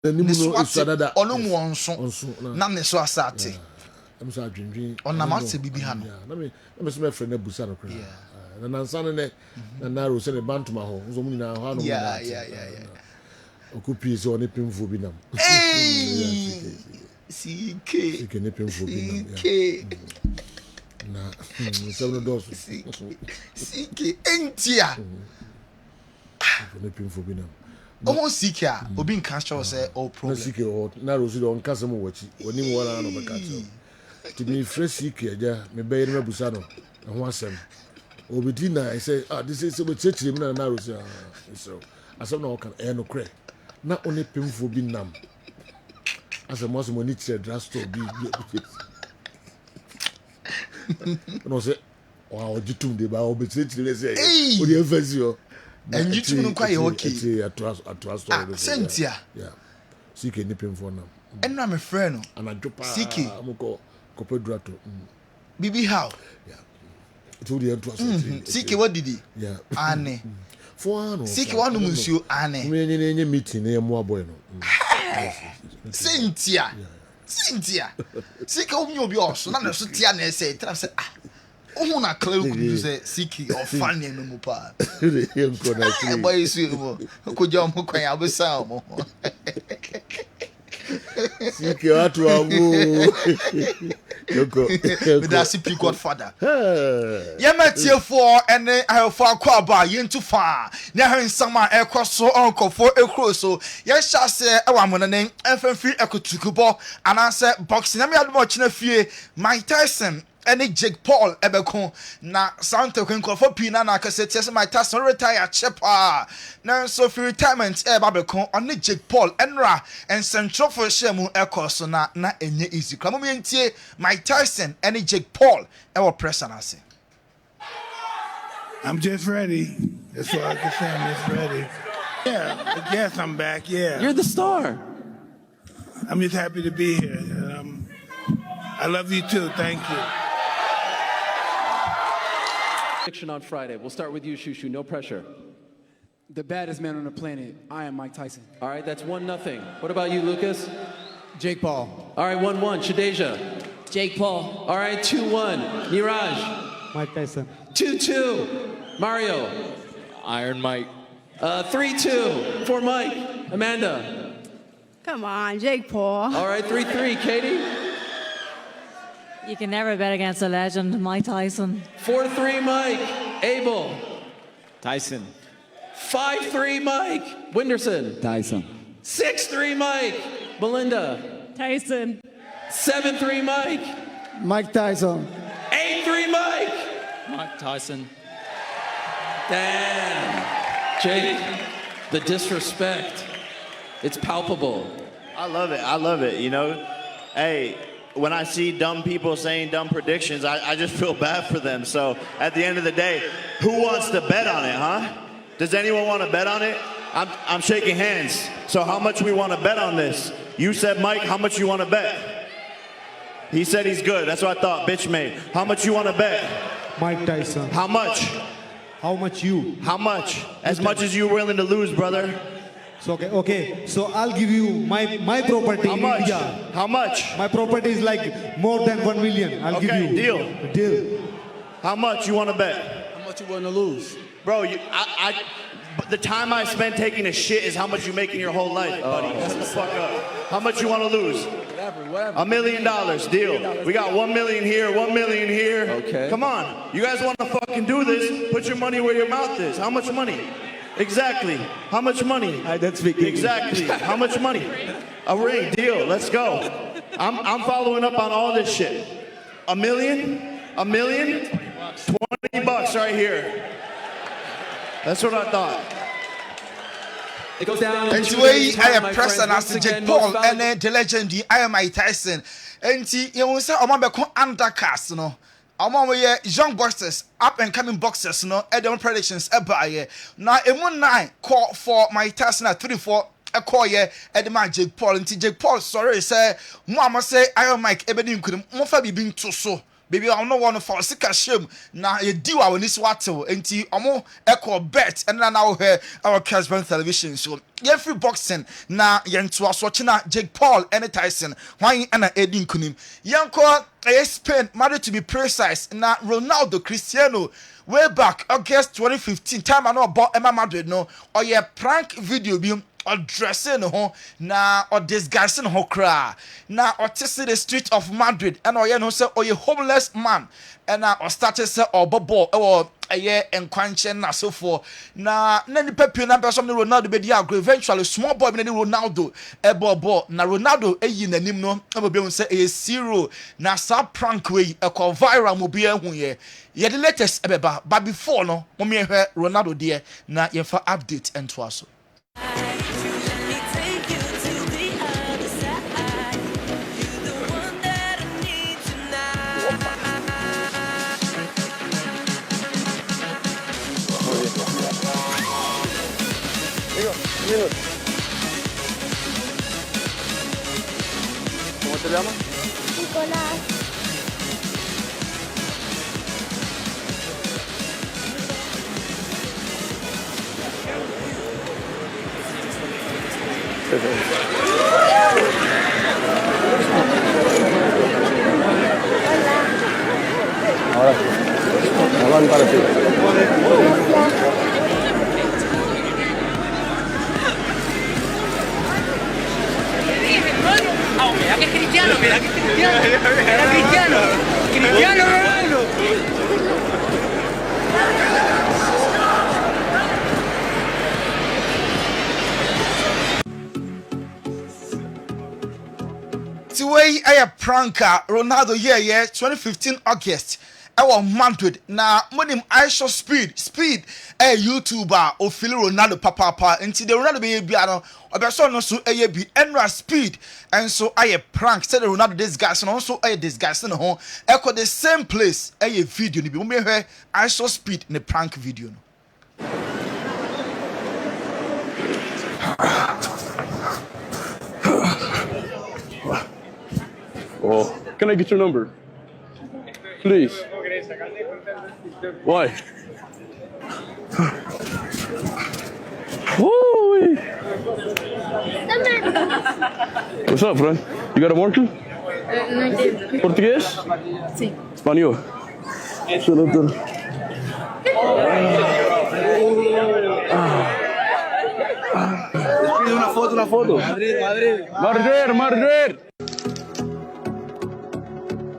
ono mu onso na ne so asate I'm sorry, drinking. On na matse bibi ha no. Na me so my friend na busa no kra. Na nansa ne na naro se ne bantuma ho. Nzo mu nyina ha no. Yeah. Okupi se oni pemfo bi nam. CK ne pemfo bi nam. Na so no dos. CK entia. Ne pemfo bi nam. Oh, CK a obi nka show say all problem. CK o na ro so on kasa mo wachi. Oni mo wala no be ka cho. To me fresh CK aja me be na busa no. Ho asem. Obedi na I say this is so chechire me na ro so. So asem na o kan e no kre. Na oni pemfo bi nam. Asem mo so mo ni tire drugstore bi. No say wow jitum de ba obetire say o de emphasize yo. And you two no quite okay. At story. Sentia. Yeah. CK ni pemfo nam. And I'm a friend. And I drop CK. Amoko Copedrato. Bibi how? Yeah. It will be CK what did he? Yeah. Ane. For CK one monsieur Ane. Me meeting near more boy no. Sentia. CK obi also na so tia na say tell say ah. Oh na clear could say CK or funny no mo pa. Boy is you mo. Ko jam ko kwan abesa mo. CK atu awu. Yoko. Me da CP Godfather. Ye matie for ene ahofo akwaba ye ntu fa. Na hwen sama ekoso onkofo ekro so. Ye sha se e wa monanen enfamfiri ekotukubo anase boxing na me admo china fie Mike Tyson any Jake Paul ebeko na Santa Kwenkofo Pina na kasete se Mike Tyson retire chepa na so for retirement ebabeko on Jake Paul enra and central for shemu ekoso na enye easy kra mo mentie Mike Tyson any Jake Paul ewo press anase. I'm just ready. That's what I can say. I'm just ready. Yeah, I guess I'm back. Yeah. You're the star. I'm just happy to be here. I love you too. Thank you. On Friday. We'll start with you, Shushu. No pressure. The baddest man on the planet. I am Mike Tyson. All right, that's 1-0. What about you, Lucas? Jake Paul. All right, 1-1. Shadeja. Jake Paul. All right, 2-1. Niraj. Mike Tyson. 2-2. Mario. Iron Mike. 3-2 for Mike. Amanda. Come on, Jake Paul. All right, 3-3. Katie. You can never bet against a legend, Mike Tyson. 4-3, Mike. Abel. Tyson. 5-3, Mike. Winderson. Tyson. 6-3, Mike. Belinda. Tyson. 7-3, Mike. Mike Tyson. 8-3, Mike. Mike Tyson. Damn. Jake, the disrespect. It's palpable. I love it, you know. Hey, when I see dumb people saying dumb predictions, I just feel bad for them. So at the end of the day, who wants to bet on it, huh? Does anyone want to bet on it? I'm shaking hands. So how much we want to bet on this? You said, Mike, how much you want to bet? He said he's good. That's what I thought, bitch made. How much you want to bet? Mike Tyson. How much? How much you? How much? As much as you're willing to lose, brother. So, okay. So I'll give you my property. How much? In India. How much? My property is like more than 1 million. I'll give you. Deal. How much you want to bet? How much you want to lose? Bro, the time I spent taking a shit is how much you make in your whole life, buddy. Shut the fuck up. How much you want to lose? Whatever. $1 million, deal. We got 1 million here, 1 million here. Okay. Come on. You guys want to fucking do this? Put your money where your mouth is. How much money? Exactly. How much money? I don't speak English. Exactly. How much money? A ring, deal. Let's go. I'm following up on all this shit. $1 million? $20 right here. That's what I thought. It goes down. And way I am Preston as Jake Paul and the legend I am Mike Tyson. And you say I'm be undercast no. I'm young boxers, up and coming boxers no. Don't predictions about ye. Now in 9 call for Mike Tyson at 3-4. A call ye at the man Jake Paul and Jake Paul sorry say Mama say I am Mike Ebony could more be being too so. baby I no want for sika shame na ye di wa woni swato enti omo echo bet and now here our Kessben television so ye free boxing na ye nto aso na Jake Paul and Tyson hwan na Edin kunim yanko Spain matter to be precise na Ronaldo Cristiano way back August 2015 time I know about Emma Madrid no or ye prank video bi or dressing ho na or disguising ho cry na or testing the street of Madrid and or you know say or you homeless man and or started say or bobo or a year and quenching na so for na nani pepe na person Ronaldo be dia go eventually small boy be Ronaldo e bobo na Ronaldo e yi nanim no e be say e zero na sa prank we e ko viral mo be ehun ye the latest ebeba but before no mo me hwe Ronaldo there na ye for update and to aso. ¿Cómo te llamas? Nicolás. Ahora sí. Hola, para ti. Mira que es cristiano, mira que es cristiano. Era cristiano. Cristiano Ronaldo. Tiwei a pranker Ronaldo yeah 2015 August our Madrid na monim ISO speed a YouTuber o feel Ronaldo papa until the Ronaldo be bia no obeso no so e bi enra speed and so I prank said Ronaldo this guy so also this guy so no echo the same place a video ni bi mo me hwe ISO speed in the prank video no. Oh, can I get your number? Please. Why? Woo! What's up, friend? You got a worker? No, ¿Portugués? sí. Español. Una foto. Madrid.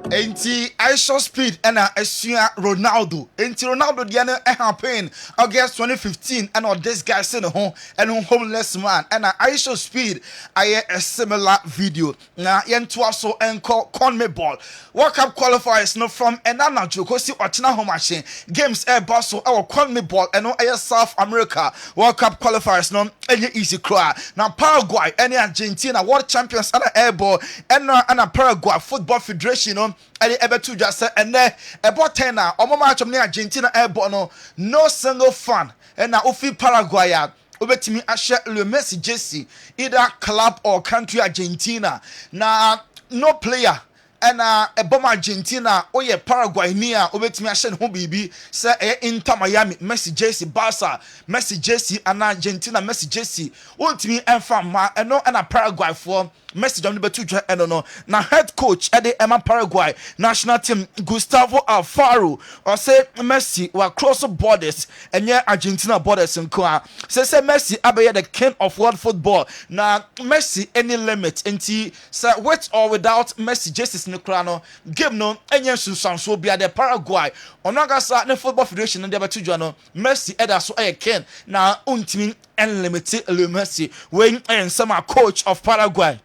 Enti ISO speed and asua Ronaldo. Enti Ronaldo dia na happen August 2015 and all this guy sitting home and homeless man and ISO speed a similar video. Na yento aso enko CONMEBOL. World Cup qualifiers no from enana joko si ochina home machine. Games air basso our CONMEBOL and no air South America. World Cup qualifiers no any easy cry. Now Paraguay any Argentina world champions and airball and Paraguay Football Federation no and ever to just say and there about 10 now omo match of Argentina airborne no single fan and now ofi Paraguay obetimi ahye le Messi jersey either club or country Argentina na no player and a bomb Argentina or ye Paraguay near obetimi ahye ho bibi say Inter Miami Messi jersey Barca Messi jersey and Argentina Messi jersey ultimi enfam ma and no and a Paraguay for Messi don't be too and no na head coach at the Emma Paraguay national team Gustavo Alfaro or say Messi were cross borders and yeah Argentina borders and kwa say Messi abe the king of world football na Messi any limit enti say with or without Messi justice no krano game no enye susan so bia the Paraguay onagasa ne football federation no dey betu no Messi eda so king na untimi unlimited le Messi when and some coach of Paraguay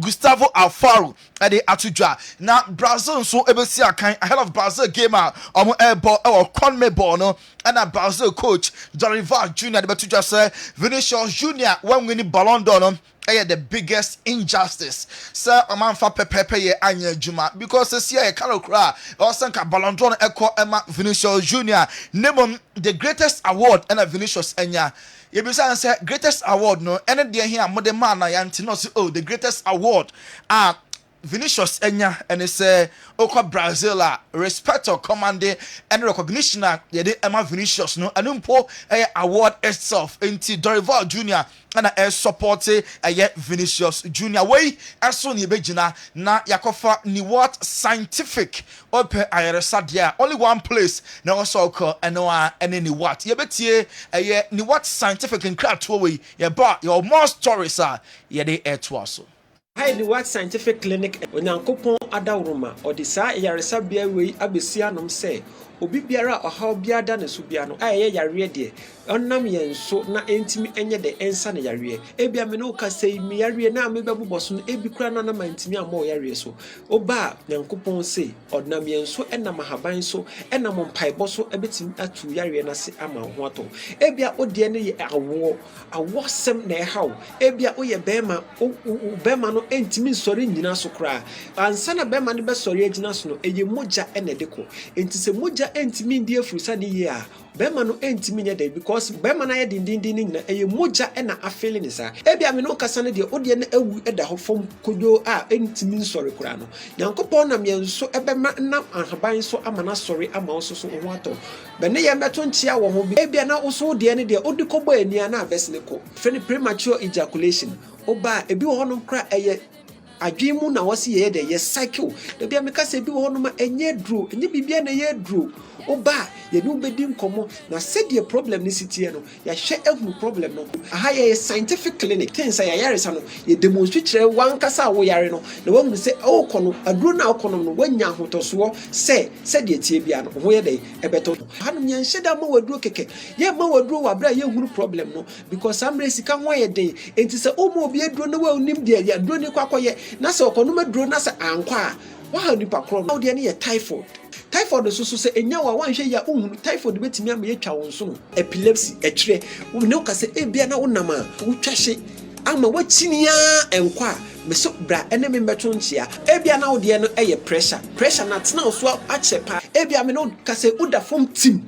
Gustavo Alfaro at the Atujwa. Now Brazil so ebesi akan ahead of Brazil game omo airball or CONMEBOL no and a Brazil coach Dorival Jr. the Atujwa say Vinicius Jr. when winning Ballon d'Or no the biggest injustice. Sir Omanfa Pepe ye anya juma because this year Kalokra or Sanka Ballon d'Or echo Emma Vinicius Jr. Name the greatest award and a Vinicius Enya. You be saying greatest award no and then here more man na yanti no say oh the greatest award Vinicius enya and say Oko Brazil respect or command and recognition yede Emma Vinicius no anumpo award itself into Dorival Jr. and support Vinicius Jr. way aso ni begina na yakofa ni what scientific open ayaresadia only one place na also occur and any what yebetie ni what scientific and crowd to way ye ba your more stories yede etwaso. Hi, the What Scientific Clinic, Onyankopon Adawroma, or the Sa Yaresabia way, Abesianum say, Obi biara or how biada ne subiano, aye yare de, Onam yen so na intimi enye de ensa ne yare, Ebia menoka say, me yare na mebabu bosun, Ebi krana na intimi amo yare so, Oba, Nyankopon say, Odnam yen so, ena mahaban so, ena monpaiboso, ebitim atu yare na se ama wato, Ebia odiene ye awo sem ne how, Ebia oye bema, bema no entimi sori nyina so kra ansa na bema ne be sori agina so no eye moja enedeko enti se moja entimi ndie furusa ne ye a bema no entimi nye dey because bema na ye dindindin nyina eye moja ena afele ne sa ebia me no kasa ne de odie na awu eda ho fom kodo a entimi nsori kra no Nyankopon na me nso ebema na ahaban so amana sori ama so so ho ato be ne ye meto nchia wo ho bi ebia na uso de ne de odikọbọ ania na abesne ko feni premature ejaculation Oba ebi wo honom kra eye adwemu na wose ye de ye cycle de bia meka se ebi wo honom enye dro enye bibia na ye dro Oba ye no bedi nkomo na said the problem ni sitie no ya hwe ehunu problem no aha ye scientific clinic things ya yare sa no ye demonstrate wan kasa wo yare no na wahu se o kono aduro na okono no wanya hotoso se said the tie bia no ho ye de ebeto hanum ye nheda ma waduro keke ye ma waduro wa bra ye hunu problem no because amre sika ho ye de enti se o mo obi aduro na wa unim de ya aduro ni kwakoye na se okono ma aduro na se ankwa wa nipa kro no de ne ye typhoid so se enya wa wanhwe ya unhunu typhoid betimi am ye twa wonso no epilepsy etire wo ne ka se ebia na wonama wo twahye ama wachinia enkwa meso bra ene me beto nchia ebia na wo de no eye pressure na tena so achepa ebia me no ka se uda form team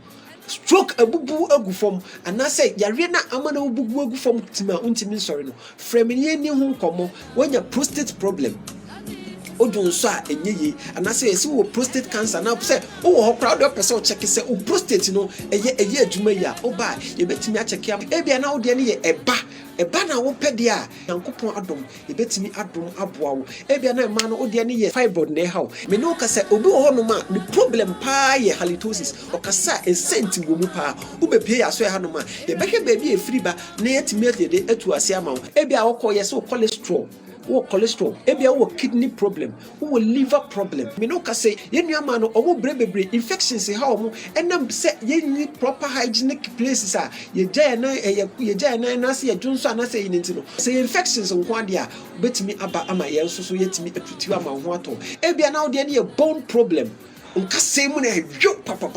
stroke abubu agufom anase yare na amana obubu agufom team a untimi sorry no fremini ni hu nkomo wanya prostate problem odun so a enyeye anase esi wo prostate cancer na say wo ho crowd of person check say o prostate no eye adwuma ya oba ye betimi a check am ebia na wo de ne ye eba na wo pede a Nyankopon adom ye betimi adom aboa wo ebia na ma no wo de ne ye fibroid na how me no ka say obi wo no ma the problem pa ye halitosis o ka sa esenti wo mu pa wo be pie aso ha no ma ye behwe ba bi e free ba na yetimi de atu ase ama wo ebia wo ko ye so cholesterol ebia wo kidney problem wo liver problem me no ka say ye nuama no omo brebebre infections ha omo enam se ye ni proper hygienic places a ye jaya na se ye junso ana se yin ntino se infections nko ade a betimi aba ama ye nso so yetimi atuti ama ho ato ebia na wo de ye bone problem nka say mu na hwo papa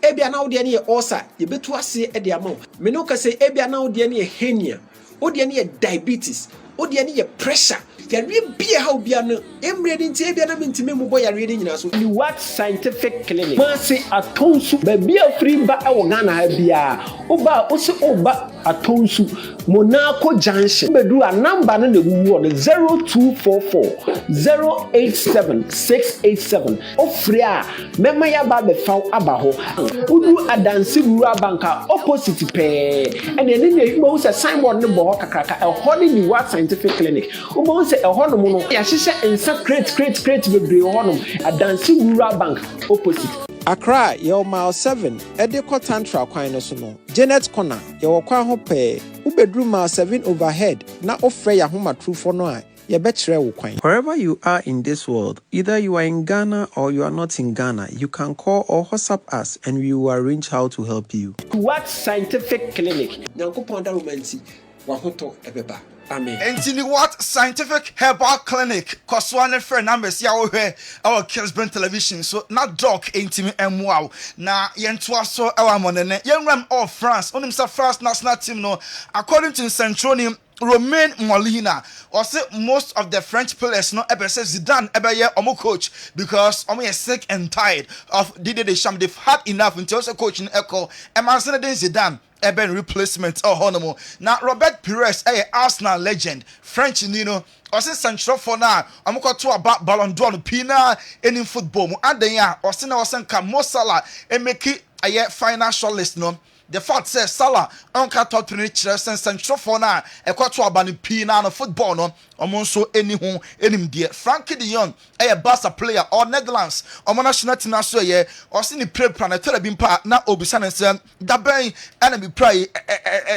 ebia na wo de ye ulcer ye betu ase e de ama me no ka say ebia na wo de ye hernia wo de ye diabetes odi ani ye pressure yare bia ha obia no emre ni ntie bia na mentime mu boy yare ni nyina so ni What Scientific Clinic ma se atonsu ba bia free ba e wo Ghana ha bia oba o se oba atonsu Monaco Junction bedu a number no na wuwu on 0244 087 687 ofre a mema ya ba be fa aba ho udu adansi rural banka opposite pe ene ne mo se signboard ne bo kakraka e ho ni What Scientific Clinic ubo se e ho no mo no ya hyehyɛ ensa crate bebre ho no adansi rural bank opposite Accra your mile 7 Edeko Tantra kwan no so no Janet Corner your kwan ho pe ubedru mile 7 overhead na ofre ya homa trufo no a ye betre wo kwan. Wherever you are in this world, either you are in Ghana or you are not in Ghana, you can call or WhatsApp us and we will arrange how to help you. What Scientific Clinic Nyankopon da romanti wa hoto ebeba. Amen. Entini What Scientific Herbal Clinic Koswane friend numbers ya wo hwe our Kessben television so na doc entimi emwa na yentoa so ewa monene yenram of France onim sa France national team no according to Centronium Romain Molina or say most of the French players no ever say Zidane ever year omo coach because omo is sick and tired of Didier Deschamps. They've had enough until also coaching echo Emerson Zidane Eben replacement honomo. Now Robert Pires Arsenal legend French Nino Osin Central for now amukọ to about Ballon d'Or pina in football mu adenya osin ka Mo Salah emeki aye final shortlist no. The fact says Salah onka top 3 kyerɛ Central for now ekọ to aba no pina no football no omo nso eni ho enim de Frankie de Jong Barca player or Netherlands omo national team na so ye osin ni pre plan tell bi mpa na obisa ne se da ben ana bi pray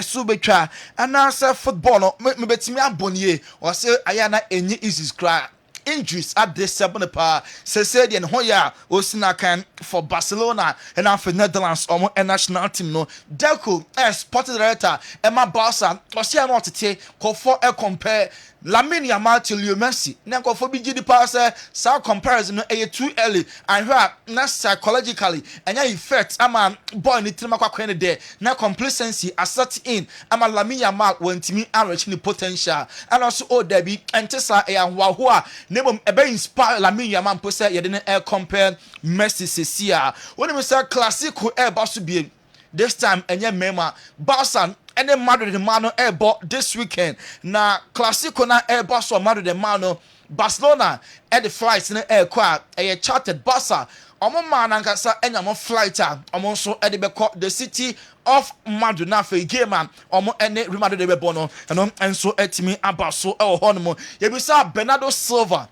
so betwa ana say football no me betimi abonie o say aya na enyi easy cry injuries at this 7 pa say the hoya osina kan for Barcelona and for Netherlands or national team no Deco sporting director Emma Barca or say not to call for a compare Lamine Yamal to Leo Messi na go for BG pass sa comparison no too early and her na psychologically and ya effect ama boy ni trima kwa kwene there na complacency assert in ama Lamine Yamal wantimi arrange ni potential and also Debbie entesa ho a name ebe inspire Lamine Yamal po say ye dey compare Messi sesia when we say classico basu bi this time enye mema Barca and then Madrid the Mano airport this weekend. Na Clasico na airport so Madrid the Mano Barcelona at the flights in the air car a chartered Barca. Omo man ankasa enyamo flighter omo so e de beko the city of Madrid na fe game man omo ene Real Madrid de bebono eno enso etimi abaso e ho no mo ye bi sa Bernardo Silva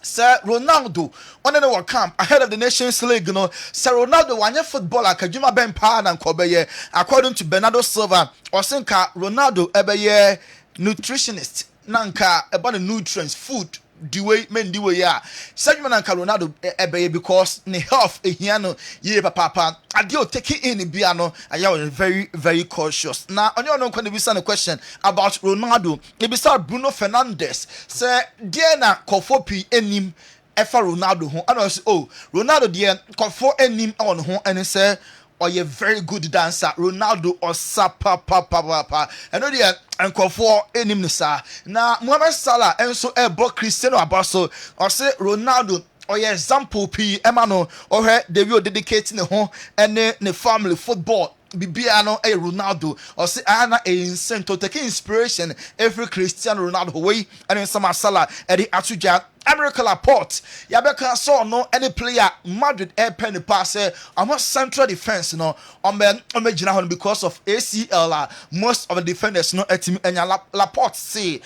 Sir Ronaldo on the camp ahead of the Nations League, you know. Sir Ronaldo wanye footballer kajuma ben pa na nkobeye according to Bernardo Silva or sinka Ronaldo ebeye nutritionist nanka about the nutrients food the way men the way ya Sajuma nanka Ronaldo ebeye because ne health ehiano ye papa adio taking in the biano aya very very cautious now on your non the question about Ronaldo ebisa Bruno Fernandes say dear na kofopi enim efa Ronaldo ho and also Ronaldo dear kofo enim on ho and say or a very good dancer Ronaldo or sapa papa and dear and kofo enim nisa na Mohamed Salah and so Cristiano Abaso or say Ronaldo or your example P Emano or her they will dedicating the home and the family football Bibiano a Ronaldo or say Anna a incento taking inspiration every Cristiano Ronaldo way and in some Salah at the Atuja America Laporte Yabeka saw no any player Madrid air penny pass almost central defense no on because of ACL most of the defenders no team and Laporte say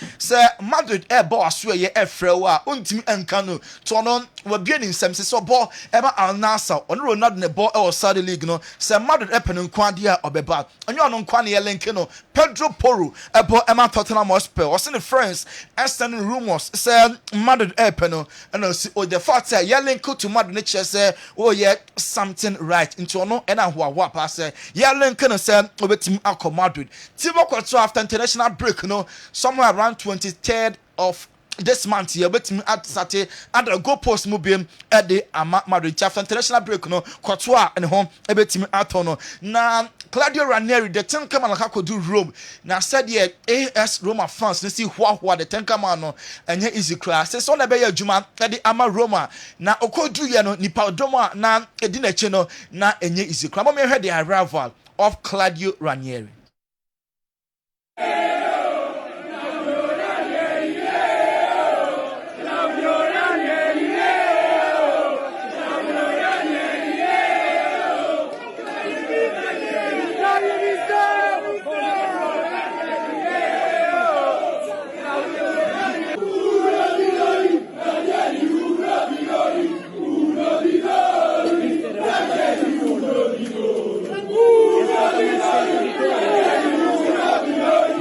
Madrid air ball swear ye air frewa untimi enkanu to no we be in some so ball Emma Al Nassr on Ronaldo ne ball or Saudi league no say Madrid air penny kwadia obeba onyo no kwane ye link no Pedro Porro ebo Emma Tottenham Hotspur was in the France and sending rumors say Madrid Peno and the fact that yelling to Madrid say oh yeah something right into no and what pass yelling can say over team Alco Madrid team after international break no somewhere around 23rd of this month here but at Saturday and a go post mubium at the Madrid after international break no Courtois and home a bit team at no na Claudio Ranieri the ten come and how do Rome now said yeah AS Roma fans they see what the ten come no and here easy class say so na be juma at the Ama Roma na okodu ye no nipa doma na edina che no na enye easy class me heard the arrival of Claudio Ranieri.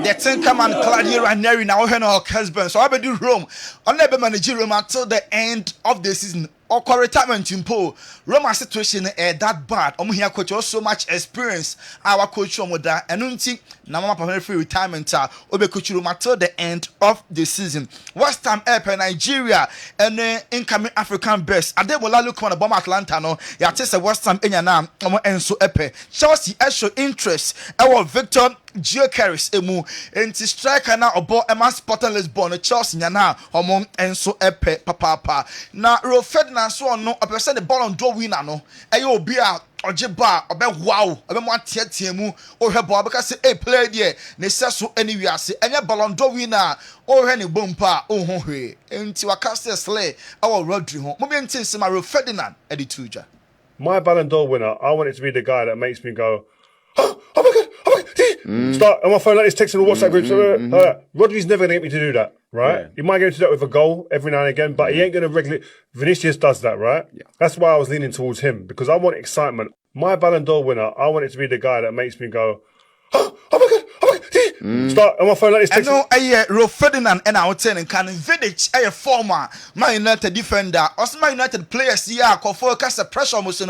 The Tinker man Claudio Ranieri now Henry Kessben. So I be do Rome. I'll never manage Rome until the end of the season. Or retirement in Po. Roma situation that bad. Here coach so much experience. Our coach Omoda and unti na mama permanent free retirement obe coach Roma till the end of the season. West Ham Air Nigeria and incoming African best. Adebola look on the bomb Atlanta no. Ya tell West Ham enya na omo enso epe. Chelsea show interest. Our Victor Gio Carris emu enti striker na obo Emma Sporting Lisbon no Chelsea nyana omo enso epe papa na Rio Ferdinand so no opese the Ballon d'Or winner no eyo obi a ojiba obe wow obe mo atiatia mu ohwe bo because say play there ne seso anywhere ase enye Ballon d'Or winner ohwe ne bompa ohwe enti wakaste slay our Rodri ho mo bi ntinse ma Rio Ferdinand edituja. My Ballon d'Or winner, I want it to be the guy that makes me go, oh my God, start on my phone like this, texting the WhatsApp groups. Rodri's never going to get me to do that, right? Yeah. He might get me to do that with a goal every now and again, but he ain't going to regularly. Vinicius does that, right? Yeah. That's why I was leaning towards him, because I want excitement. My Ballon d'Or winner, I want it to be the guy that makes me go, oh my God, start on my phone like this, texting. I know Rio Ferdinand and our ten and can Vidic a former Man United defender. Also Man United players here call focus the pressure almost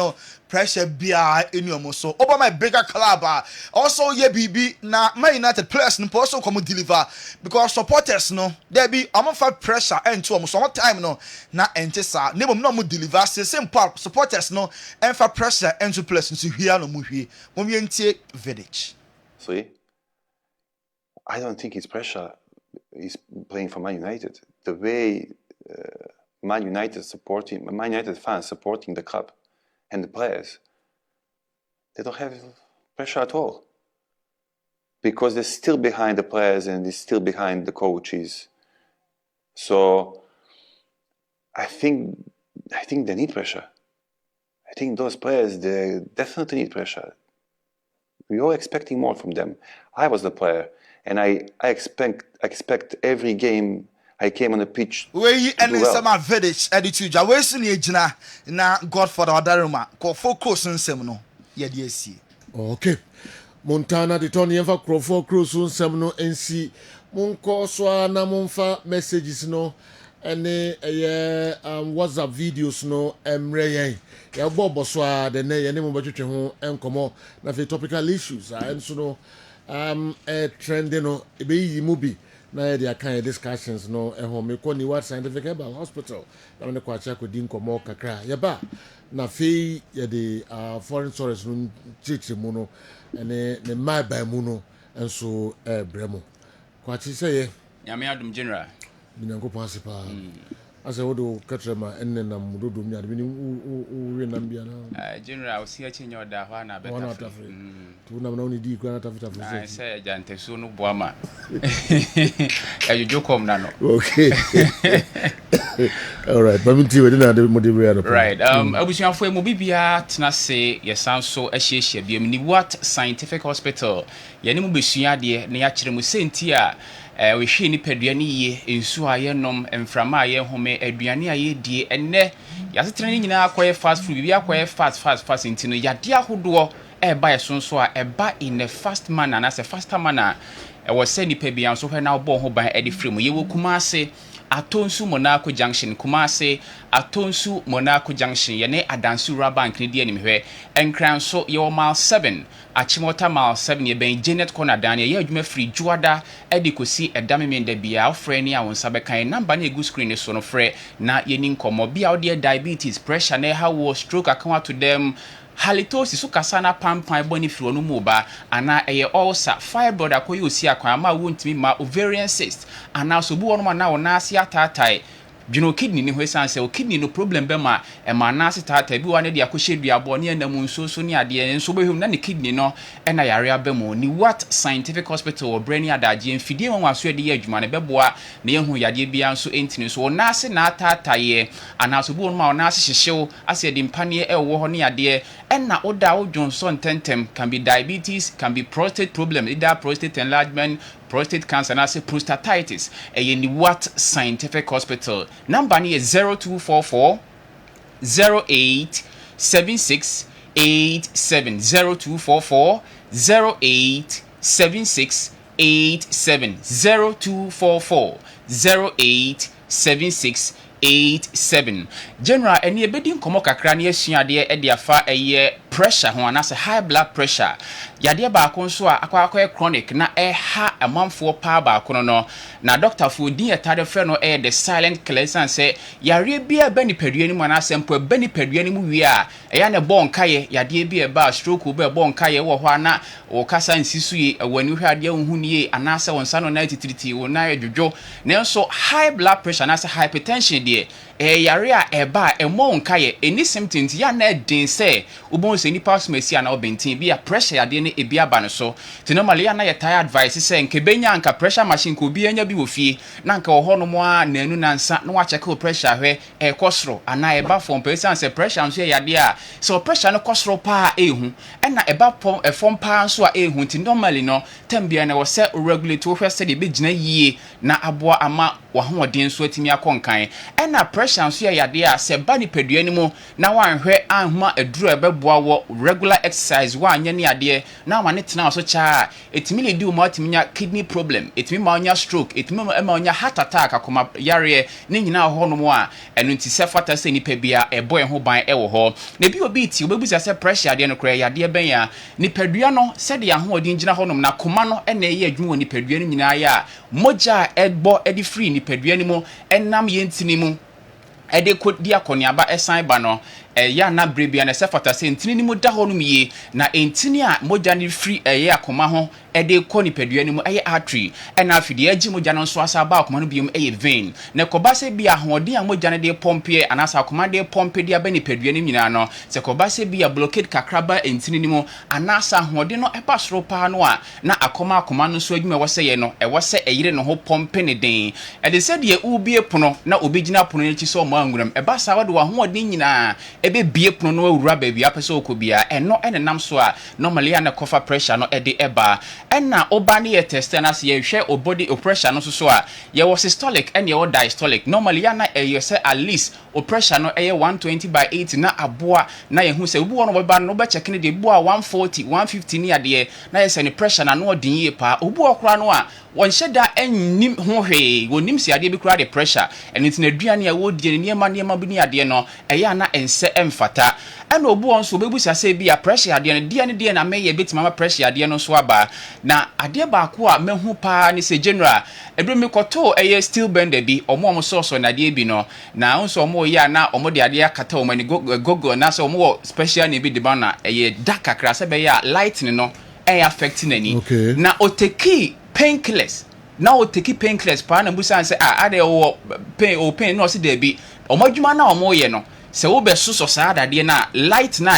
pressure bia in your so over my bigger club also ye BB na Man United players no also come deliver because supporters no there be for pressure and to almost some time no na entesa name no mu deliver same part supporters no and for pressure and to players to here no mu hwi mo yentie Vidic. See, I don't think it's pressure. He's playing for Man United. The way Man United fans supporting the club and the players, they don't have pressure at all. Because they're still behind the players and they're still behind the coaches. So I think they need pressure. I think those players, they definitely need pressure. We are expecting more from them. I was the player. And I expect every game I came on the pitch. We and some Vidic attitude. We see na Godfather Odaruma. Ko focus on semno. Yeah, DSC. Okay. Montana the Tony Eva Crofo Cruz on semno NC. Munko swa na munfa messages no. Ene WhatsApp videos no emre ya bobo swa de ne ye ne mo batwetwe ho enkomo na fe topical issues enso no trending no ebe yi mu bi na there kind discussions no me ko ni what scientific herbal hospital na me ko acha ko din komo kakra ya ba na fe ye de foreign source no chichi mu no ene ne mai ba mu no enso bremo ko achi say ye nyame adum general binango pasipa ase wodo katrema enne na mudodo mi ade we na mbia na general o sia chenye oda ho na beta tu na oni di kwa na tafuta fuso say jante so no boama you come na no okay all right but me we na mo de we right abusuafo mu bibia tena se yesan so ahiehia biam ni what scientific hospital ye ne mu besua de na ya kire mu senti a we hwe ni paduane ye ensu aye nom emframa aye home aduane aye die enne yasetre ni nyina akoye fast food bibia akoye fast intino yade ahodo ba yesonso a eba in a fast manner na se faster manner was say ni pebia so hwe na obo ho ban edi frame ye wo Kumase Atonsu Monaco Junction Kumase Atonsu Monaco Junction ye ne Adansu Bank ni die nimhwe enkran so ye mile 7 Achimota mile 7 ye ben Janet Corner dan ye adwuma free Juada edi kosi edamemenda bia ofre ni a wonsa bekan number na egu screen so no frɛ na ye ni nkomo bia ode diabetes pressure na ha wo stroke account to them halitosis so kasana pampan boni firi onu mu ba ana eye ulcer fibroid akoyi osi akwan ama wontimi ma ovarian cyst ana so bu wonu na wona ase atatai Juno kidney ni hwesan se o kidney no problem be ma e ma na sitata bi wa ne de akohye duabo ne na mu nso ni ade enso behum na ne kidney no e na yare abemu ni what scientific hospital or brain adaje mfidie won waso de ye adwuma ne beboa ne yehu yade bia nso entini so na ase na atata ye ana so bu ma na ase hyehyew ase de mpane e wo ho ne ade e na oda Johnson tentem can be diabetes, can be prostate problem, either prostate enlargement, prostate cancer, and I say prostatitis. In the what scientific hospital number is 0244 08 76 87 0244 08 76 87 0244 08 76 87 general eni ebedi nkomo kakra na yasuade e de afa eye pressure ho anase high blood pressure yade ba ko nso a akwa chronic na ha amanfo pa ba ko no na doctor fu din etade frɛ no the silent killer say yare bia ba nipadua ni mu anase mpo ba nipadua ni mu wi a ya ne bon kaye yade bia ba stroke ba bon kaye wo ho ana o kasa nsisu yi wani hwade hu nie anase wonsa no na titiriti wo na adwodwo nanso high blood pressure na hypertension de yare a eba emo nkaye any symptoms ya na din say ubon se nipa smesi ana obentin bia pressure yade ne ebi aba no so te normally ya na ye tire advice say nke benya anka pressure machine ko bi anya bi wo fie na nka wo hono mo a nanu nansa na wa check pressure hwe kosoro ana eba form person say pressure nso yade a so pressure no kosoro pa ehu na eba form pa nso a ehu ti normally no tambia na wo se regulate wo hwe se de be gina yie na aboa ama wa hoɔden so atimi akɔnkan ɛna pressure nso yade a se ba ni padua ni mu na wanhwɛ anhuma aduru ɛbɛboa wo regular exercise wa anya ne ade na ma ne tena so cha etimi le di ma atimi nya kidney problem etimi ma nya stroke etimi ma nya heart attack akoma yare ne nyina hɔ no mu a ɛno nti se fata se nipa bia ɛbɔ ho ban ɛwɔ hɔ na bi obi ti obebusa se pressure ade no kora yade bɛn ya nipadua no se de ahoɔden gyina hɔ no na koma no ɛna ɛyɛ adwuma wɔ nipadua no nyina ya mogya ɛbɔ ɛdi free nipadua ni mu ɛnam yɛntini mu ɛde kodi akɔniaba ɛsan ba no ya na brebia na se fata se ntini ni mu da hɔ no mie na ntini a mogya ni free ɛyɛ akoma ho ɛde kɔ nipadua ni mu ɛyɛ artery ɛna afidi agyi mogya no nso asa ba akoma no biom ɛyɛ vein na kɔba se bia ahoɔden a mogya no de pompe anasa akoma de pompe de aba nipadua ni nyina no se kɔba se bia blockade kakraba ntini ni mu anasa ahoɔden no ɛba soro pa no a na akoma no nso adwuma wɔ se yɛ no ɛwɔ se ɛyire no ho pompe ne den ɛde se de ubie pono na obegyina pono ne chi so ɔmo anguram ɛba sa wode wɔ ahoɔden nyina ebe bie pono no awura ba bia pese okobia ɛno ɛne nam so a normally na cover pressure no ɛde ɛba ɛna oba ne yɛ test na se yɛhwɛ o body o pressure no so a yɛwɔ systolic ɛne yɛwɔ diastolic normally na ɛyɛ sɛ at least o pressure no ɛyɛ 120/80 na aboa na yɛhu sɛ obi wɔ no bɛba no bɛ check ne de boa 140 150 ne adeɛ na yɛ sɛ ne pressure na no ɔdin yie pa obi wɔ kora no a wɔnhyɛ da ɛnnim ho hwee wɔnim si adeɛ bi kora de pressure ɛno nti na aduane a wɔdie ne nneɛma bi ne adeɛ no ɛyɛ ana ɛnsɛ ɛmfata ɛna obi wɔ nso obebusa sɛ bi a pressure adeɛ no deɛ na mɛyɛ betima ma pressure adeɛ no so aba na adeɛ baako a mehu pa ne sɛ general eduru me kɔtɔ ɛyɛ steel bender bi ɔmo so na adeɛ bi no na nso ɔmo yɛ na ɔmo de adeɛ akata ɔmo ani gogo na sɛ ɔmo wɔ special ne bi de ba na ɛyɛ dark kakra sɛ bɛyɛ a light ne no ɛyɛ affect n'ani na oteki painkillers na oteki painkillers pa na busa sɛ ade wɔ pain no se de bi ɔmo adwuma na ɔmo yɛ no se wo be so saa dade na light na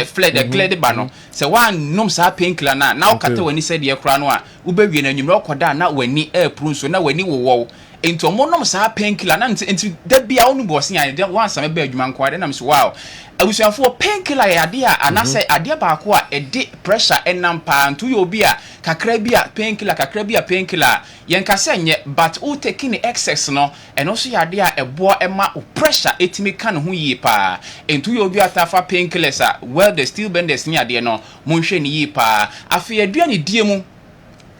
fled clear de ba no se wan nom saa painkiller na okata wani se de kura no a wo be wie na nwumre okoda na wani apru so na wani wowo enti omo nom saa painkiller na enti da bia wonu bo se ya wan sama be adwuma nko ade na me so wow abusuafo painkiller ya ade a anase ade baako a ede pressure enam pa nto yo bi a kakra bi a painkiller yen ka se nye but o taking excess no eno so ya ade a ebo ema pressure etimi ka no ho yi pa nto yo bi atafa painkillers a well the steel benders ni ade no monhwe ni yi pa afi aduane die mu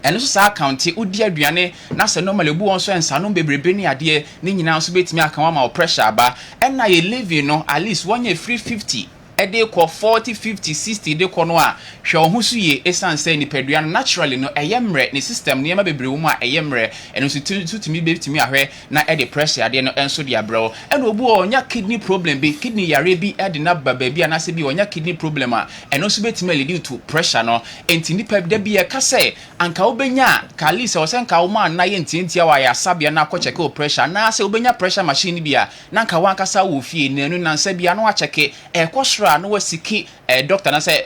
eno so sa account udi aduane na se normally bu won so ensa no bebrebe ni ade ni nyina so betimi aka wa ma pressure aba na ye living no at least one year 350 ede ko 40 50 60 de ko no a hwe ho so ye esan say ni padua naturally no eyemre ni system ni ma bebre wo mu a eyemre eno so tutumi betimi ahwe na ede pressure ade no enso de abrew eno obu onya kidney problem bi kidney yare bi ede na baba bi anase bi onya kidney problem a eno so betimi lead to pressure no enti ni pep da bi e ka say anka obenya kalisa o senka wo ma na ye ntientia wa ya sabia na ko check o pressure na say obenya pressure machine bi a na nka wan kasa wo fie nanu na nsa bia na wa check e ko no wasiki doctor na say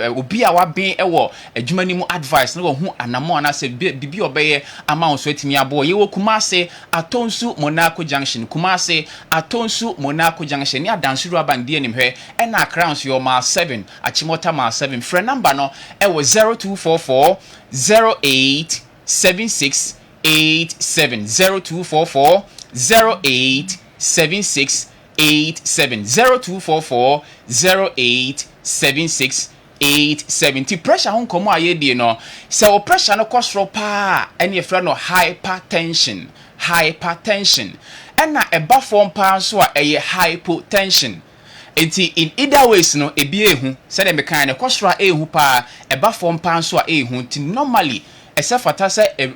obi a wa ben ewo adwuma ni mu advice na wo hu anamo na say bibi obeye ama so atimi abo ye wo Kumase Atonsu Monaco Junction Kumase Atonsu Monaco Junction ni adansuru abandie nim hwe na accounts your ma 7 achimota ma 7 friend number no ewo 0244 08 76 87 0244 08 76 87 0244 08 76 870 pressure hon komo aye die no se o pressure no kosro pa ene e fra no hypertension ena eba form pa so a eye hypotension enti in either ways no ebi ehu said the mekan ne kwasra ehu pa eba form pan so a ehu ti normally except for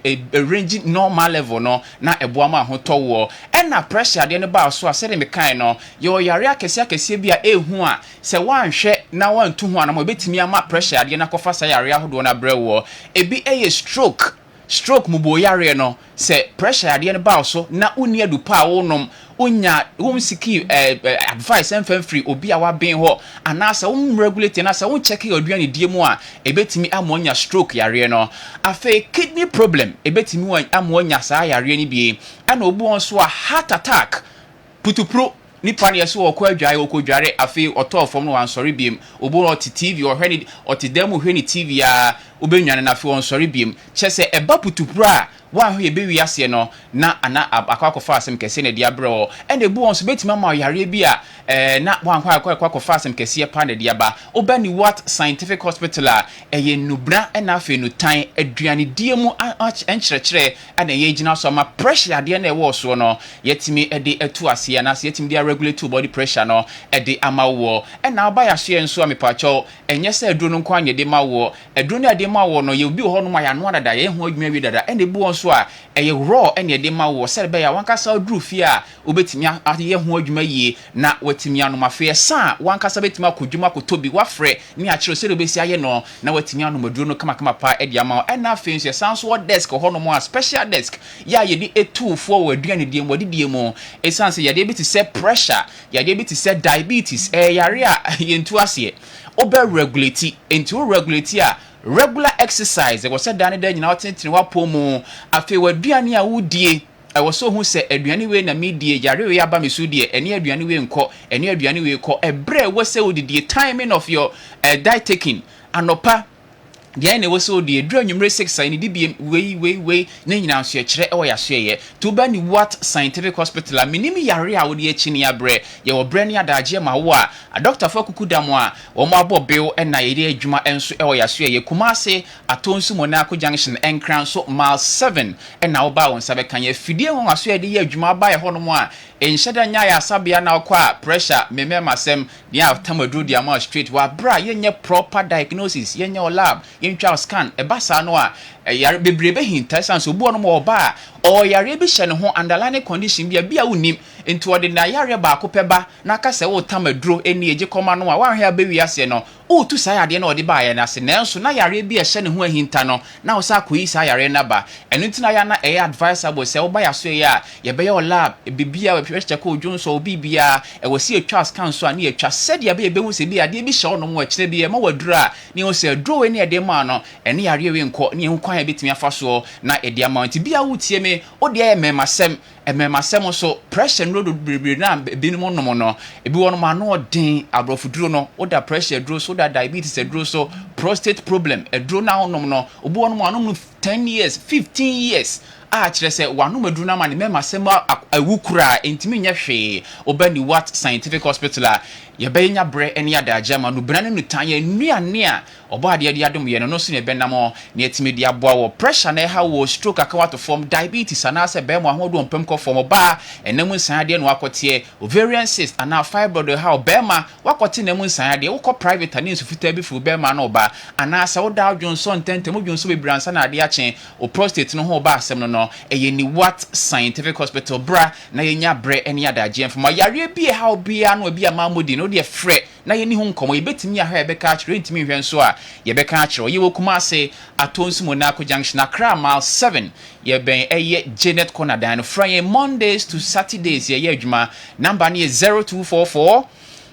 a range normal level no na eboama ho towo and na pressure de ne ba so a said the mekan no yo yare akese bi a ehu a se wanhwe na wantu ho anamo betimi ama pressure de na kofa sa yare ahodo na brewo ebi stroke mubo yare no se pressure de ne ba so na uni adu pa wonom unya siki advice and free obi a wa ben ho anasa regulate na sa check your aduane die mu a ebetimi amonya stroke yare no afa kidney problem ebetimi amonya sa yare ni bi ana obu on so a heart attack putupro nipa ne yeso okwa adwae okodware afi oto fom no wan sorry biem obo no TV o hwani o ti demu hwani TV a obenwane na afi on sorry biem chese eba putupro a wa hwe be wi ase no na ana akwakofa asem kese ne dia bro ene bu on so betima ma yare bi a na wan akwakofa asem kese pa ne dia ba obani what scientific hospital a eye nubra na afi no tan aduane die mu enkyerɛkyerɛ ana ye gina so ma pressure de na ewo so no yetimi de etu ase na se yetimi de regulate body pressure no de amawo na ba ya so enso amepacho enye se aduro no kwa anye de mawo aduro no de mawo no ye obi ho no ma ya no dada ye ho adwuma wi dada ene bu on so a eye raw ene de mawo se be ya wankasa aduro fi a obetimi ye ho adwuma yie na watimi anoma fe sa wankasa betimi akodwuma kotobi wafre ni a kire se do besi aye no na watimi anoma aduro no kama pa e de amawo na fe nso sanso desk ho no mo a special desk ya ye di etu fo waduane die mo di mu esanse ye de bi ti se pressure ya de bi ti se diabetes yare a yentu ase obe regulate into regulate a regular exercise we said dan nyina otentene wapomu afi waduane a wudie so hu se aduane we na medie yare we aba mesu die ene aduane we nko ene aduane we ko ebre we se wudie timing of your diet taking anopa dia ne woso de edura nwumre 6 ni di we na nyina so kire e wo ya so ye to ba ni what scientific hospital a minimi yare a wo de achi ni abre ye wo bre ni adaje ma wo a doctor fa kukudam a wo mo abobew e na ye de adwuma enso e wo ya so ye kumase atonsu mo na akọ junction enkran so mile 7 e na wo ba won sabe kan ye fidie won aso ye de ye adwuma ba ye hono mo a enhyeda nya ya sabia na kwa pressure masem dia tamadru dia ma straight wa bra ye nye proper diagnosis ye nye lab intral scan e basa no a yare bebrebe hinta sanso bu ono mo ba o yare bi hye ne ho underlying condition bia unim into ordinary yare ba akopeba na ka se wo tamadru eni eje koma no a wa hwe abewi ase no o tu sa yade na odi ba ya na se nanso na yare bi hye ne ho ahinta no na wo sa koyi sa yare na ba enu ntina ya na advisable se wo ba ya so ya ye be your lab bibia we pressure ko dwonso bibia e wo si atwa scan so ani atwa said ya be hu se bia de bi hye ono mo akire bi ma wadura ni wo se draw eni ede ma no eni yare we nko ni hu kwan betimi afa so na ede amount bia wutie me o de ememasem so pressure no do bebre na binimo no no ebi wono ma no den abrofuduro no o da pressure duro so da diabetes duro so prostate problem duro na onom no obi wono ma no 10 years 15 years a kire se wanu maduru na ma ne memasem awukura entimi nya hwe obani what scientific hospital a ye be nya bre ene adaje ma no brane no tan ye nuane a obo ade ade adom ye no so ne benam ne etimi dia boa wo pressure na ha wo stroke akawa to form diabetes ana se be mo ahodo mpem ko form ba enam nsan ade no akote ovarian cyst ana fibroid ha be ma wakote nem nsan ade wo ko private ani nsufuta bi fu be ma na oba ana se wo da adwonso ntentem adwonso be bransa na ade achen o prostate no ho ba asem no eye ni what scientific hospital bra na ye nya bre ene adaje mfama yare bi ha bia no bia mamodi no de frɛ na ye ni ho nkomo ye betimi ahwa ye beka akire ntimi hwɛ nso a ye beka akire ye wo kuma ase atonsu mo na akọ junction akra mile 7 ye ben eye Janet corner dan from Mondays to Saturdays ye adwuma number ne 0244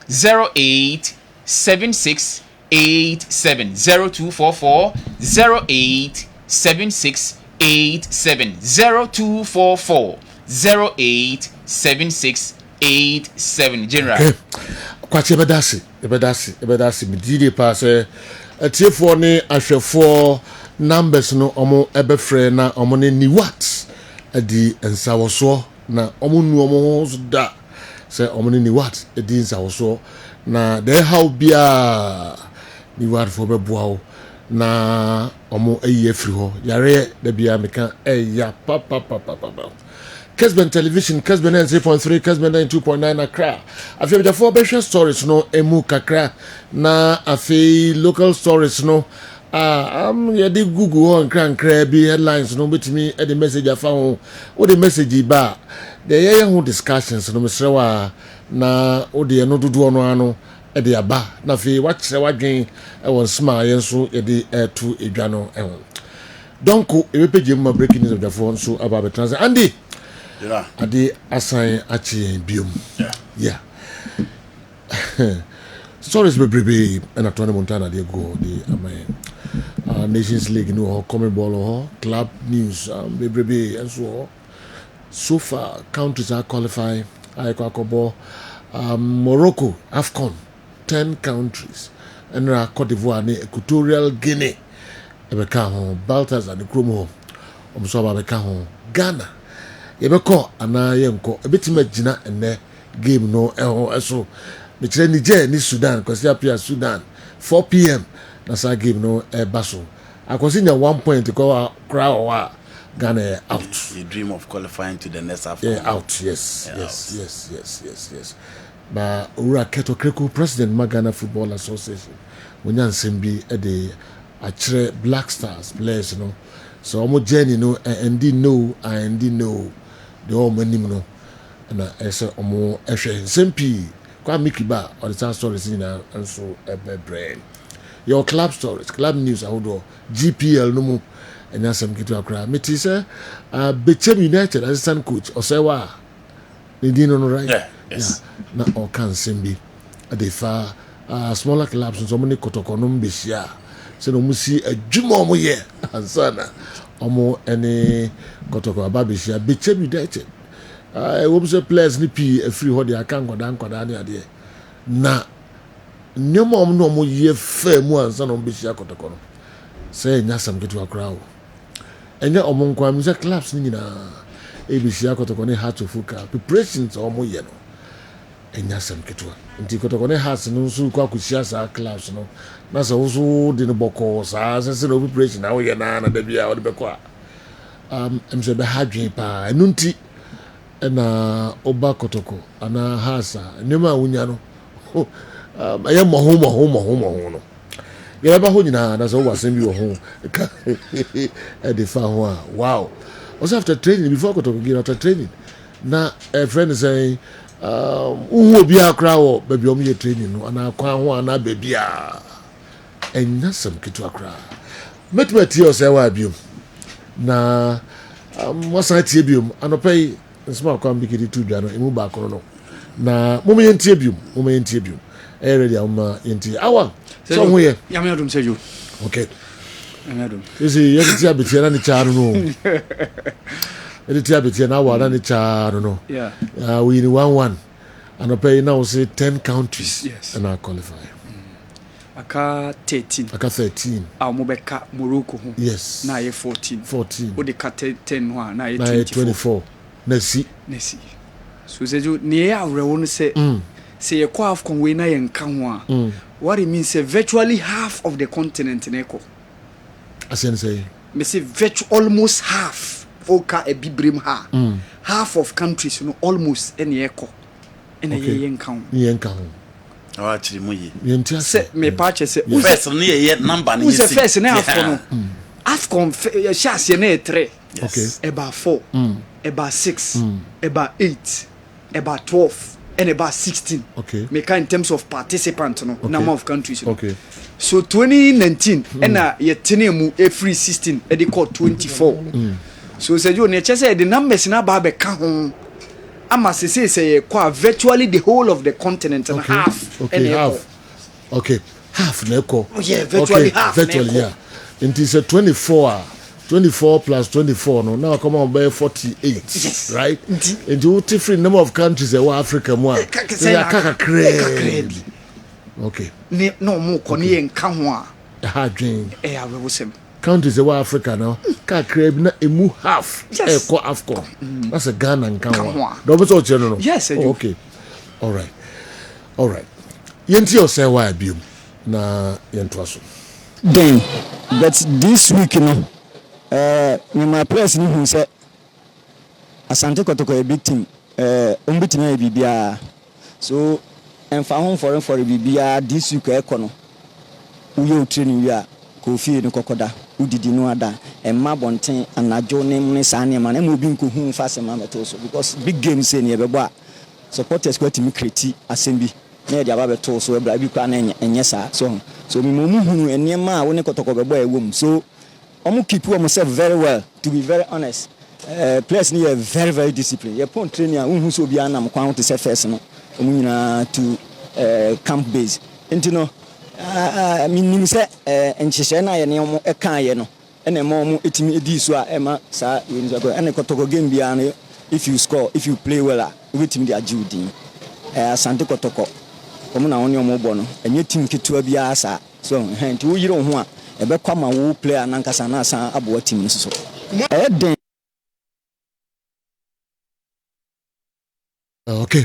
08 76 87 0244 08 76 87 0244 08 76 87 general kwache bedasi midide pass atiefo ne ahwefo numbers no omo ebefre na omo ne ni what adi ensawoso na omo nu omo da se omo ne ni what adi ensawoso na de how bia ni what for beboa na omo ayi afiri ho yare da bia meka eya papa Kessben television, Kessben 3.3, Kessben 2.9 Accra. After the 4 special stories no emu kakra na afi local stories no you did Google on crank crabby headlines no betimi e the message I found what the message ba the young discussions no mesrewa na o de no dodo no ano e de aba na fi wakyere wadwen e won sma yenso e de to edwa no e ho donc e be page ma breaking news of the phone so about transit Andy yeah ade assign achi biom yeah stories be and at Tony Montana they go the Nations League no common ball or club news be and so far countries are qualifying Morocco AFCON 10 countries and Cote d'Ivoire ne Equatorial Guinea ebeka ho Baltazar the Chromo omso abeka ho Ghana yebeko ana yenko ebetima gina ene game no so me kire Niger ni Sudan kwasi apia Sudan 4 p.m. na sa game no baso akwasi nya 1 point ko crowd Ghana out. You dream of qualifying to the next AFCON. Yeah, out. Yes. But Ura Keto Kreku, President Magana Football Association, when you be at the Achre Black Stars players, you know. So I'm journey, you know, and know the all many, you know, and I said, Omo Eshe Sempi, Kwa Mikiba, or the town stories in and so a brain. Your club stories, club news, I would do GPL no more. And that's some kitu akra. Meti say Bechem United assistant coach Osewa. They didn't know right. Yes. Na all can sembi. They far smaller clubs so many kotokonom beshia. So no musi adwuma omo ye ansana. Omo any kotoko ababeshia Bechem United. We say players ni pi free ho dey akan kwada ne ade. Na nyoma omo no omo ye fa mu ansana omo beshia kotokono. Say nyasam kitu akra. Enya omonkwa music clubs ni na ABC akotokone heart of fuka preparations omo ye no enya sam ketwa nti kotokone heart no so kwa kusia sa clubs no na so so de no boko sa se no preparation na wo ye na da bia wo de bekwa emse be hadwen pa enunti na oba kotoko ana hasa nema wunya no aye moho no ya ba ho nyina na so wasem bi wo ho e de fa ho wow also after training before go to get after training na a friend is saying who obi akra wo ba bi o me training no ana kwa ho ana ba bia enya sam kitu akra metmeti o say wa biom na wasa tie biom anopai nsma kwa mbikiri tu dwa no emu ba kono no na mo me yentie biom e ready am yentie awa so ho ye ya me adum seju okay Amedum. Isi yeti abetia na ni charu no. Yeti abetia na wa na ni charu no. Yeah. We in 1-1. And pay now say 10 countries. Yes. And I qualify. Aka 13. Aka 13. Mobeka Morocco. Yes. Na ye 14. 14. O de ka 10 wa na ye 24. Nesi. So seju ni ya rewo no say say ye kwa AFCON we na ye nka ho a. What it means say virtually half of the continent in Eco. As you say, me say almost half. Oka e bibrim ha. Half of countries, you know, almost any echo. And a yen count. Oh, actually, me. Say me patch say first on ye number. Who's the first in AFCON? AFCON chassis ne 3. Okay. About 4. About 6. About 8. About 12. And about 16. Okay. Make in terms of participants, no number of countries. Okay. So 2019 and ye tenemu every 16 e dey call 24. So say you nature say the numbers na ba be ka ho. Ama say kwa virtually the whole of the continent and half. Okay, half. Okay. Half neko. Oh yeah, virtually half. Virtually, yeah. It is a 24 plus 24 no now come on by 48. Yes. Right? And you different number of countries in Africa more. Okay. No more koni enka ho a. Ha dream. We wosem. Countries in Africa now. Ka crave na emu half. Ko AFCON. That's a Ghana and Kenya. Don't so general. Yes, okay. All right. Yenti o say why biom na yento aso. Then but this week you know my press who say Asante Kotoko a big team. Umbitina bibia. So and for home for bibia this week ekono. Uyo training ya Kofi no kokoda. Udidi no ada. And mabonten anajo name ne sa name and mo bi nko fast mameto so because big game say ne bebo supporters go to me create assembly. Na dia ba beto so ebra bi kwa na enye sa so mi mo hunu enema a wo ne Kotoko bebo ewom. So omo keep themselves very well, to be very honest. Players need very, very disciplined. You put training who so be an am to say first no. Camp base. And you know, I mean say and Chishena and Yomo a can no. And a mom itimi ediswa Emma sa and a Kotoko game beyond if you score, if you play well with him the Judy. Sante Kotoko. Omuna on your mobono, and your team kitua biasa. So and you don't want a back come a player and Ankasana about team so. Okay.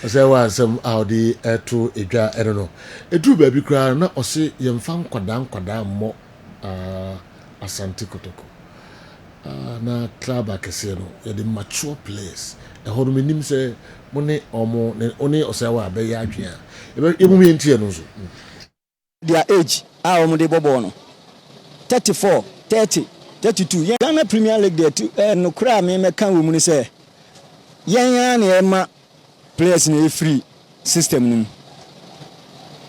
Say was some Audi to Edra, I don't know. A true baby cry, not or say young fan quadam more Asante Kotoko. Na club a casino, the mature place. A whole minim say money or more than only or say, well, be yard. You mean Tianos. Their age, our Mode Bobono 34, 30. 32 Ghana Premier League there too no cry me can woman say yan na players in a free system.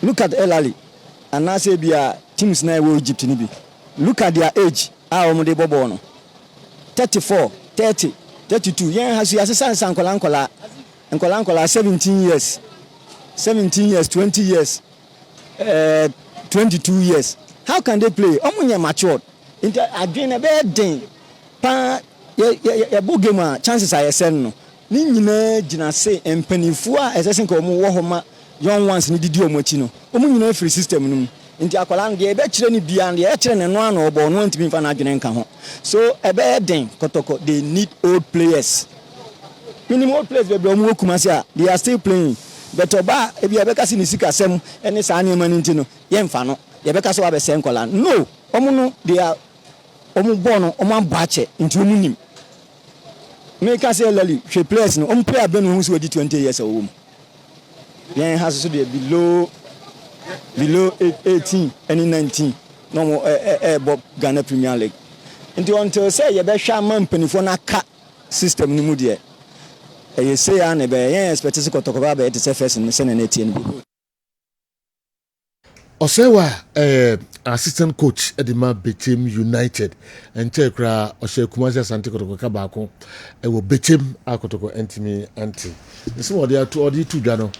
Look at Elali and I say be teams na we Egypt ni bi. Look at their age how mo dey bobo no 34 30 32 yan has you assess ankola 17 years 20 years 22 years. How can they play? Omunya matured. Into again a bad thing. Pa ya bugema chances are send no. Ni nyina gina say empanifo a esesen ko mo wo homa young ones ni didi omochi no. Omo nyina free system no. Nti akwala de e be kire ni bia de e kire ne no ana obo no ntimi fa na adwene nka ho. So e be den Kotoko they need old players. Minimum old players be omo kumase a they are still playing. But oba e bia be kasi ni sika sem ene sa na ema nti no ye mfa no. Ye be kasi wa be sen kola. No, omo no they are omo bono omo ambache into munim make us say lally she players no omo player ben who so 20 years old then has so below 18 and 19 no more Bob Ghana Premier League until say you be sha man penifo na ka system ni mu de e say an e be yen expect se Kotoko ba be te first ni se na na tie ni Osewa assistant coach Edema Betim United and Chekra Ose Kumasi Asante Kotoko Kabako e wo Betim Akotoko Entimi Anti. This one they are two Jano.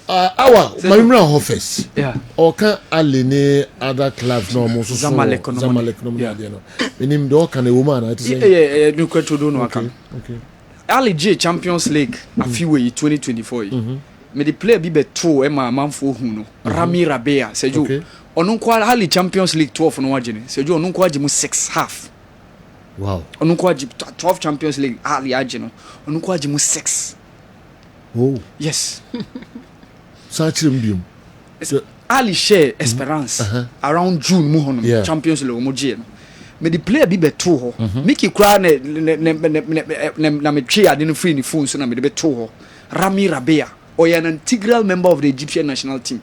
Our Marina office. Yeah. Or can aline other clubs no more so Zamalek no more. Meaning do can a woman I say. Yeah, no question do no can. Okay. Ali J Champions League a few way 2024. Me the player be two Emma Manfo Huno, Rami Rabea, Seju. Onunkwa Hali Champions League 12 no wajene. Seju onunkwa jimu 6 half. Wow. Onunkwa 12 Champions League Ali ajeno. Onunkwa jimu 6. Oh. Yes. Such him. Ali share Esperance around June muhono Champions League omoje no. Me the player be two ho. Miki kra na me twa ade no free ni phone so na me de be two ho. Rami Rabea. Or an integral member of the Egyptian national team.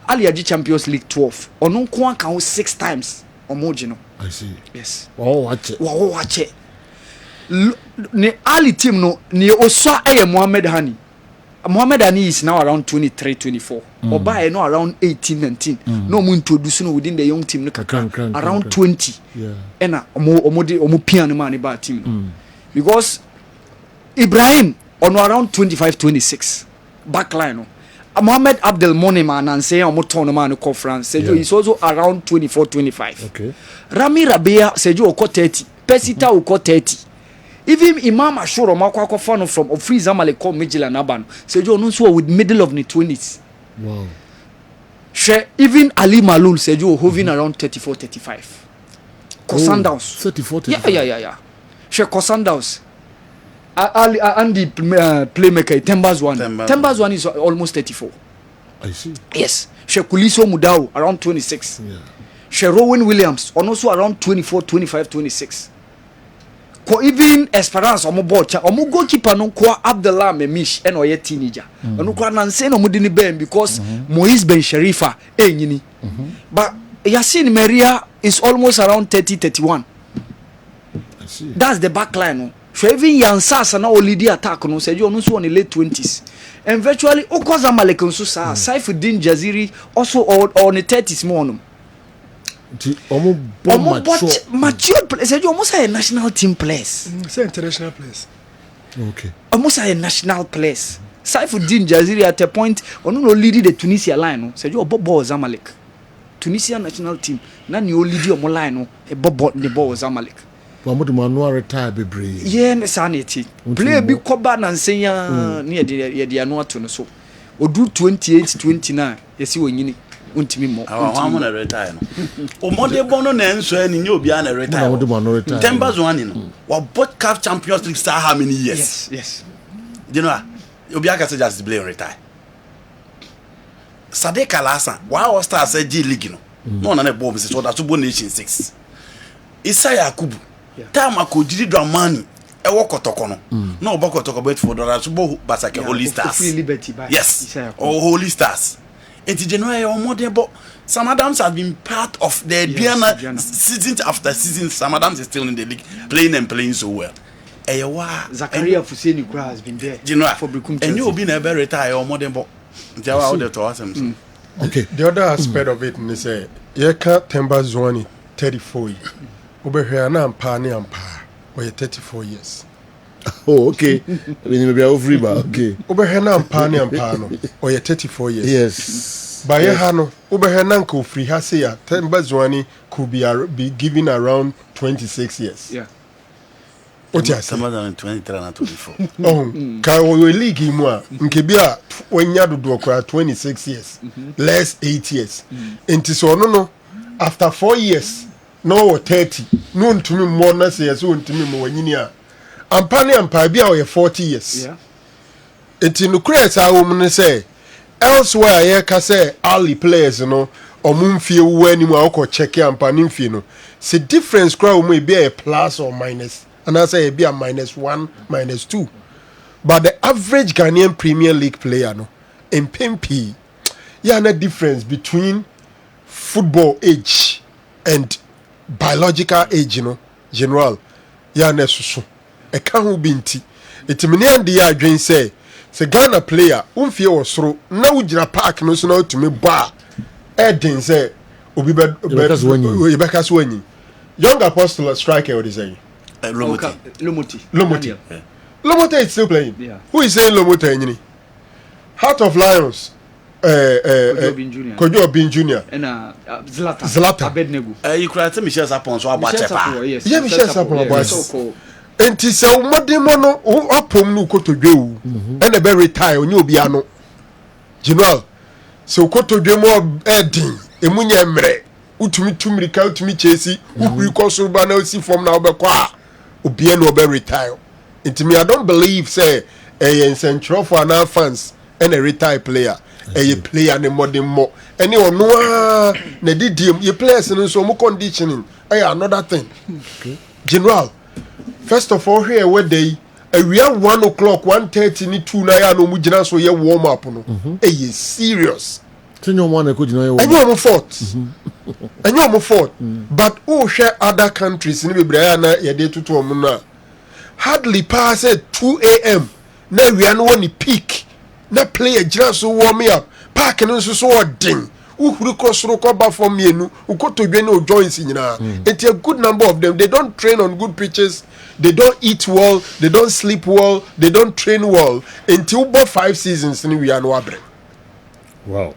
Ali Aji Champions League 12. Or no one count 6 times. Or more, you know. I see. Yes. Wow, watch it. Wow, watch it. Ne Ali team no ne Oswa Mohamed Hani. Mohamed Hani is now around 23, 24. Oba no around 18, 19. No mo introduce no within the young team no around 20. Yeah. Ena omo piano man ba team. Because Ibrahim on around 25, 26. Backline no. Mohamed Abdel Moneman and say omo tournament no France. Sejo is also around 24, 25. Okay. Rami Rabea Sejo oko 30. Pesita oko 30. Even Imam Ashuro Makwako fan from Ofri Zamalek called Mijila Naban. Sejo no so with middle of the 20s. Wow. Even Ali Malul Sejo hovering around 34, 35. Kosandaus. 34, 35. Yeah. She Kosandaus. Andy playmaker Tembas one is almost 34. I see. Yes. She Kuliso Mudau around 26. Yeah. Rowan Williams also around 24, 25, 26. Even Esperance omo bocha omo goalkeeper no kwa Abdullah Memish and oye teenager ono kwa nanse no mudi ni ben because Moise Ben Sharifa enyini but Yasin Maria is almost around 30 31. That's the back line no. So even Yansasa na olidi attack no say you no so on the late 20s and virtually Okoza Malek nso sa Saifuddin Jaziri also on the 30s more no. Mature players. Almost a national team players. Say international players. Okay. Almost a national players. Saifuddin Jaziri at a point on no lead the Tunisia line. Say you Bobo Zamalek. Tunisia national team. Na ni lead your line. A Bobo the Bobo Zamalek. Wamudu manual retire be brave. Yeah, ne sanity. Play big koba na nsenya near the annual to so. Odu 28 29. Yes, you win. Untimi mo. I'm gonna retire. O Monday bono na enso ani nye obi ana retire. Tembers one no. We both CAF Champions League star how many years? Yes. You know, obi aka say just play and retire. Sadek Alasan, why all stars say G League no. No na bob say so that to Nation 6. Isaiah Kubu. Time akojiri Dramani e wo kotoko no. No obo kotoko bet for dollar to bo Basake Holy Stars. Yes. Oh Holy Stars. And January or more but Sam Adams has been part of the season after season. Sam Adams is still in the league, playing so well. Zakaria Fuseni Kura has been there. For and you will be never retire or more than but okay. The other aspect of it is you can't temper Zwani 34 over here and Pani and Pa or 34 years. Oh, okay. When you be over okay. Over here and Pani and Pano or 34 years. Yes. By Hano, over here Nanko free Hasia, Temba Zwani could be given around 26 years. Yeah. What you say? More than 23 and 24. Oh, can we league more? Nkebia when you do 26 years, less 8 years. Into so no. After 4 years, no 30. No to me more na say so to me more when Ampani Ampabia or 40 years. Yeah. It's in the craze I woman say. Elsewhere, I can say early players, or Mumfie when you are checking Ampani, no. The difference crowd may be a plus or minus, and I say be a -1, -2. But the average Ghanaian Premier League player, no, in Pempi, you have a difference between football age and biological age, general. You have a a can't be inti. It's many and the again say Ghana player umfie was through now jina park no so now to me bar Edin say Obibeka's winning. Young Apostle striker what is saying? Lomotti. Lomotti is still playing. Yeah. Who is saying Lomotti? Heart of Lions. Kojo Bin Junior. And Zlatan. Abednego. You could tell Michel Sapon so about yes. Yeah, Michel Sapon. And it's a modern mono upon no koto do and a very retire on you piano. General. So koto do more edding, a munya mre, utumi tumrika to me chasey, who we call so banal see from now bequa, ubiano be retire. Into me, I don't believe, say, a central for an fans and a retired player. A player and a modern more. And you know, Nedidium, you players and so more conditioning. Another thing. Okay. General. First of all, here where they we are 1 o'clock, 1:30 ni 2 na ya no mujina so ye warm up no. Is serious. Tinyo one could know and you fault. And you fault. But who share other countries in Briana ye day to omuna. Hardly pass at 2 a.m. Now we are no one peak. Na play a just so warm me up. Park and so ding. Who cross rock for me no who go to no joints in it's a good number of them. They don't train on good pitches, they don't eat well, they don't sleep well, they don't train well until about 5 seasons in we are no abre. Wow.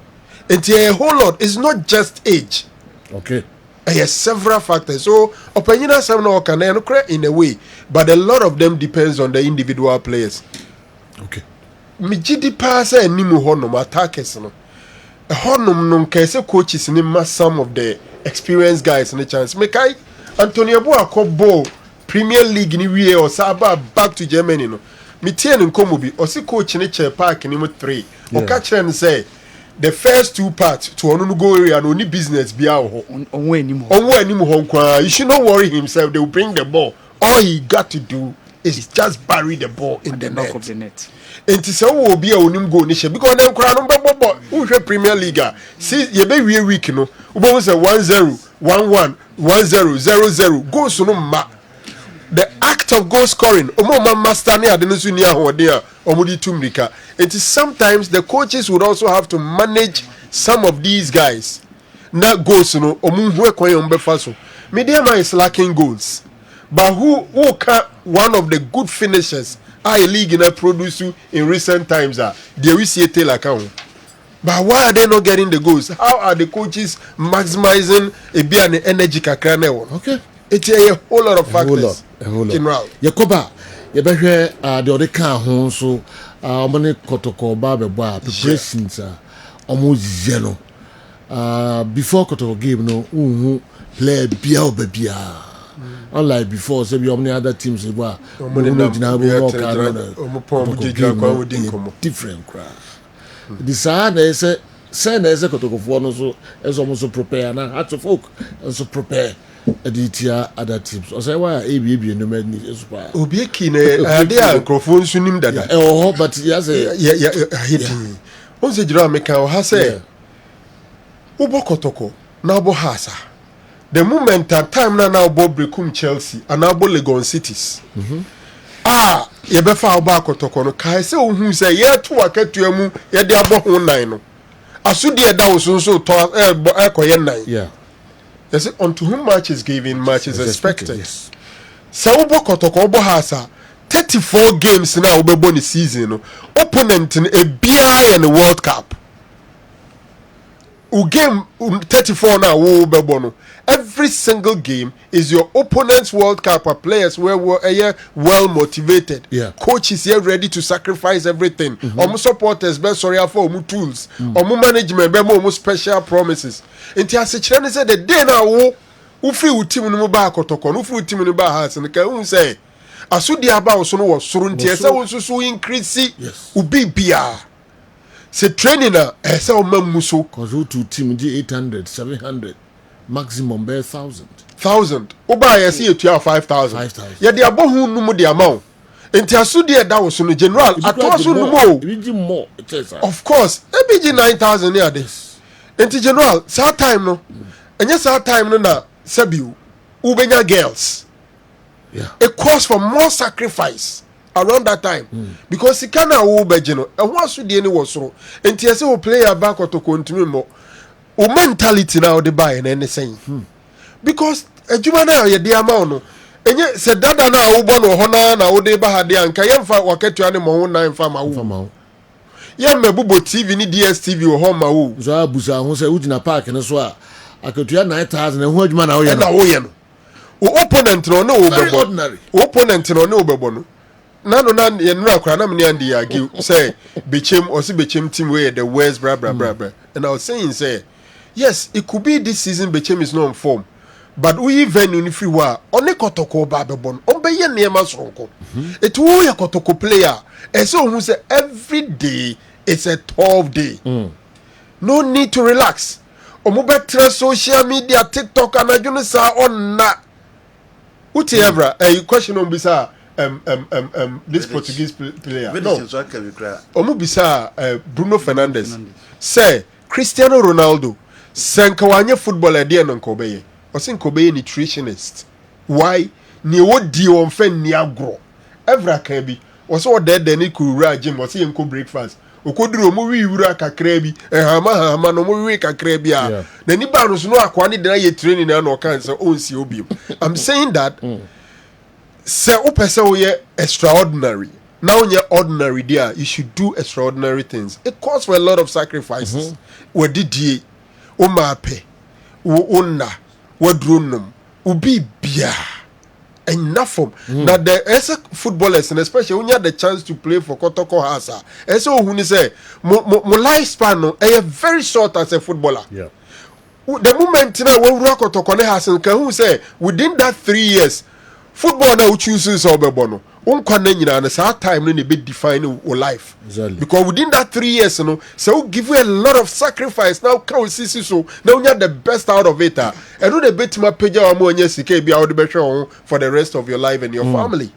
It's a whole lot. It's not just age. Okay. There's several factors. So opinion some no can in a way, but a lot of them depends on the individual players. Okay. Me gidi pass and nimu hono attackers no. Honum non kese coaches in some of the experienced guys in the chance. Mekai Antonio Boakobo Premier League ni we or Saba back to Germany no. Me tien nkomo bi o si coach ni chair park ni mo 3. O ka kire say the first two parts to onu go area and only business be out. You should not worry himself. They will bring the ball. All he got to do is just bury the ball in the net. Of the net. And to will be a onim go nation because them crown who Premier League. See, you be real week, you know. Ubo say 1-0, 1-1, 1-0, 0-0. Go so no ma. The act of goal scoring, Omo master near the Nusunia or there, Omudi Tumrika. It is sometimes the coaches would also have to manage some of these guys. Not goals, no, Omunwe Koyombe Faso. Mediama is lacking goals. But who can one of the good finishers a league in a produce in recent times are the we see a tail account. But why are they not getting the goals? How are the coaches maximizing a be an energy kakane? Okay. It's a whole lot of factors. A whole lot. General. Yakoba, you better the other car home so money kotoko babe boy preparations almost zero. Before kotoko game no play biao bebia. Unlike before, say many other teams were different crowd. The side they say send as a kotoko as almost prepare now. Had to folk also prepare. Editia other teams. I say why ABB no man is why. Obi kine they are microphone sunim dada. But yes hit me. On se jira meka o ha say Ubo kotoko na obo hasa. The moment and time now Bob Brekum Chelsea and now Legon cities. You be fa oba kotoko no kai say ohun say ye to aketu emu ye de abo ho nan no. Asu de da wo so to ekoye nan. Yeah. Yes, unto whom much is given, much is expected. Yes. So Ubo kotoko obo hasa 34 games now Ubo the season. Opponent in a BI and the World Cup. Game 34 now Ubo. Every single game is your opponent's World Cup. Players were well motivated. Yeah. Coaches here ready to sacrifice everything. Supporters be sorry for tools. Management be special promises. Inti asechire say the day now wo free wo team no ba kotoko no free team no ba house no ka un say asudi aba wo so no wo soro nti say wo so increase ubi bia. Se training na say o mamu so cause wo two team di 800 700 maximum be 1000 oba ya see you 5000 ya de abohu no mu de amount enti asudi e da wo so no general atoso no mo of course ebiji 9000 near this enti general sa time no enya sa time no na sabiu ubenya girls it calls for more sacrifice around that time because he can wo beje no e ho asudi ni wo soro enti ese wo player back to continue mo o mentality now the buy na anything because ejuma na ye de amount no enye se dada na wo bo no ho na wo de ba ha de anka ye mfa waketua ne mo ho na mfa ma wo ye mebubo TV ni DSTV wo ho ma wo so abusa ho se ugina park ne so a aketua 9000 e ho adwuma na wo ye no o opponent no wo bebo opponent no wo bebo no nano na ye nura kra na me andi argue say bechem team where the worst bra and I was saying say yes it could be this season bechem is not on form but we even in free wa only kotoko ba bebon on be ye niema sonko it wo ye kotoko player and so who say every day it's a 12 day no need to relax omo betra social media TikTok and adwunu sa on na uti evra question on bisa this Portuguese player no omo bisa Bruno Fernandes say Cristiano Ronaldo senka wanye footballer de no nkobeye o se nkobeye nutritionist why ni wodi won fa ni agro evra ka bi o se o de ni kura gym o se yenko breakfast okoduro mo wi wura kakra bi hama no mo wi kakra bi a na ni ba no so no akwa ni de ye training na no kan say onsi obi I'm saying that say o person we extraordinary now when you're ordinary there you should do extraordinary things. It calls for a lot of sacrifices. We did o ma pe o na we drunum ubi bia enough of now the as footballers and especially when you have the chance to play for Kotoko Hasa and so when you say mo lifespan no very short as a footballer. The moment now when we Kotoko Hasa can who say within that 3 years football now chooses Obebono unkwa na nyina na saa time no be define your life. Exactly. Because within that 3 years no, so give you a lot of sacrifice. Now can see so now you the best out of it. And do the bit my page or more sika be out the better for the rest of your life and your family.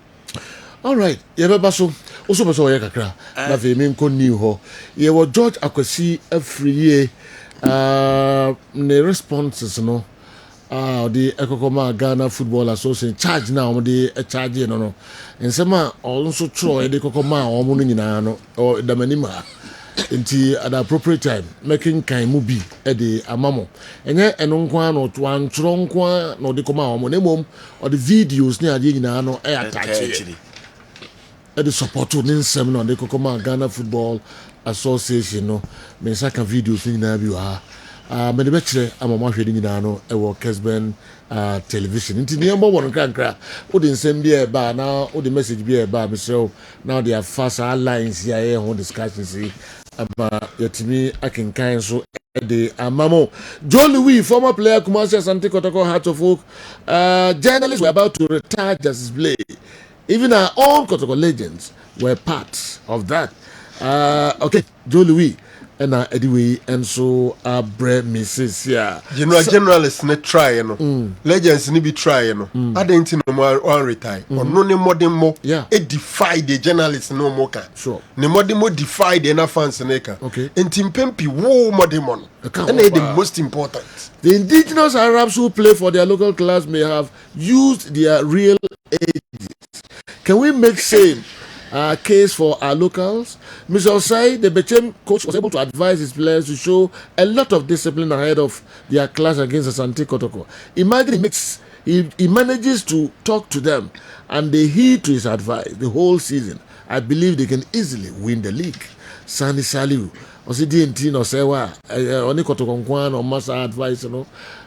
All right, yɛbɛba so also bɛ sɛ ɔyɛ kakra na afei mi nkɔ new hɔ yɛwɔ George Akwasi afiri ne responses no ɔde ɛkɔkɔma Ghana Football Association charge na ɔmde charge no nsɛm a ɔno nso twerɛ yɛde kɔkɔma ɔmo no nyinaa no damanim ha nti at the appropriate time making kan mu bi ɛde ama mo ɛnyɛ ɛno nko a no wantwerɛ nko a na ɔde kɔma ɔmo na mmom ɔde videos ne adeɛ nyinaa no ɛyɛ attach the support to nsɛm no de kokoma Ghana Football Association no me saka videos ni na bi wa me de bekyerɛ amama hwede nyina no ɛwɔ Kessben television nti ne mbɔ won krankra wo de nsɛm bi e ba na wo de message bi e ba me sɛ now they are fast lines ya ho discussions aba yatimi akenkan so de amamo Joe Louis, former player Kumasi Asante Kotoko Heart of Oak journalists were about to retire Justice Blay. Even our own Kotoko legends were part of that. Okay, Joe Louis and anyway, and so Bre Mrs. Yeah. Generalists ne try legends ni be try I didn't know one retire. Or no ne modern mo. Yeah. It defy the journalists no more can. Sure. Ne modern mo defy the enough fans neka. Okay. And Tim Pempi wo modern mon. And they the most important. The indigenous Arabs who play for their local clubs may have used their real ages. Can we make same case for our locals? Mr. Osai, the Bechem coach, was able to advise his players to show a lot of discipline ahead of their clash against Asante Kotoko. Imagine he manages to talk to them and they heed to his advice the whole season. I believe they can easily win the league. Sani Saliu, Osi DNT no sewa, Oni Kotoko Nkwan or Masa advice,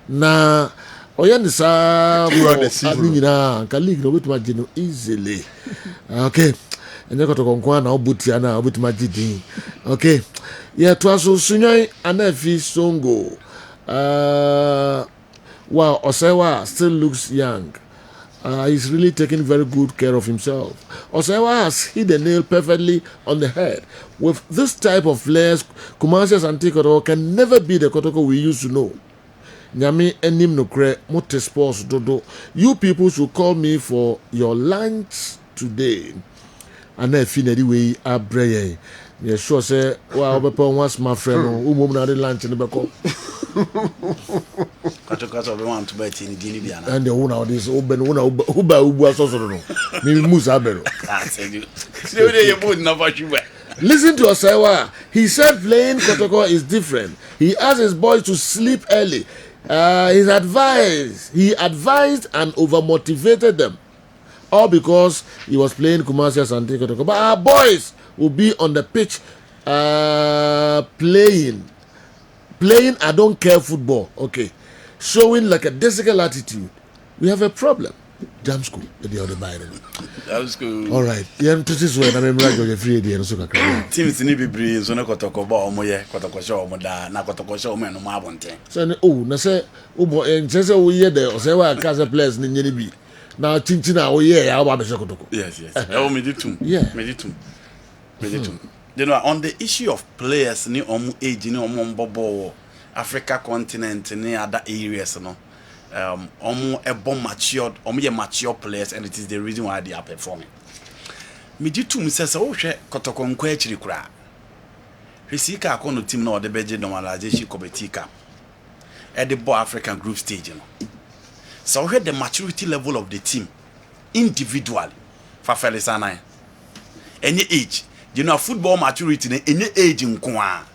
na oyandi sa nyina ka league no bituma gino easily. Okay, enye Kotoko Nkwan na obutia na obituma gidi. Okay, yeah, twaso sunyoy anafi songo. Wow, Osewa still looks young. He's really taking very good care of himself. Osewa has hit the nail perfectly on the head. With this type of players, Kumasi Asante Kotoko can never be the Kotoko we used to know. Nyami enim no kre mote sports dodo. You people should call me for your lunch today. And I feel anyway abreye. Yeah, sure say wa obepo once my friend umum na the lunch ni beko. Katokato be want to bet in dini bia na. And the one this oben one uba ubu asosoro no. Me musa bero. I said you. See we dey put na for you. Listen to Osewa. He said playing Kotoko is different. He asked his boys to sleep early. He advised and overmotivated them, all because he was playing Kumasi Asante Kotoko. But our boys will be on the pitch playing I don't care football, okay, showing like a desiccal attitude. We have a problem. Jam school, the other Bible. Jam school. All right. Yeah, this is when I remember you're free day and so kakra. Teams ni bibiri so na Kotoko ba omo ye Kotoko show omo da na Kotoko show omo no ma abonten. So na say ubo say we hear the say wa cast players ni nyeni bi. Na chinchina we hear ya ba be Kotoko. Yes. Me ditum. Yeah. Me ditum. You know, on the issue of players ni omo age ni omo mbobo Africa continent ni other areas no. Mature players, and it is the reason why they are performing. Me di tum says oh hwe Kotoko nkwa achiri kura. Hwesika akono team na ode beje normalization committee cap. At the Bo African group stage no. So we the maturity level of the team individually for Felisana. Any age, you know football maturity any age nkoa.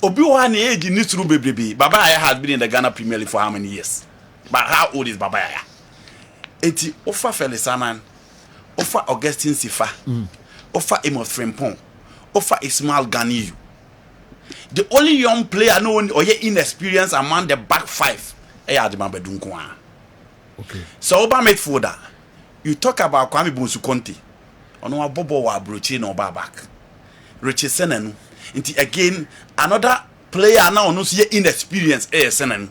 Obi wa na age ni turu bebrebe. Baba Yaya has been in the Ghana Premier League for how many years? But how old is Baba Yaya? Eti offer Felisanan, offer Augustine Sifa, offer Amos Frimpong, offer Ismail Ganiyu. The only young player known or yet inexperienced among the back five. Okay. So Oba midfielder, you talk about Kwame Bonsu-Conte. Ono Bobo wa brochi no back. Richie Senenu. Inti again another player now no see inexperienced Senenu.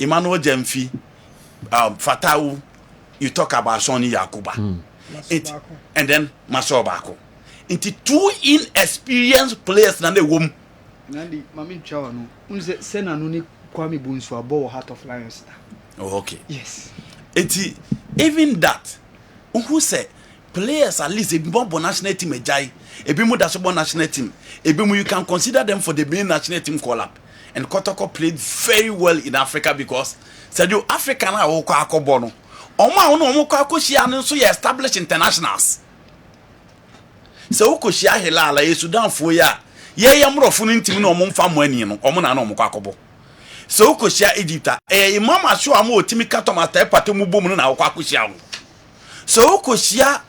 Emmanuel Jemfi, Fatau, you talk about Sonny Yakuba. and then Marshall Bako. Into 2 inexperienced players na wom. Nandi mami chawa no. Unse sena no ni Kwame Bunsu abo Heart of Lions. Oh, okay. Yes. Enti even that who say players at least ebi bon national team ejai ebi mu da so bon national team ebi mu you can consider them for the main national team call up. And Kotoko played very well in Africa because said you African na wo kwa akobo no omo kwa akohia no so ye established internationals. So ukohia Hilala ye Sudan fo ya ye yamrofo no ntimi na omo mfa mo ani no omo na omo kwa akobo. So ukohia Egypt Imam Asho am otimi katom ata epate mu bom no na kwa akohia wo. So ukohia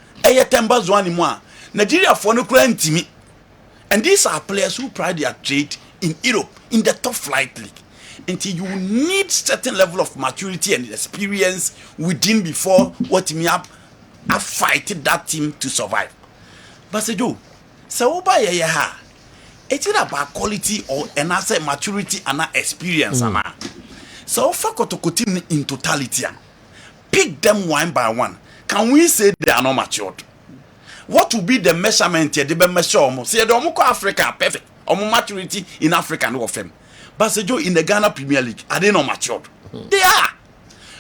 Temba Zwane mu a Nigeria fo no kura ntimi. And these are players who pride their trade in Europe, in the top flight league. Until you need certain level of maturity and experience within before what me have fighted that team to survive. But say do, so by ha, it's not about quality or an asset maturity and experience. So fakoto team in totality, pick them one by one. Can we say they are not matured? What will be the measurement here? They be measure almost. See, the Omuko Africa perfect. Omu maturity in Africa no of them. But say in the Ghana Premier League, are they not matured? They are.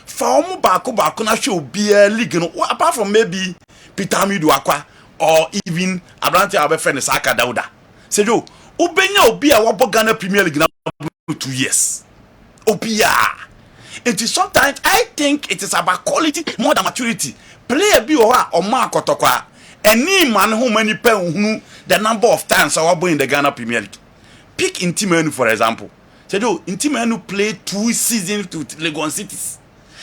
For Omu Bako na show be a league, you know, apart from maybe Peter Miduakwa or even Abrante Abefene Saka Dauda. Say yo, Ubenya Obia Wabo Ghana Premier League now 2 years. Obia. It is sometimes I think it is about quality more than maturity. Player be or Marco Tokwa. Any man who many who the number of times I was in the Ghana Premier League. Pick Intimenu for example. Say do Intimenu played 2 seasons to Legon Cities.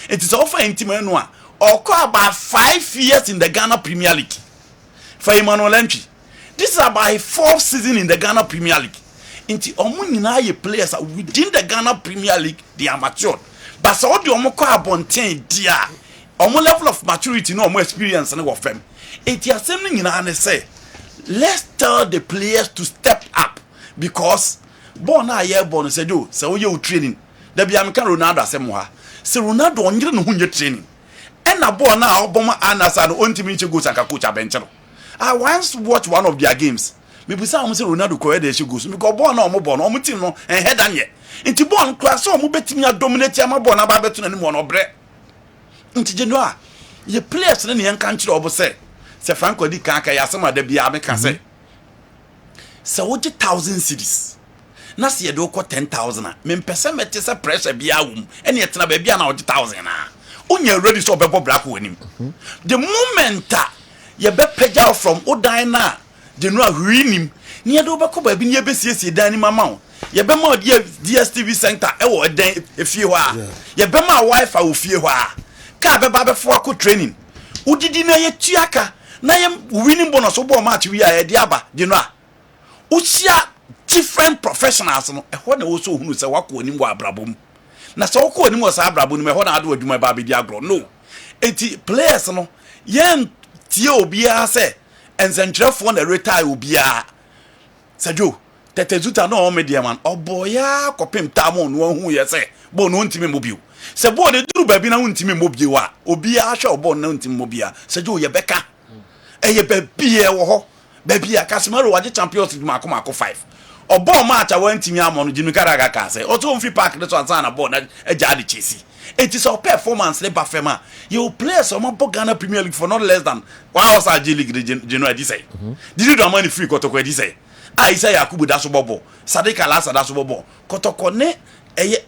It is also Intimenu or about 5 years in the Ghana Premier League. For Emmanuel Entry. This is about his 4th season in the Ghana Premier League. Inti omunina players within the Ghana Premier League they are matured. But so the omoko abonten dia. Omo level of maturity no omo experience na of them. It is something in and say, let's tell the players to step up because born a year born said you so you training. There be American Ronaldo asemwa. Se Ronaldo onye no hunye training. And na born na oboma anasa no ontimi che go sanka coach abenchero. I once watched one of their games. Me bisa am say Ronaldo ko dey she goes because born na omo born omo team no head anye. Inti born class so omo betimi dominate am born na ba betu na ni mo no bre. Inti genoa ye players na ne kan kire obo say se Franco di kan ya sama da bia me kan say se woje 1000 cedis na se ye do ko 10,000 me mpese mete se pressure bia wum ene yetena ba bia na woje 1000 na onya ready so obebo black wanim the moment ye be pagya from odan na de no ahwinim ne ye do be ko ba bi ne ye be siesie dan ni mama wo ye be ma DSTV center e wo dan efie ho a ye be ma wifi wo fie ho a ka be ba be fo ko training udidi na ye tuaka na yem winning bonus obo match we are dey aba de no a usia different professionals no e ho na wo so hunu se wako onim wa abrabom na se wako onim wa sa abrabom no e ho na ado adwuma ba be di agro no enti players no yen tie obia se enzentrefo na retire obia sajo tetezuta no o media man oboya kopem tamon no hu ye se bo no ntimi mobio se bo de duru ba bi na ntimi mobio wa obia hwe obo na ntimi mobia sajo ye beka eye babie wo ho babia Casemiro waje Champions League mako 5 obo match a wantimi amon Jimmy Carragher ka say o to mfi park de so ansa na ball na eja de Chelsea it is our performance le bafema you play some Ghana Premier League for not less than 1 hour J League January this say did you do money free kotoko this say Isa Yakubu da so bobo Sadiq Alasa da so bobo kotoko ne eye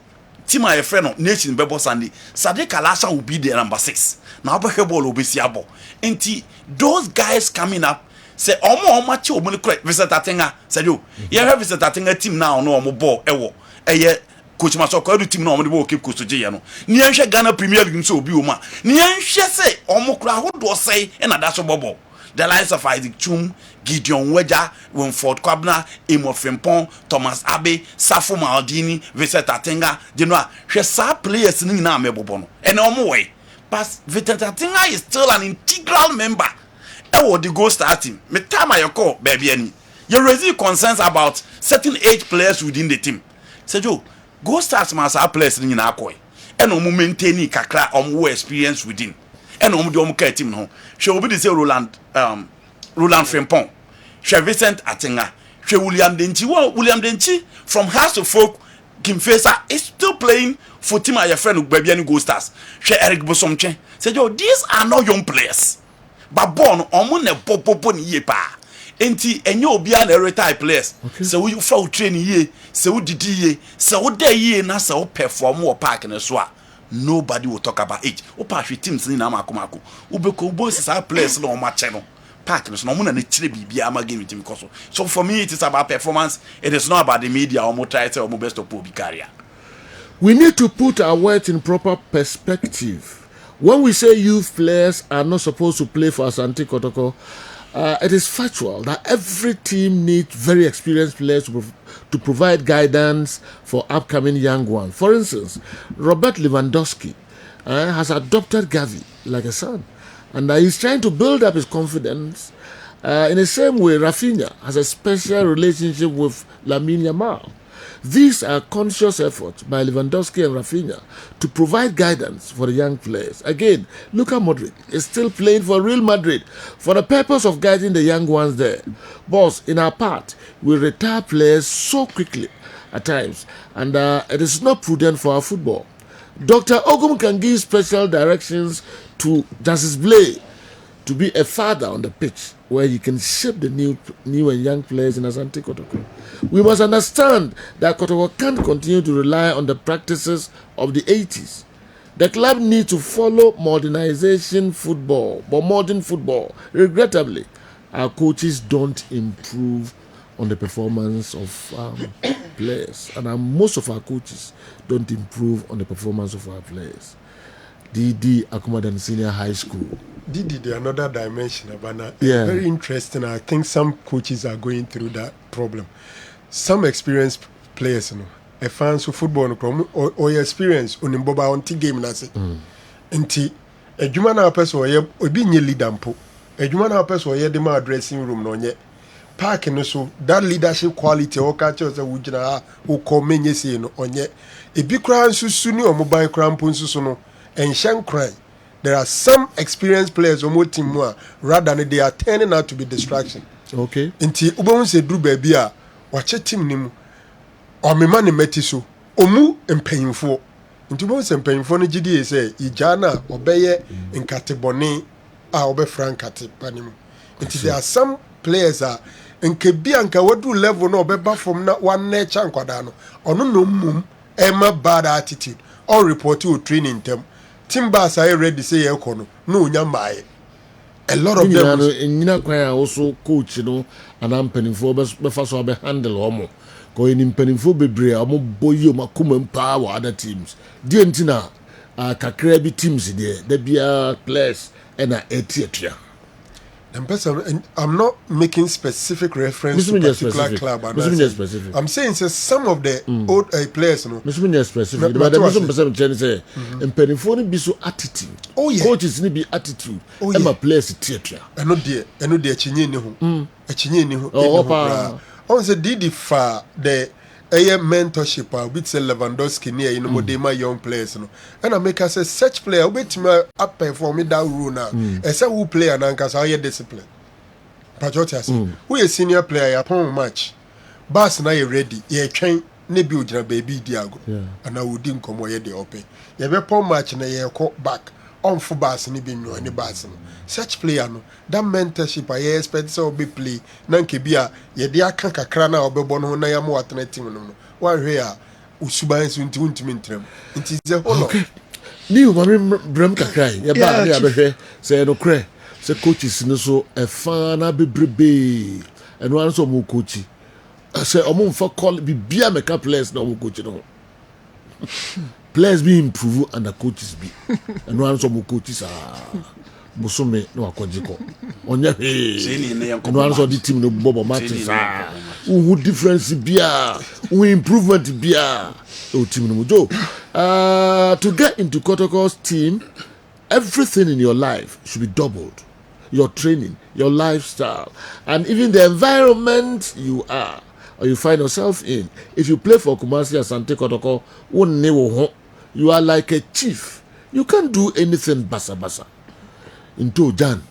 team a friend no nation bebo Sunday Sadiq Alasa will be the number 6 na obeke ball obesi abo enti those guys coming up say omo machi omo ne correct Vincent Atenga say yo you have Vincent Atenga team now no omo ball ewo eye coach Masoko edu team na omo de ball keep coach je no ni enhwe Ghana Premier League nso obi o ma ni enhwe say omo kura hodo say e na da so bobo the likes of Isaac Chum, Gideon Weja, Winford Kwabna, Emo Frimpong, Thomas Abe, Safo Maldini, Vincent Atenga, you know, she saw players in na mebobono. And no way. But Vincent Atenga is still an integral member. Ewo the go starting. Me time I call baby any. You raise concerns about certain age players within the team. Say Joe, go start must have players in akoi. And no maintain kakra experience within. ɛna ɔmo de ɔmo kaa team no ho hwɛ obi de sɛ Roland Frimpong hwɛ Vincent Atenga hwɛ William Denchi from Hearts of Folk Kimfesa is still playing for team a friend of Babiani Gold Stars hwɛ Eric Bosomche say yo these are not young players but born ɔmo na popo ni yie pa enti enye obia na retire players sɛ wo fa wo train yie sɛ wo didi yie sɛ wo da yie na sɛ wo perform wo park na so a nobody will talk about it wo pa hwe teams ni na makomako wo be ko bo sisa players na o ma che no park no mo na ne chire bibia ama game team koso so for me it is about performance, it is not about the media or mo try to or mo best of Obi career. We need to put our words in proper perspective. When we say youth players are not supposed to play for Asante Kotoko, it is factual that every team needs very experienced players to provide guidance for upcoming young ones. For instance, Robert Lewandowski has adopted Gavi like a son, and he's trying to build up his confidence. In the same way, Rafinha has a special relationship with Lamine Yamal. These are conscious efforts by Lewandowski and Rafinha to provide guidance for the young players. Again, Luka Modric is still playing for Real Madrid for the purpose of guiding the young ones there. Boss, in our part, we retire players so quickly at times, and it is not prudent for our football. Dr. Ogum can give special directions to Justice Blay to be a father on the pitch where he can shape the new and young players in Asante Kotoko. We must understand that Kotoko can't continue to rely on the practices of the 80s. The club needs to follow modern football. Regrettably, our coaches don't improve on the performance of players, and most of our coaches don't improve on the performance of our players. DD Akumadan Senior High School. The another dimension, Abana. Yeah. Very interesting. I think some coaches are going through that problem. Some experienced players, a fans of football or experience on Mboba on game nasi. Nti a jumana person or be near leader. A jumana person or the dressing room no nye. Park and so that leadership quality or catchers that would who call me no onye. A big crown susuni or mobile crown punsuno and shank cry. There are some experienced players on what team more rather than they are turning out to be distraction. Okay. Inti ubon se do baby a watch team nimu o me man meti so omu empanyimfo. Inti ubon se empanyimfo no gidi say ijana obeye nkate bone a obe frankate panimu. Inti there are some players a nke bia nka wadu level no obeba from na one nature nkwada no ono no mum ema bad attitude or report to training them. Timbas are ready say ekono no nyambaye. A lot of them nyina kwan also coach no and ampanimfo be fa so be handle omo ko inimpanimfo bebre omo boyo makoma mpa wa other teams die ntina kakra bi teams there da bia players and etiatua. I'm not making specific reference to particular club. I'm saying some of the old players. Specific. But the person say, "Empeniphone be so attitude. Oh yeah. Coaches need be attitude. Oh yeah. Players theatre. I know dear. Chinye ni ho. Chinye ni ho. Oh, on the did fa the mentorship with Lewandowski near modema young players and I make us say such player wait me up perform that rule now as a who player and anchors how discipline patriotas who is senior player upon match bas na you ready ye train ne bi ojina baby diago and I would din come where they open ye be pon match na ye call back on for bas ni bi nyo ni bas such player no that mentorship I expect so be play na nke bia ye de aka kakra na obebo no na ya mo alternative no one hwe a usuban so ntimi ntrem nti ze holo ni o mame bram kakra ye ba na abehwe say no kre say coaches no so e fa na bebrebe eno an so mo coach say omo mfa call bibia meka players na omo coach no players be improve and the coaches be eno an so mo coaches Musume no akojiko onya no answer the team no bobo matches who difference bia who improvement bia o team no jo to get into Kotoko's team, everything in your life should be doubled. Your training, your lifestyle, and even the environment you are or you find yourself in. If you play for Kumasi Asante Kotoko, you are like a chief. You can't do anything basa basa. into Jan,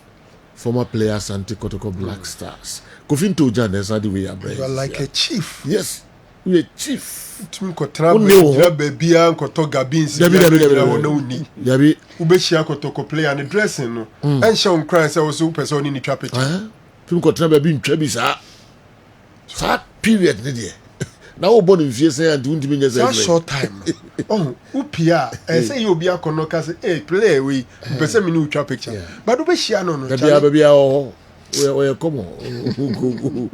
former player Santi Kotoko Black Stars. Kofi into Jan, that's how we are. You are like a chief. Yes, we a chief. Baby, Uncle Togabins, Yabi, Ubeshia Kotoko play and the dressing, no, and Sean Cries, I was super person in the trapeze. People could being Trebisa. That period, dear. Now, born in Fiesa and doing me a short time. Oh, Upia, I say you'll be a Konoka, hey, play, we person new trapeze. But Ubeshia, no, baby, where come on.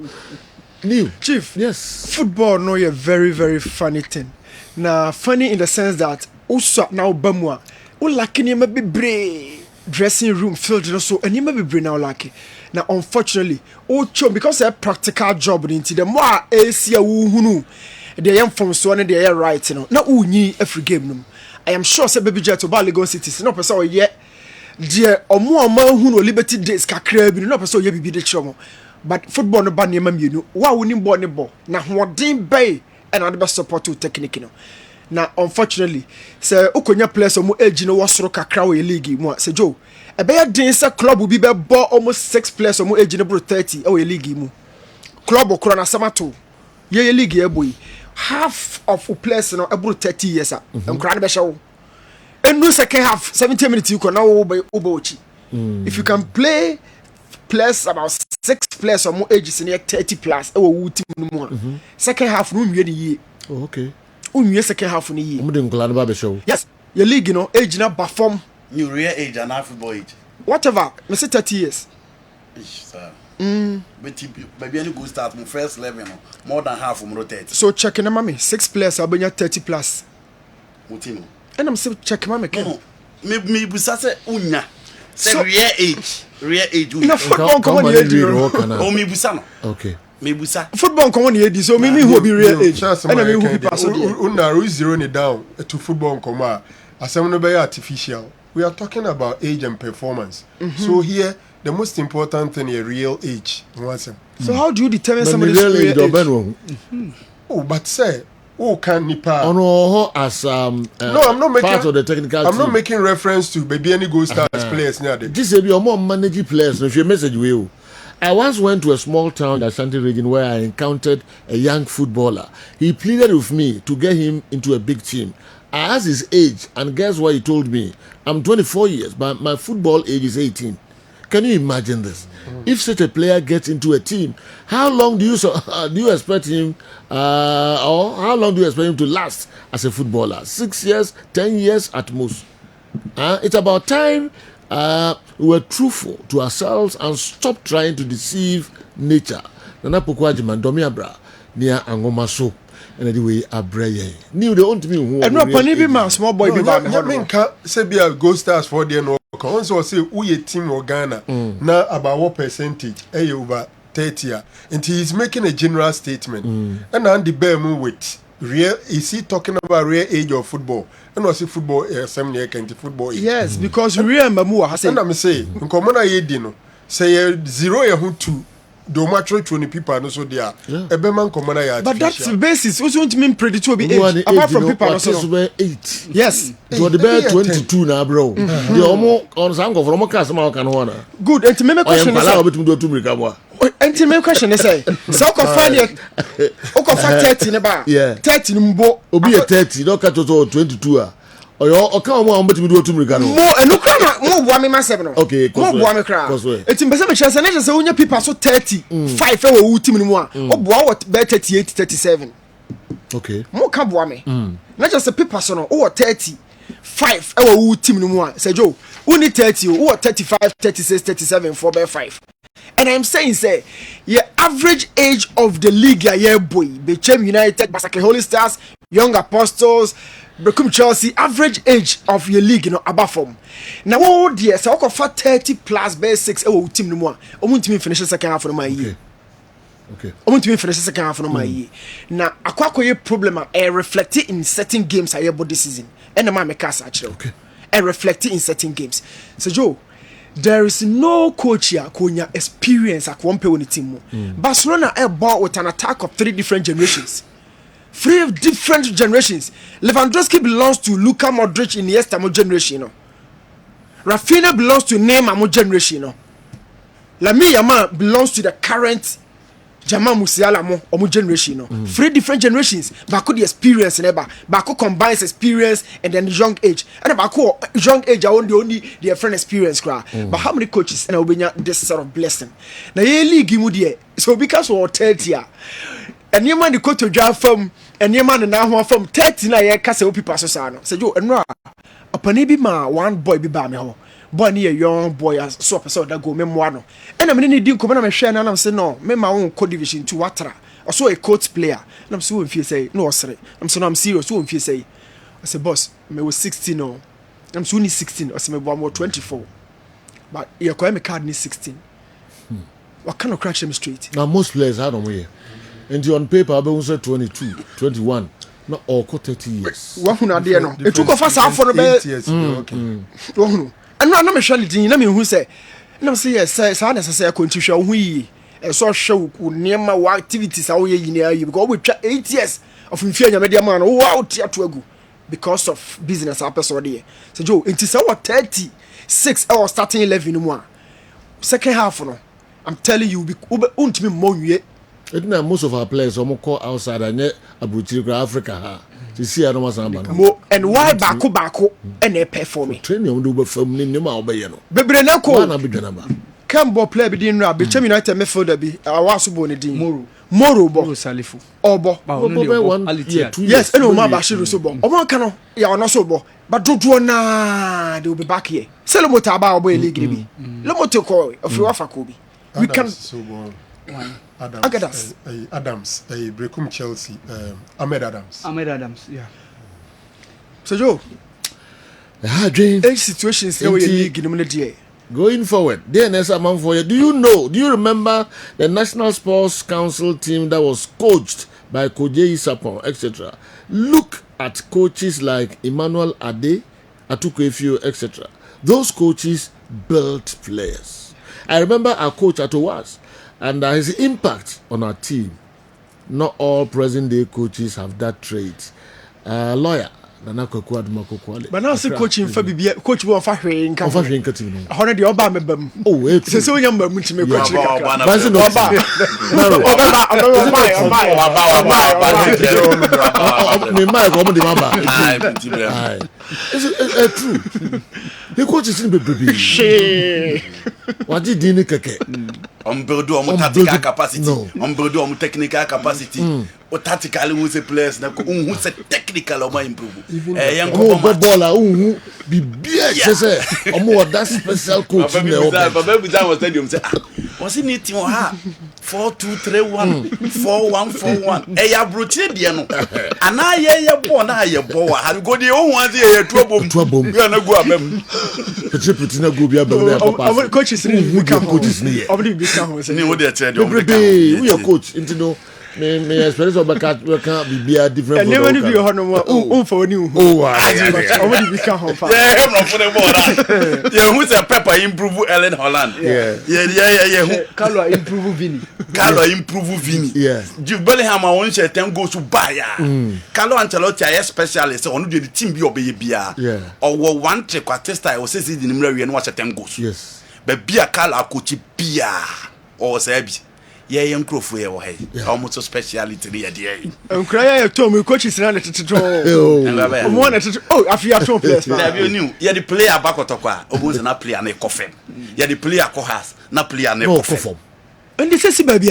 New Chief, yes, football no a very very funny thing. Now funny in the sense that also now bamwa, o lucky ni be brave dressing room filled so and you may be brave now lucky. Now unfortunately, o cho because a practical job into the more AC hunu the young from so and they are right you know. Now unyi every game no. I am sure say baby jet to Baligon City no person yet dear or more man who Liberty Days kakra bi no person ye bibi de chomo. But football no ba niam you know wa woni ball ne ball na hoden bay and the best support to technique no na unfortunately say ukonya players omo age no wosoro kakra we league mu say Joe e be den say club bi be ball almost 6 players omo age no bro 30 e we league mu club okro na samato ye league e boy half of players no e bro 30 years a nkra na be hye enu second half 70 minutes you can now obochi if you can play players about 6 players or more ages in 30 plus e wo team no mu second half no nwie ni oh okay unwie second half ni yi mudin kula na ba be show yes your league no age na perform new real age and football age whatever me say 30 years sir but maybe any go start my first level no more than half from 30 so check na mami 6 players abenya 30 plus mutino and I'm say check mami no me busa say unya say real age no football come on oh me busa no okay me busa football come on here so me who be real age and me who be pass una zero it down to football come asem no be artificial we are talking about age and performance so here the most important thing is real age so how do you determine somebody's real age oh but say who can nipa as no I'm not making part of the technical I'm not making reference to baby any go stars players near there this be more managing players if your message will I once went to a small town in the Ashanti region where I encountered a young footballer. He pleaded with me to get him into a big team. I asked his age and guess what he told me? I'm 24 years but my football age is 18. Can you imagine this? If such a player gets into a team, how long do you expect him, or how long do you expect him to last as a footballer? 6 years, 10 years at most. It's about time we were truthful to ourselves and stop trying to deceive nature. Nana Pokwajiman Domiabra near Angomaso. And anyway, Abreye. New the own me who and no panibi man small boy be that mean say be a go stars for the no also say who ye team or Ghana now about what percentage over 30 and he is making a general statement and on the bear with real is he talking about real age of football and also football some near football yes because real mamu has and I'm say come on ye dino say 0 2 do match 20 people no so there a man come on ya but that's the basis also want mean predict will be age apart from people no so 8 yes so the bear 22 now bro the omo on some go from class ma kan ho na good and me question is and me question is say so ko find it o ko fa 30 ne ba 30 mbo obi 30 no ka to 22 a oyo o kan mo betimi do tumrika no mo enu kra mo bua me masem no okay mo bua me kra eti mbese me chance na je say onya people so 35 e wo team mu a o bua what be 38 37 okay mo ka bua me na je say people so no o 35 e wo team mu a say Joe uni 30 o 35 36 37 4 by 5 and I'm saying say your average age of the league ya boy Bechem United Basake Holy Stars Young Apostles Become Chelsea average age of your league above form now what dear so ko fa 30 plus base 6 e team no mu a omuntimi finish second half no my year okay omuntimi finish second half no my year na akwakoye problem a reflect in certain games aye body season and na make us actually okay and reflect in certain games so Joe there is no coach here konya experience akwompe woni team Barcelona bought with an attack of 3 different generations. 3 different generations. Lewandowski belongs to Luka Modric in the Iniesta generation. Rafinha belongs to Neymar mo generation no. Lamine Yamal belongs to the current Jamal Musiala mo omo generation no. 3 different generations. Bako the experience never. Bako combines experience and then young age. And Bako young age are only the different experience cra. But how many coaches and obenya this sort of blessing? Na ye league mu de so because we 30 and you man the coach to drive from and you man na ho from 30 na ye kase opipa so sa no. Say yo enra opani bi ma one boy bi ba me ho. Boy ni a young boy as so person that go memoir no. And I'm need din ko na me hwe na am say no, me ma won co division 2 watra. Also a coach player. And I'm so in fear say no osre. I'm so no I'm serious so in fear say. I say boss, me was 16 no. I'm so only 16 or say me more 24. But you call me card ni 16. What kind of crash them straight? Now most players had on way. And on paper I say 22, 21. Not all 30 years. What who na there no? It took off us half for the 8 years. Okay. And no me surely din na me hu say na say yes say na say continue hu yi e so show ku niema wa activities a wo ye yin ayi because we 8 years of mfia nya media man wo out ya to agu because of business person there so Joe it is our 36 our starting 11 mu a second half no I'm telling you untimi monwie it na most of our players omo call outside and abuchiri Africa ha to see no masamba mo and why bako and e perform train you do be fam ni ma obeye no bebre na ko na bidwana ba Cambo play bi din ra be Cham United midfielder bi awaso bo ne din Moro bo Salifu obo yes eno ma ba shiru so bo omo kan no ya ono so bo but dodo na they will be back here selo mota ba obo league bi lo moto ko of wafa ko bi we can so Adams, Brecum Chelsea, Ahmed Adams, yeah. So Joe, situations in league going forward, DNS among for you. Do you remember the National Sports Council team that was coached by Koje Sapon, etc.? Look at coaches like Emmanuel Ade, Atukwefio, etc. Those coaches built players. I remember our coach at Owas. And his impact on our team. Not all present day coaches have that trait. Lawyer, Nana Kokwa Makokwale. But now, coaching for BB, coach will offer him. Offer him cutting. 100 Obama. Oh, it's so young, but much me coach. It's true. The coach is in the baby. What did you keke? Build tactical capacity. Build technical capacity. Or tactically who's a players na who's a technical or improve. Baller who be say or that special coach. That was stadium say was it need 4-2-3-1 4-1-4-1. Ya broche dia no. Ana ye ball na ye ball. Have go the own ones here trouble. You na go abem. Put na go bia abem. Coaches we can coaches ni. Ni wo dey tell you. We your coach into no me experience of back be a different. And never be on for new. Already become home. Yeah, I'm for the ball. Yeah, who's a pepper improve Ellen Holland. Yeah. Carlo improve Vini. Yeah. Jude Bellingham won share 10 goals to buy. Carlo Ancelotti a specialist on the team be obey bia. Yeah. Or one trick quartista I was say the number and watch 10 goals. Yes. But bia Carlo coach bia or Sebi. Yeah, young crow for your head. Almost a speciality there. I'm crying to me, coaches ran it to I feel at home players. You knew, yeah, the player back at Tokwa, almost not play an coffin. Yeah, the player cohas, not play an coffin. And this is baby.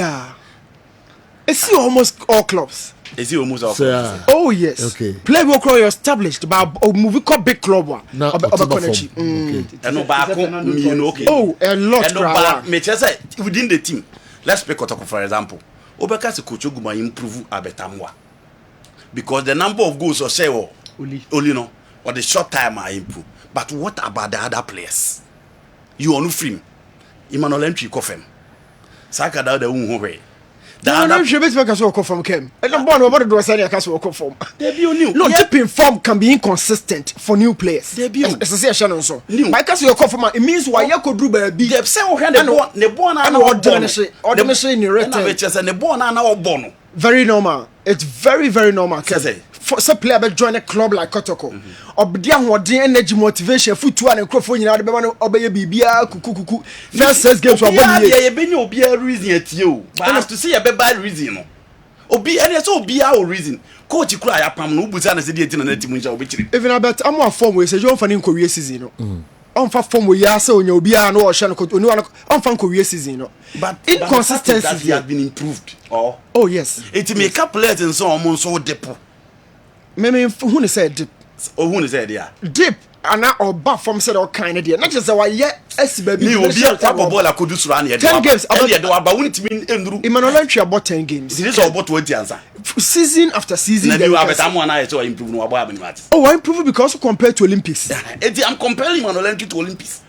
It's almost all clubs. Is he almost all clubs? Oh, yes. Okay. Play work established by a movie called Big Club. Now, and no back, okay. Oh, a lot. Me just say within the team. Let's pick Kotoko for example. Obeka se coach Oguma improve abetamwa. Because the number of goals or say only no or the short time I improve. But what about the other players? You on free. Emmanuel entry kofem. Saka da unho. No, she best make us walk from Kem. And I'm born about the Rosaria Castle walk from. No, keeping form can be inconsistent for new players. As I Shannon so. My castle your from it means why you could do baby. They say the born and or the machine in return. And the born and our born. Very normal. It's very, very normal. for some player be join a club like Kotoko. Obdi ahoden energy motivation futu and crofo nyina de be man obeye bibia kuku. First 6 games for body. Yeah, be no be a reason at you. But as to see a bad reason. Obi and so be our reason. Coach cry apam no busa na se die tin na timu nja obechiri. Even about am one form we say you fan in Korea season no. On fa form we ya say onya obi a no o hye no oni on fan Korea season no. But inconsistency has been improved. Oh yes. It make up players and so on so depo. Me who ne say dip. Oh who ne say there? Dip ana oba form say all kind of there. Not just why yeah baby. Me obi a ball akudu sura na 10 games about the aba won't enduru. Emmanuel Entry about 10 games. This is about 20 answer. Season after season. Na you have am one I so improve no aba am match. Oh, I improve because compared to Olympics. I'm comparing Emmanuel Entry to Olympics.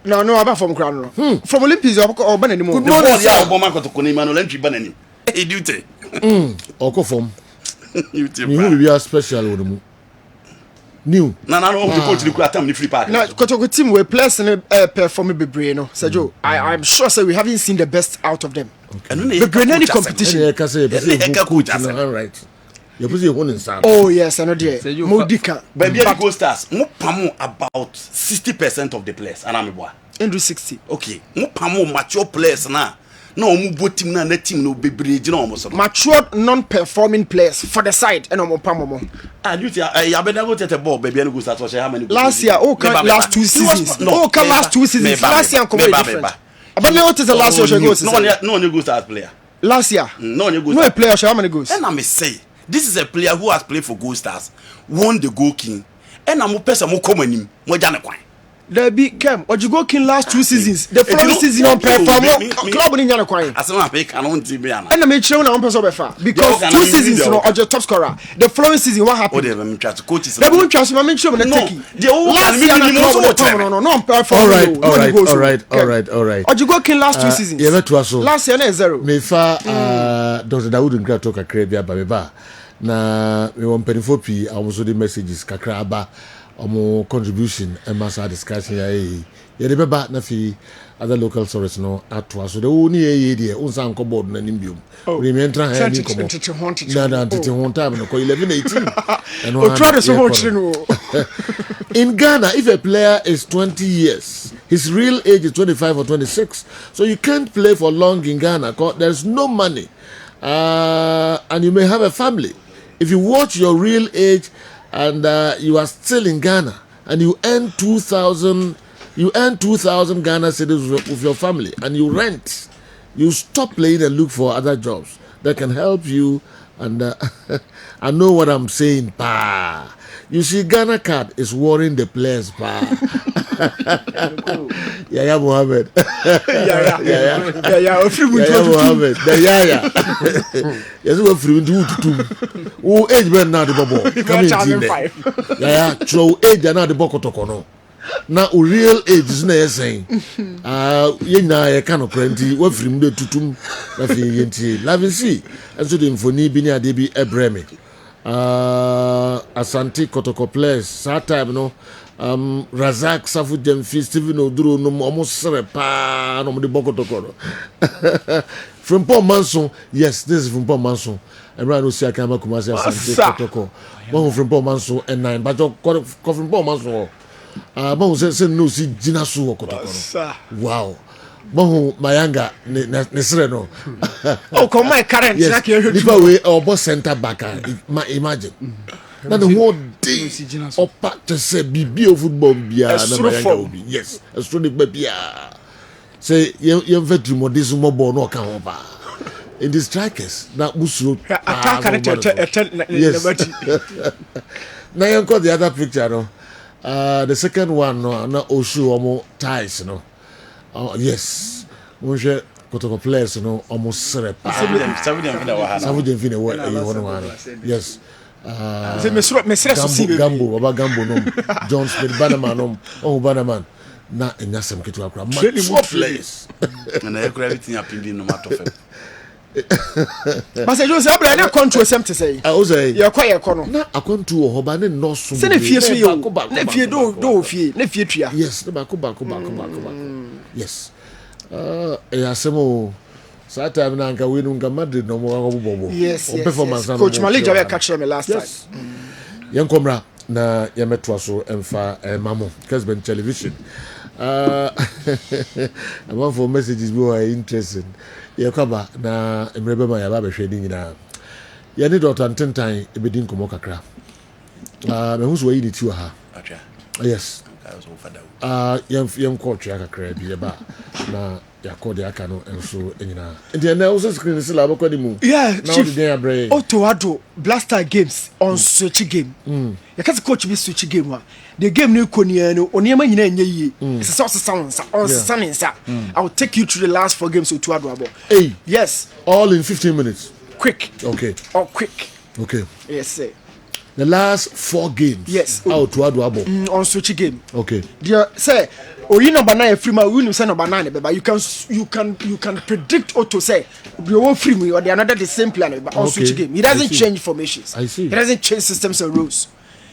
No, about from crown. From Olympics or ban anymore. No, yeah, Obama got to call Emmanuel Entry ban any. Hey, duty. Oko form. You tip. Me who be a special with them. New. No, the coach the time the free park. No, Kotoko team we players perform be no. Sergio, I'm sure we haven't seen the best out of them. The Grenadian competition. Yeah, can say all right. You put your one inside. Oh yes, I know there. Modika. Baby go stars. Mo pamo about 60% of the players and I'm boy. Andrew 60. Okay. Mo pamo mature players na. No mo bo team na team no bebre gina omo so. Matured non-performing players for the side and omo pamo mo. You ya be go tete ball baby go start so how many last year last 2 seasons. Last 2 seasons. Last year come different. Abana what is the last year goals? No go start player. Last year. No go. No player how many goals? And I may say this is a player who has played for Gold Stars, won the Goal King, and I'm a person who come in more than a coin. There be Kem or you go King last 2 seasons. The first season on perform club in Yana coin. As I pay canon TV and I made sure on person befa because 2 seasons or your top scorer. The following season what happened? Oh, they try to coach is. They won't trust me. I make sure when they take it. Last year no perform. All right. Or you go King last 2 seasons. Yeah, that was so. Last year 0. Me fa Dr. Dawood Nkra talk akra ba na me won penifo pi amuso the messages kakra aba omo contribution and mass discussion ya de beba na fi other local sources no atwa so de woni ye de unsan ko board na nimbium we me entra ha ni komo na tete hon time no ko 11-18 and we try to support you. In Ghana, if a player is 20 years, his real age is 25 or 26, so you can't play for long in Ghana because there's no money, and you may have a family. If you watch your real age and you are still in Ghana and you earn 2,000 Ghana cedis with your family and you rent, you stop playing and look for other jobs that can help you. And I know what I'm saying, pa. You see, Ghana card is worrying the players, pa. Yaya Mohammed. Yaya Mohammed. Yes, we're free to do. Oh, age man now the bubble. Come in, Yaya. Throw age and now the boko tokono. Now real age is not saying. Yena cannot plenty. We're free to tutum. Nothing yenti. Love see. And so the infoni binya debi ebreme. Asante Kotoko players. That time no. Razak Safu Demfi Steven Oduro no almost serepa no the boko tokono. From Paul Manson, yes, this is from Paul Manson. And right now, see, I can't make Asante Kotoko. One from Paul Manson and 9, but from Paul Manson. Bon say no see Jinasu or Kotoko. Wow. Bon Mayanga Nesre no. Oh, come my current. Yes, different way or boss center back. Imagine. Now the whole day opa to say bibi of football bia na Mayanga will be. Yes, a strong baby. Say you veteran mo this mo ball no kan ba. In the strikers na musuro attack. Yes. Now you got the other picture no. The second one no na Oshu omo ties no. Yes. Monje Kotoko players no almost serepa. Savu fina wa yes. Gambo Baba Gambo no. John Smith Bannerman no. Oh Bannerman. Na enyasem ketu akra. Much players. And everything happened in no matter of But say Jose abra na control sem to say. I say you quite ekono. Na akontu ho ba ne no so. Se na fie so yo. Na fie do fie, na fie tua. Yes, na ba ko. Yes. Asemo saa time na anka wenu nka Madrid no mo bobo yes performance coach Malik Jabe catch me last time yen komra na yemetwa so emfa mamo Kessben television about for messages we are interested yakaba na emrebe ma yaba behwe ni nyina ye ni Dr. Ntentan ebedin komo kakra me hu so yi ni ti wa ha yes yam coach ya kakra bi e ba na yakode aka no enso enyina nti na also screen sila abakodi mu now the Otoado Blaster games on switch game you can coach be switch game wa the game no konia no oniema nyina enye yi se sounds on sansa I will take you through the last 4 games Otoado abo yes all in 15 minutes quick okay yes sir. The last 4 games yes Otoado abo on switch game okay dear say oyi number 9 free ma win say number 9 but you can predict auto say the one free me or the another the same plan but on switch game he doesn't change formations I see he doesn't change systems and rules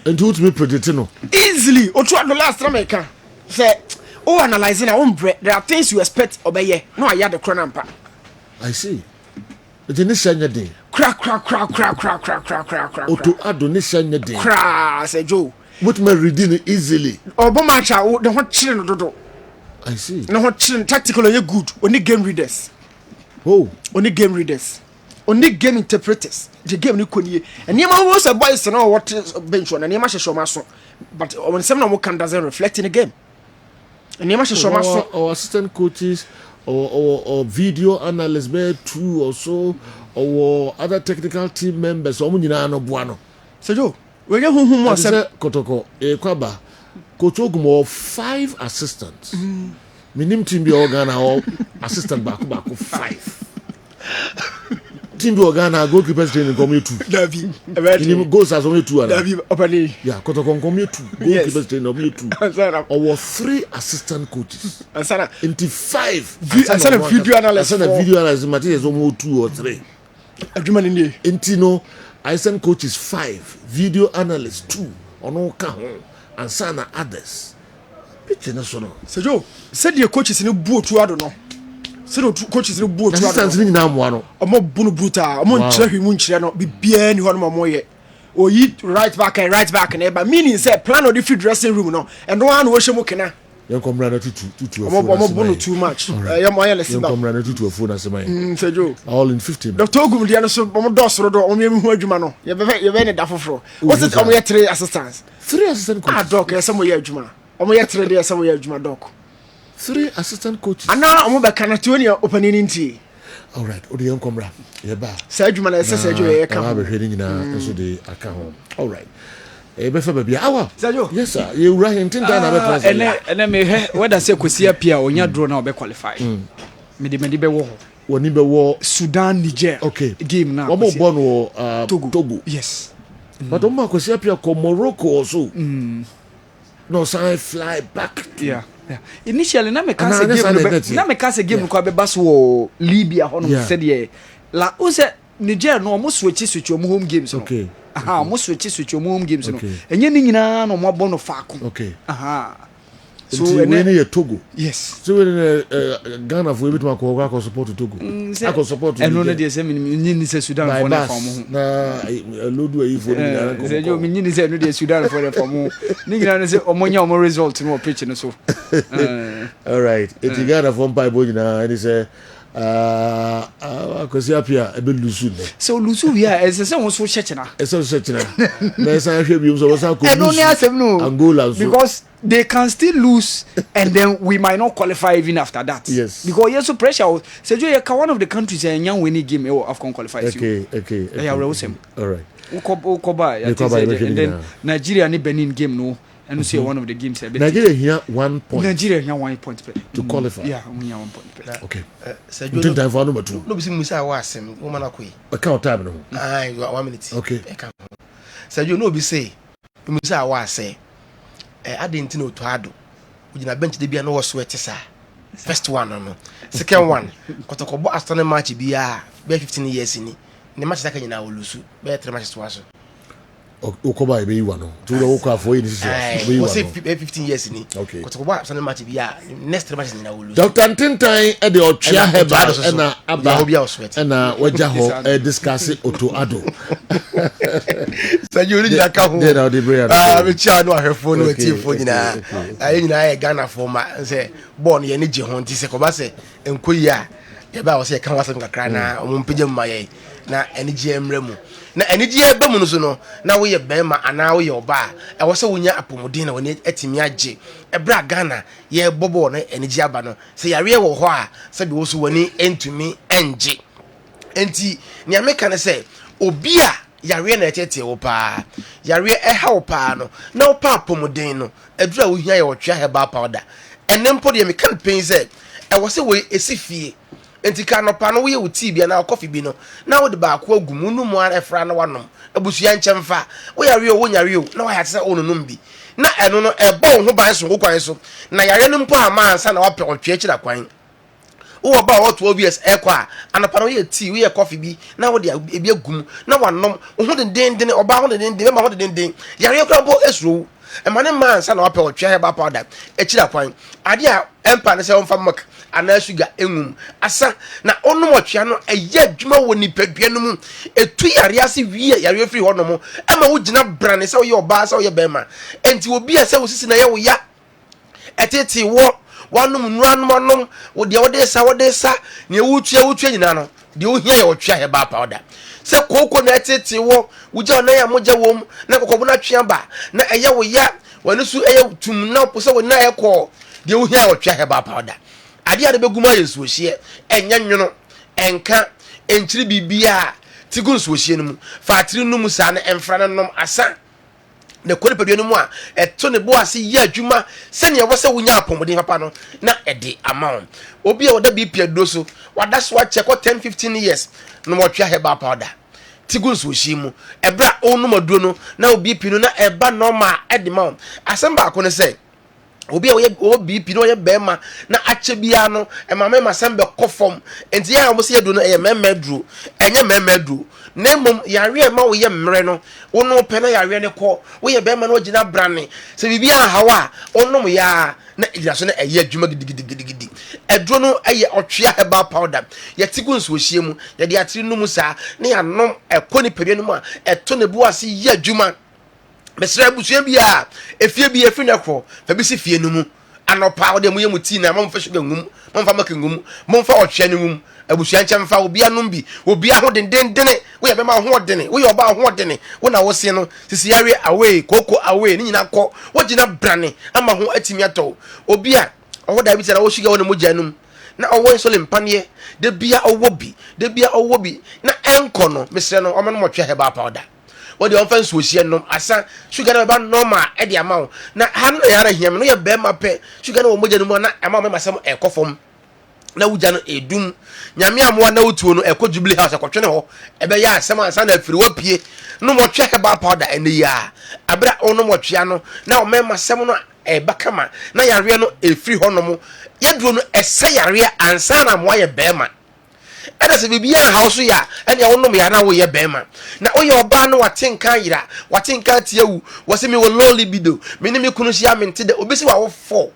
and who to be predicting no easily Otoado the last time I can say analyzing our own bread there are things you expect obey no I the cronampa I see it in this day crack Otoado ni shanya day crack say Joe what may redeem it easily Obomacha the hot chilling dodo I see no hot chilling tactical are good only game readers only game interpreters the game ni koni and yema was a boys no what bench one and yema show maso but when some no can doesn't reflect in the game and yema show maso or assistant coaches or video analysts be two or so or other technical team members o nyina no boano so Joe we get who say kotoko kwaba coach Ogumo 5 assistants minim team bi organa or assistant back 5 team bi organa goalkeeper training come 2 Davi minim goals as only 2 Davi opani yeah kotoko come 2 goalkeeper training only 2 or 3 assistant coaches ansana into 5 ansana video analyst materials almost 2 or 3 adwuma ni into no I send coaches 5, video analysts 2, on all count, and sana others. Pitch national. So Joe, said your coaches in a boot to Adono. Said coaches in a boot to Adono. Omo bunu bruta, omo nchre munchre no be bia ni ho no moye. O yi right back and eba meaning say plan of the field dressing room no. And no one wo shemo kena. Yon come run to omo bunu too much. Yam oye le simba. Yon come run to a phone as my. Say Joe. All in 15. Dr. Ogum dia no so omo dosoro do omo yemi hu adwuma no. Ye be ne da foforo. What's it omo ye 3 assistants? 3 assistant coaches. Doc, yes omo ye adwuma. Omo ye 3 dey omo ye adwuma doc. 3 assistant coaches. Ana omo be kana tuoni opening nti. All right, odi yon come ra. Ye ba. Say adwuma na say Joe ye ka. Ba be hwede nyina so dey aka ho. All right. Ebefa baby awa Sajo yes sir you right hinting down about ene me he whether say kosia pia onya draw na obe qualify me de be wo woni be wo Sudan Niger okay game na omo born wo Togo yes but omo kosia pia ko Morocco also no say fly back yeah initially na me can say game ko be bas wo Libya hono said ye la o say Niger no omo switch omo home games okay aha mo switch your home games no enye ni nyina no mo abo no faako okay aha so when you Togo yes so when Ghana for bit ma ko support Togo I support eno no dey say ni say Sudan for na for mo na lodu ayi for ni na ko say yo ni say no dey Sudan for mo ni nyina no say omonya omo result no pitch no so all right it Ghana for mpa bo nyina and say akosi apia ebe lusu ne so lusu ya ese won so chechina na esa hwe bi so wasa ko Angola so because they can still lose and then we might not qualify even after that yes because yes so pressure say you one of the countries yan winning game AFCON qualifies okay yeah all right ukoba and then Nigeria ni Benin game no and see one of the games Nigeria here 1 point Nigeria here 1 point to qualify yeah we here 1 point okay Sajo time for number 2 no be musa wa asem wo mana koyi account time no you are 1 minute okay Sajo no be say musa wa say adenti no to ado ugina bench de bia no wo so etisa first one no second one kotokobo Aston match bia be 15 years ni ne match taka nyina wolusu be 3 matches to aso Okoba ebe you no. To the Oka for you this year. We say 15 years ni. Okay. Because Okoba some match be next match ni na will lose. Dr. Tintin e de Ochia Heba na aba na waja ho discuss Oto Ado. Say you need that come. Me chia no ahefo no tiefo nyina. Ayi nyina e Ghana for ma say born ye ni je ho nti se Koba se enkoyi a ye ba wo se kan wasem kakra na ompege mma ye na eni je emre mu. Na enidi eba mu no so no na wo ye bema ana wo ye oba e wo se wonya apomodin na woni atimi age ebra Ghana ye bobo na enidi aba no se yare wo ho a se be wo so woni entumi enje enti ne ameka ne se obi a yare na etete wo pa yare eha wo pa no na wo pa apomodin no edura wo hia ye wo twa heba powder enempo de me kan pen se e wo se wo esifie enti ka no pa no wo tea bia na coffee bi no na wo de ba ko agum nu mu ara efra na wanom abusuya nkyemfa wo yare wo nyare wo na wo ya tse onunum bi na eno no e bo ho ban so kwan so na yare no mpo ama ansa na wape otwe kira kwan wo ba wo 12 years e kwa anapa no ye tea wo ye coffee bi na wo de ebi agum na wanom ho de den oba ho de den ma ho de den yare kra bo esuro emane ma ansa na wape otwe heba powder e kira kwan ade a empa ne se won fa mak ana sugar engum asa na onum otwea no eye adwuma wo nipadua no mu etu yare ase wie yare free ho no mo ema wo gina brane se wo ye oba se wo ye bema enti obi ase wo sisi na ye wo ya etete wo wanum nuanom wo de sa ne wutua nyina no de wo hia ye otwea he ba powder se koko na etete wo wuja na ya moja wom na kokobo na twea ba na eye wo ya wani su eye tum na po se wo na ye ko de wo hia ye otwea he ba powder ade ade beguma yesu ohie enya nwono enka enchiri bibia tigun so ohie no mu fatiri no mu sa na emfra na nom asa na kone pedua no mu a eto ne bo ase ye adwuma se ne wo se wonya apomodin papa no na ede amount obi a woda bipia do so wada so a check 10-15 years no mo twa heba powder tigun so ohie mu ebra onu maduo no na obi pi no na eba normal ede amount asamba akone se obi a obi pi no ye bema na ache bia no e mama ma sembe kofom enti ya mo se yedu no e memedru enye memedru nemom yare ma wo ye mre no wono pe na yare ne ko wo ye bema no gina brane se bibia hawa onom ya na ira so na eye adwuma gidigidi edro no eye otwea heba powder ye tigu nso ohie mu ye de atiri no mu sa na ya nom ekoni pedwe no mu a eto ne bu ase ye adwuma mesra busua bia efie bia efi na kro fa bi si fie no mu anopa wo de mu ye mu tea na mo mfa sugar ngum mo mfa maka ngum mo mfa otwe ne ngum abusua nkyemfa obi anom bi obi aho dendendene wo ye be ma ho dene wo ye oba ho dene wo na wo se no sisi yare away koko away ni nyina kɔ wo gina brane ama ho atimi atɔ obi a owo da bi tera wo sugar wo ne mo janum na owo so le mpane de bia owo bi na enko no mesre no o me no mo twa heba powder what the offense was here no asa sugar na ba normal e de amount na han ya na hiam no ye be ma pe sugar na wo moja no mo na amount me masam e kofom na wuja no edum nyame amwa na wotuo no e ko jubilee house akotwe ho e be ya asem ansa na afiri wapie no mo twa heba powder ene ya abra ono mo twa no na o me masam no e bakama na yare no e free ho no mo ye duro no ese yare ansa na mo ye be ma ada se bibia house ya ene wonom ya na wo ye bema na wo ye oba no watenka yira watenka tiawu wo se me wo low libido me ne me kunu hia mente de obesi wa wo fo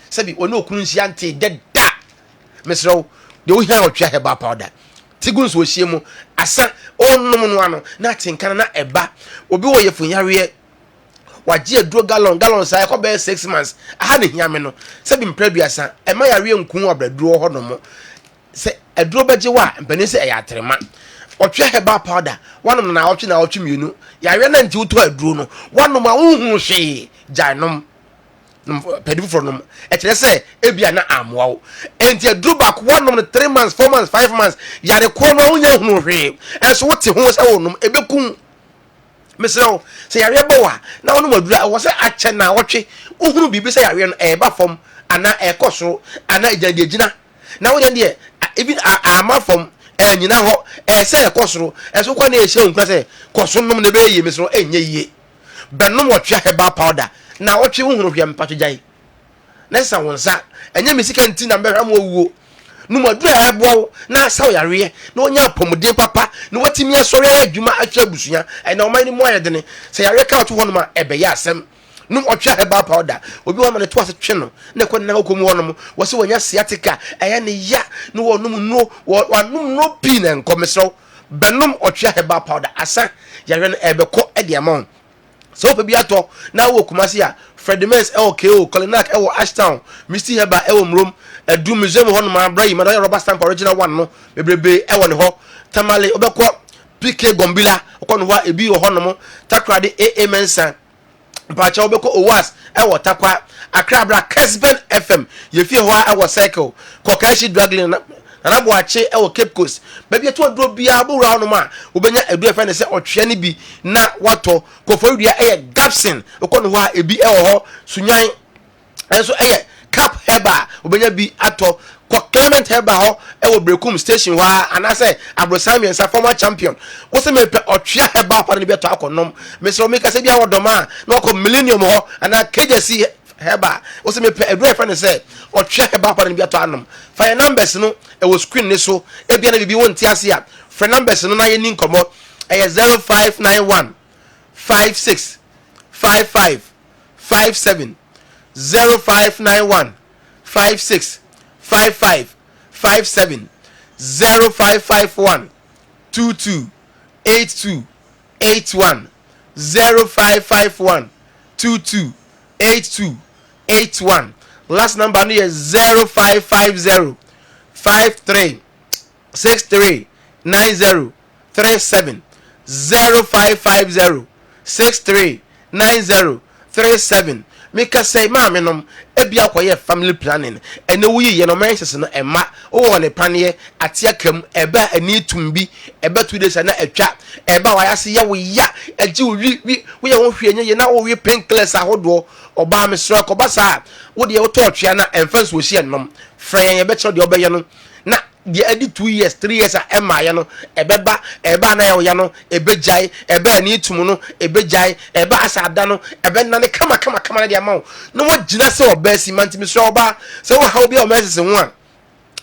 se bi ono kunu hia ante de da mesro de wo hia wo twa heba powder tigun so hie mu asa onnom no ano na tenka na eba obi wo ye funyare waji aduro gallon sa ko be 6 months aha ne hia me no se bi mpraduasa e ma yare nkun obraduro ho no mo se edro beje wa mpani se eya atrema otwe heba powder wanom na otwe mienu yare na nti uto edro no wanom a unhu hwe janom pedi for nom e kire se ebia na amwo enti edro back wanom no 3 months 4 months 5 months yare ko no unya hunu hwe enso wote ho se wonom ebekun mesro se yare bowa na wonom adura wo se ache na wotwe uhunu bibi se yare no eba fom ana ekoso ana ijande gina na wo de even ama from nyina ho say ekosoro eso kwa na ehye nkwa say kosonnom ne be yi mesoro enye yiye benom wotwe heba powder na wotwe uhunu hwem patwejai na sa wonsa enye misika nti na mbehwa mo wuo no madura abo na asaw yare na onya apomode papa na watimi asori adwuma atwa busua na oman ni mo ayedene se yare ka to hono ma ebeye asem no otwa heba powder obi wa ma ne to ase twe no na ko na ko mu hono mo wo se wonya sciatica eya ne ya no wonum no wanum no pi na nkomesro benum otwa heba powder asa yare no ebeko e de amount so pe bi ato na wo kumasi a Fredemens LKO Kolinak Ashtown Misty Heba Mrom Edu Museum hono ma bra yi ma da rubber stamp original one no bebrebe ne ho tamale obekọ PK Gombila okọ ho ebi hono mo takrade AA Mensa Bacha obekọ Owas takwa Accra bra Kessben FM ye fie ho cycle Kokashi Dragling na bo ache Cape Coast baby to dro bia bo ra no ma obenya edu efe ne se otwe ne bi na wato kofodua Gapson okọ ho ebi ho sunyan enso Cap Heba obenya bi ato Clement Heba ho Brekum station wa anase Abrosamian sa former champion wo se me pe otwe Heba pa ne bi to akonom me se o me ka se bia wodoma na ko millennium ho ana KJC Heba wo se me pe edu efe ne se otwe Heba pa ne bi to anom fa numbers no was screen ne so e bia na bibi won ti ase a for numbers no na ye ni nkomo 0591 56 55 57 0591 56 55 57 0551 22 82 81 0551 22 82 81 last number no is 0550 53 63 90 37 0550 63 90 37 Mika say mama nom ebia koye family planning ene wuyi ye no menses no emma wo ne panie atia kam eba ani tumbi eba 2 days na atwa eba wa yase ye wo ya agi wo ye ho hwe nye na wo wi painkillers ahodo oba mesro ko basa wo de wo to otwea na emfans wo hie nom frɛ ye be kire de obeye no na de adi 2 years 3 years a emma ye no eba na ye no ebejai eba ani tum no ebejai eba asada no ebe na ne kama na de amount no wo gina se oba si mantimi so oba se wo ha obi o message ho a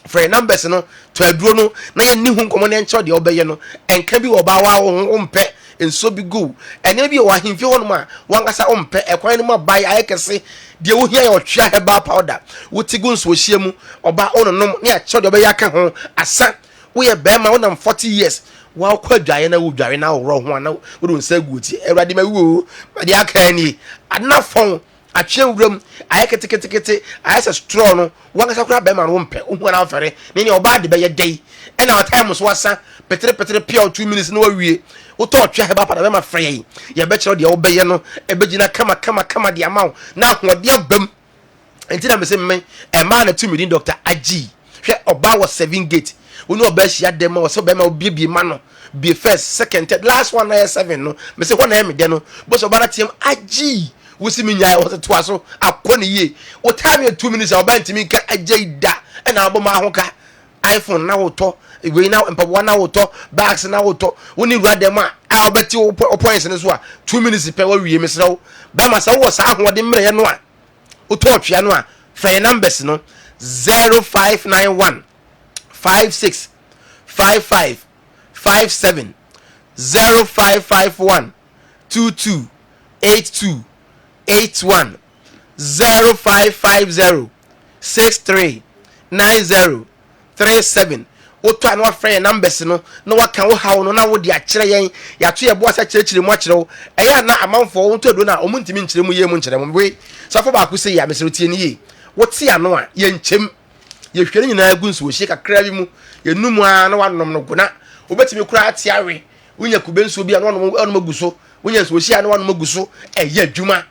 for numbers no to aduro no na ye ni hu nkomo ne ncho de obeye no enka bi oba wa wo mpe enso bi go ene bi o ahimfi ho no ma wankasa ompe ekwan no ma bai ayekese de wo hia ye otwa heba powder wo tigun so hia mu oba ononom ne a cho de obeye aka ho asa wo ye be ma wonam 40 years wa kwa dwaye na wo dwaye na wo ho na wo do nsa guoti ewrade ma wo ma de aka ni adna fon atwe wuram ayekete ayesa straw no wankasa kura be ma no mpe wo na afere ne oba de be ye dei ena o time so wasa petre pure 2 minutes no wawie wo to otwa heba pada be ma frɛ ye be kire de wo be ye no ebegina kama de amaw na hode abam entina me se me e ma na 2 million doctor agi hwɛ oba was 7 gate wonu oba hia dem wo se be ma obiebie ma no be first second third last one na 7 no me se ho na me de no bo so oba na tiem agi wusi mi nyai wo se to aso akɔ ne ye wo time 2 minutes oba ntimi ka agi da e na aboma ho ka iPhone na wo to we now empa na wo to bags na wo to woni wura dem a obeti points ne so a 2 minutes pe wa wie mesrawo ba ma sa wo sa ahode mre ye no a wo to otwea no a fa numbers no 0591 56 55 57 0551 22 82 81 0550 63 90 37 oto anu afre numbers no na waka wo hawo no na wo de akire yen ya to ye bo asa kirekire mu akire wo eya na amanfo wo to do na omuntimi nkire mu ye mu nkire mu we safo ba ku se ya mesero tie ni ye wo tie anu a ye nchem ye hwere nyina agunsu wo hye kakra bi mu ye numu a na wanom no guna obetimi kura atie awe unya kubensu bi anu no maguso unya so hye anu no maguso eye adwuma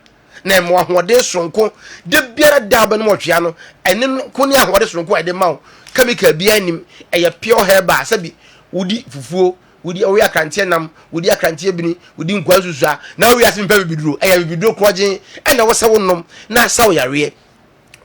na mo ahode sonko de biara da ba no twea no ene ko ni ahode sonko ede mawo chemical bi anim eye pure herbal sabi wudi fufuo wudi owi akrantie nam wudi akrantie bini wudi nkwansusua na owi asimpa bibiduro eye bibiduro kroje ena wo se wonnom na sa wo yare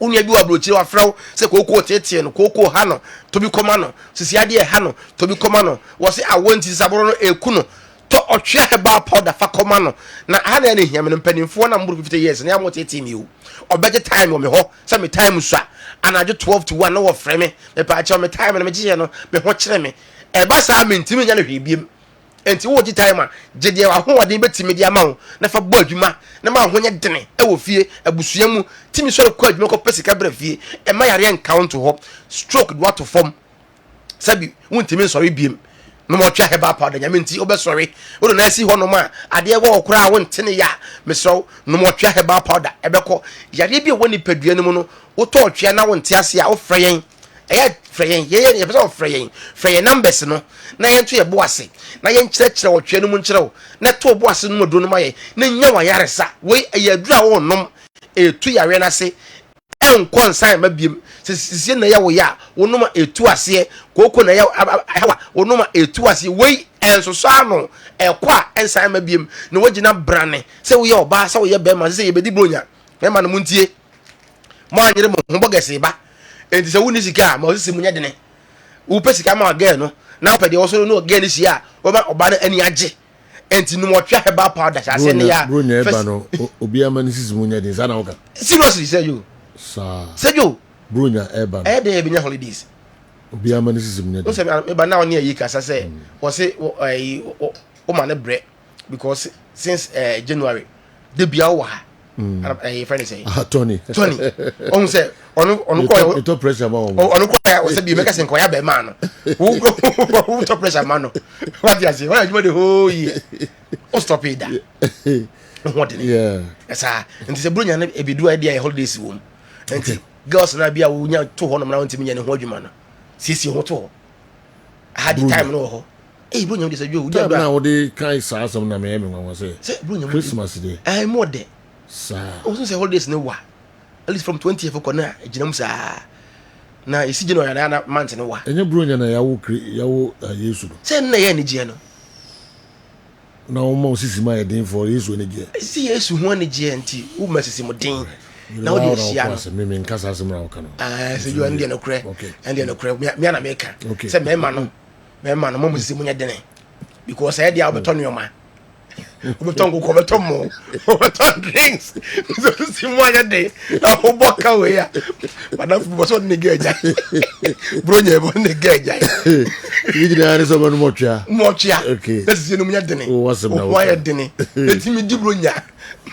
unia bi wa brochire wa fraw se koko tete no koko ha no to bi koma no sisi ade ha no to bi koma no wo se awonti saboro no eku no to ɔtwea herbal powder fa kɔma no na ha na ɛne hia me no mpanimfoɔ na mboro 50 years na yɛamote team yi o ɔbɛgye time wɔ me hɔ sɛ me time so a anadwo 12 to 1 na wɔfrɛ me mepaakyɛw me time no megyeɛ no me ho kyerɛ me ɛba saa mentimi nya no hwee biem enti wo gye time a gye deɛ ahoɔden bɛtumi de ama wo na fa bɔ adwuma na ma ho nyɛ dene ɛwɔ fie abusua mu timi sɔre kɔ adwuma kɔpɛ sika brɛ fie ɛma yareɛ nka to hɔ stroke do ato fam sabi wontimi nsɔre biem no mo twa heba powder nyame nti obesɔre wo na asi hɔ no ma adeɛ wɔ okura wo ntene ya mesrɛ no mo twa heba powder ɛbɛkɔ yareɛ bi wɔ ni padua no mu no wo tɔ twa na wo nte ase a wo frɛ yɛn ɛyɛ frɛ yɛn yɛ pɛ sɛ wo frɛ yɛn numbers no na yɛn to yɛ bo ase na yɛn kyerɛkyerɛ wo twa no mu nkyerɛ wo na to bo ase no mu do no ma yɛ na nya wa yaresa we ɛyɛ adura wo nom etu yare na se ɛnkɔ nsan ma biem sisi na yɛ wo ya wo nom etu ase koko na yɛ hawa wo nom etu ase we enso so ano ɛkɔ a ɛnsan ma biem na wagina brane sɛ wo yɛ oba sɛ wo yɛ bɛma sɛ yɛ bedi bronya bɛma no muntie mo anyere mo ho bɔgɛse ba enti sɛ wo ni sika ma wo sisi munya dene wo pɛ sika ma agɛ no na wo pɛ de wo so no agɛ ni sia wo ma oba na ani agye enti no mo twa heba powder sɛ ase ne ya bronya eba no obi ama ni sisi munya den sa na wo ka seriously say you Sejo bronya eba e dey binya holidays obi ama ni sisi munya o se me ba na oni ayi kasa say o se o ma ne bre because since January the bia wo ha friend say Tony on say onu ko to pressure ma on onu ko o se bi make say ko ya be ma no wo to pressure ma no what you say why you the whole year o stop it that yeah esa nti se bronya na ebidu a dia holidays wo nti girls na bia wo nya to ho no na wontimi nya ne ho adwuma no sisi ho to had the time no ho bronya de se jo dia na wo de kai sa asem na me nwa say bronya Christmas day mo de sa o so say holidays ne wa at least from 20th for na ejinam sa na isi January na month ne wa enye bronya na yawo Yesu no say na ye ne je no na wo mo sisi ma ye den for Yesu ne je si Yesu ho ne je nti wo ma sisi mo den na wo de sia no me nkasa asem na wo kana se yo ande no kre ande no kre me na me ka se me ma no mo sisi mo nya den because I dey abeto no ma obeton ko beton mo obeton drinks so sisi mo nya den na wo boka we ya madam fu so ne geja bronya bo ne geja yidi na ari so mo mochia okay sisi no mo nya den o wa ya den etimi di bronya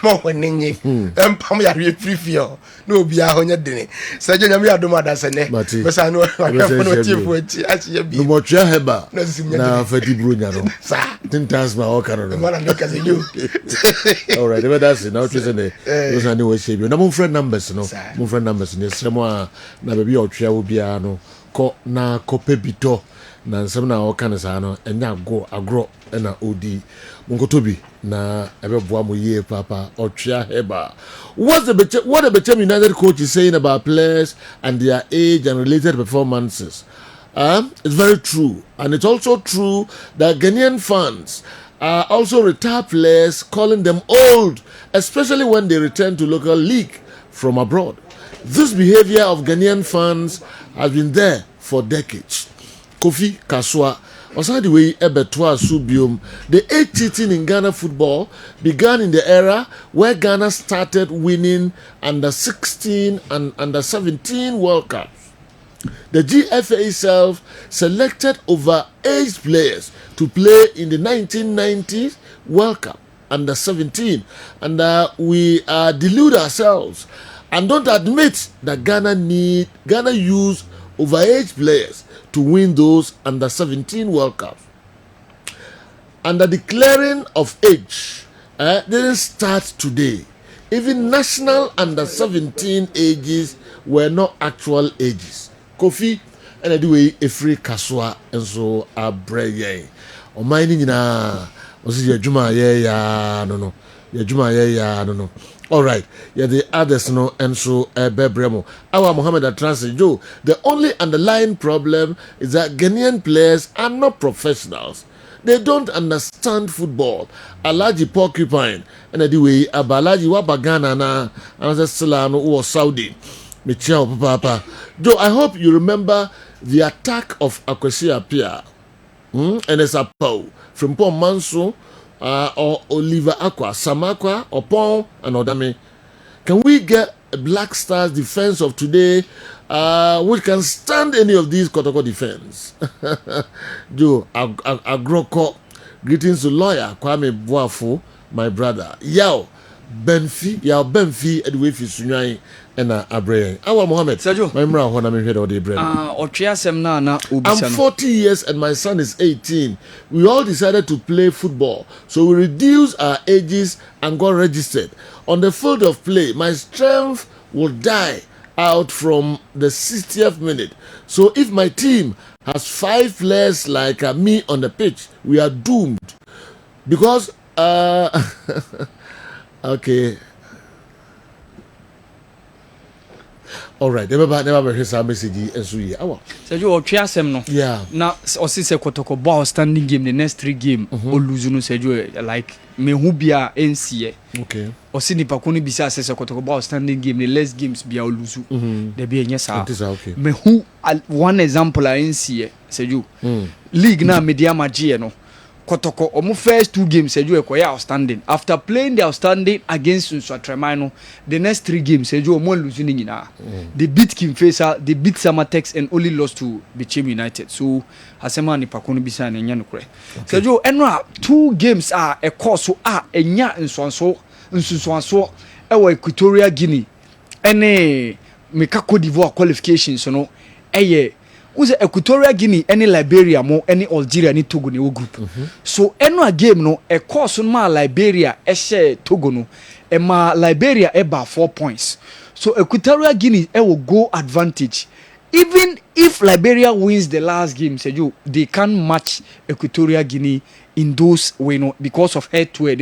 mo wenenye empam ya re frifio na obi a ho nya den se je nyame adom adase ne besa no afọ no tifu ati achi bi no mochia heba na fati bronya no tin times ma o kan no mana no kaze you all right that's it now choose ne those are we say na mo friend numbers no mo friend numbers ne sremo a na baby otwea wo bia no ko na kope bito na nsem na o kan sa no enya agro na odi munkotobi na ebeboa mo ye papa otwea heba what the Bechem United coach is saying about players and their age and related performances. It's very true, and it's also true that Ghanaian fans are also retired players calling them old, especially when they return to local league from abroad. This behavior of Ghanaian fans has been there for decades. Kofi Kaswa, aside the way Ebetoa Subium, the age cheating in Ghana football began in the era where Ghana started winning under 16 and under 17 World Cups. The GFA itself selected over-aged players to play in the 1990s World Cup under 17, and we delude ourselves and don't admit that Ghana used over-aged players to win those under 17 World Cups. And the declaring of age didn't start today. Even national under 17 ages were not actual ages. Kofi and the way Efri Kaswa and so Abreye. O mine nyina was your Juma no. Your Juma no. All right. Yeah, the others no and so Bebremo. Our Mohammed Atrance Joe. The only underlying problem is that Ghanaian players are not professionals. They don't understand football. Alaji Porcupine and the way Abalaji Wabagana na and Salano or Saudi. Michelle Papa. Joe, I hope you remember the attack of Akwesi Appiah and Esapo from Paul Manso or Oliver Aqua, Samakwa, or Paul and Odame? Can we get a Black Stars defense of today which can stand any of these Kotoko defense? Joe, Agroko, greetings to lawyer Kwame Boafo, my brother. Yao Benfi, Edwifi Sunyai, and Abre. Awa Mohammed, my mra when I'm here all day, I'm 40 years and my son is 18. We all decided to play football, so we reduced our ages and got registered. On the field of play, my strength will die out from the 60th minute. So if my team has 5 players like me on the pitch, we are doomed. Because, okay. All right, never hear some message and so yeah. So you try some no. Yeah. Now osi se kotoko ball standing game the next 3 game o lose no say you like me hu bia NCA. Okay. Osi ni pa ko ni bisa se kotoko ball standing game the less games bia o lose. There be enya sa. Okay. Me hu one example a NCA say you. League na media magie no. Kotoko omo first 2 games Seju ekoya outstanding. After playing the outstanding against Nswatremano, the next 3 games Seju omo lose ni nyina. They beat Kimfesa, they beat Samatex and only lost to Bichim United. So asema ni pakono bisa na nya nokre. Seju enra 2 games are a course enya nsunswanso ewo Equatorial Guinea. Ene meka Cote d'Ivoire qualifications no eye Uze Equatorial Guinea, any Liberia, mo any Algeria, any Togo, no group. So, any game no, a course on my Liberia, share Togo no, and my Liberia about 4 points. So, Equatorial Guinea, will go advantage. Even if Liberia wins the last game, they can match Equatorial Guinea in those way no because of head to head.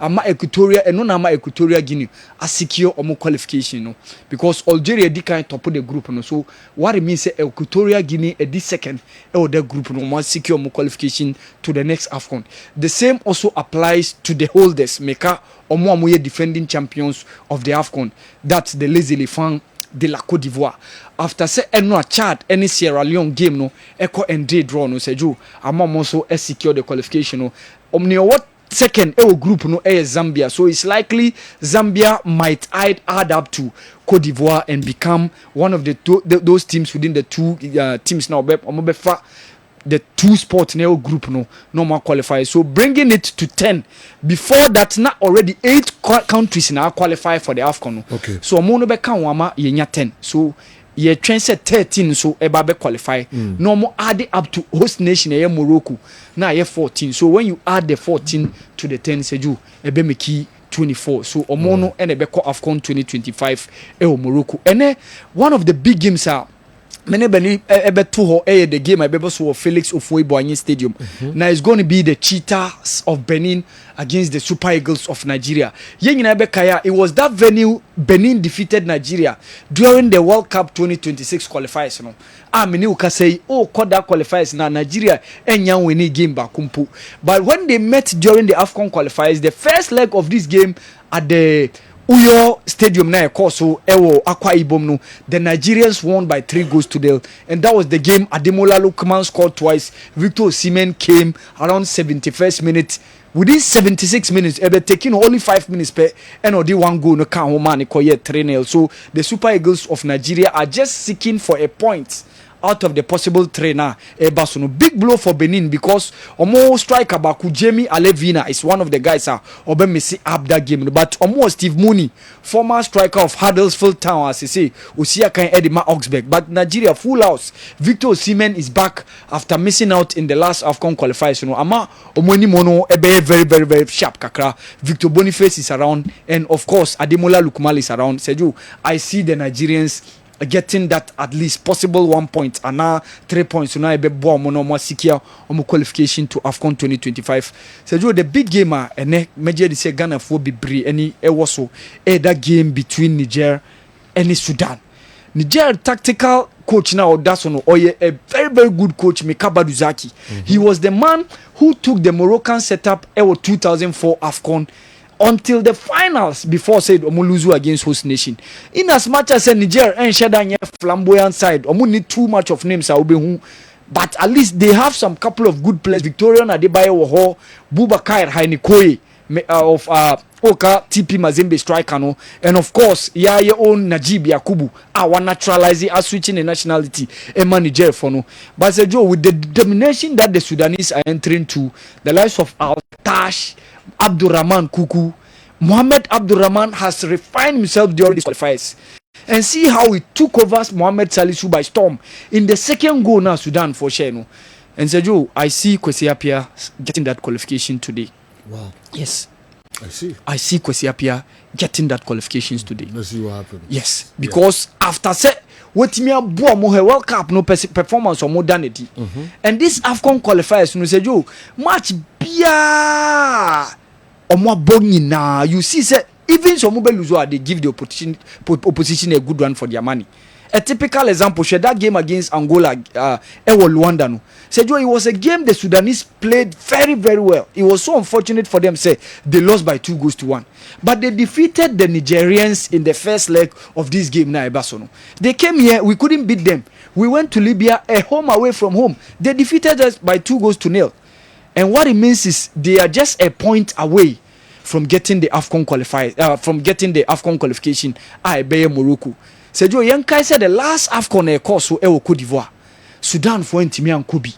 Ama Equatorial and no ama Equatorial Guinea a secure omo qualification no because Algeria di kind top of the group no. So what it means Equatorial Guinea this second the group no more secure omo qualification to the next AFCON. The same also applies to the holders meka omo amoye defending champions of the AFCON. That's the Les Elephants de la Côte d'Ivoire. After say no Chad any Sierra Leone game no echo and day draw no seju among also secure the qualification no omni what second group no Zambia, so it's likely Zambia might add up to Côte d'Ivoire and become one of the those teams within the 2 teams now the 2 sport neo group no more qualify, so bringing it to 10 before that not already 8 countries now qualify for the AFCON no. Okay. So mo no be kan wama yenya 10 so ye train set 13 so eba be qualify no more add up to host nation ye Morocco na ye 14, so when you add the 14 to the 10 seju ebe meki 24, so omono ene be ko AFCON 2025 Morocco ene one of the big games are many ebe to ho the game I be so Felix Ofoe-Boigny Stadium. Now it's going to be the Cheetahs of Benin against the Super Eagles of Nigeria. It was that venue Benin defeated Nigeria during the World Cup 2026 qualifiers. No, many can say, that qualifiers now Nigeria enya win game back kumpu. But when they met during the AFCON qualifiers, the first leg of this game at the Uyo Stadium na so ewo Akwa Ibom no, the Nigerians won by 3-0, and that was the game. Ademola Lookman scored twice. Victor Osimhen came around 71st minute. Within 76 minutes, taking only 5 minutes per and already 1 goal no can home man 3-0. So the Super Eagles of Nigeria are just seeking for a point out of the possible 3 now. Big blow for Benin because Omo striker Baku Jamie Alevina is one of the guys Obe Messi up that game. But Omo Steve Mooney, former striker of Huddersfield Town, as he say, Usia can Edima Augsburg. But Nigeria full house. Victor Osimhen is back after missing out in the last AFCON qualifiers. Ama Omoni Mono ebe very sharp kakra. Victor Boniface is around, and of course Ademola Lookman is around. Seju, I see the Nigerians getting that at least possible 1 point and now 3 points. So now I be born more secure on qualification to AFCON 2025. So the big game and major say Ghana for be bree any also that game between Niger and Sudan. Niger tactical coach now that's on a very good coach Mekaba Duzaki. He was the man who took the Moroccan setup 2004 AFCON until the finals before said Omoluzu against host nation. In as much as Niger and Shadanya flamboyant side, Omu need too much of names. But at least they have some couple of good players. Victorian Adebayo Woho, Boubacar Hainikoye of Oka TP Mazembe striker no, and of course Yaya own Najib Yakubu our naturalizing as switching the nationality a manager for no. But Joe, with the determination that the Sudanese are entering to, the likes of Al-Tash, Abdurrahman Kuku, Mohamed Abdurrahman has refined himself during these qualifiers. And see how he took over Mohamed Salisu by storm in the second goal now Sudan for sure. No? And Sergio, I see Kwesi Appiah getting that qualification today. Wow. Yes. I see Kwesi Appiah getting that qualifications today. Let's see what happens. Yes. Because after what me a World Cup no performance or modernity. And this AFCON qualifiers, no Sergio, match bia or more you see say even some Mobile they give the opposition a good one for their money. A typical example, that game against Angola, Luanda. No. Sergio, it was a game the Sudanese played very, very well. It was so unfortunate for them, say they lost by 2-1. But they defeated the Nigerians in the first leg of this game now. They came here, we couldn't beat them. We went to Libya, a home away from home. They defeated us by 2-0. And what it means is they are just a point away from getting the AFCON qualification. I bear Morocco. Sergio Yankai said the last AFCON course so Cote d'Ivoire. Sudan for Intimi and Kubi.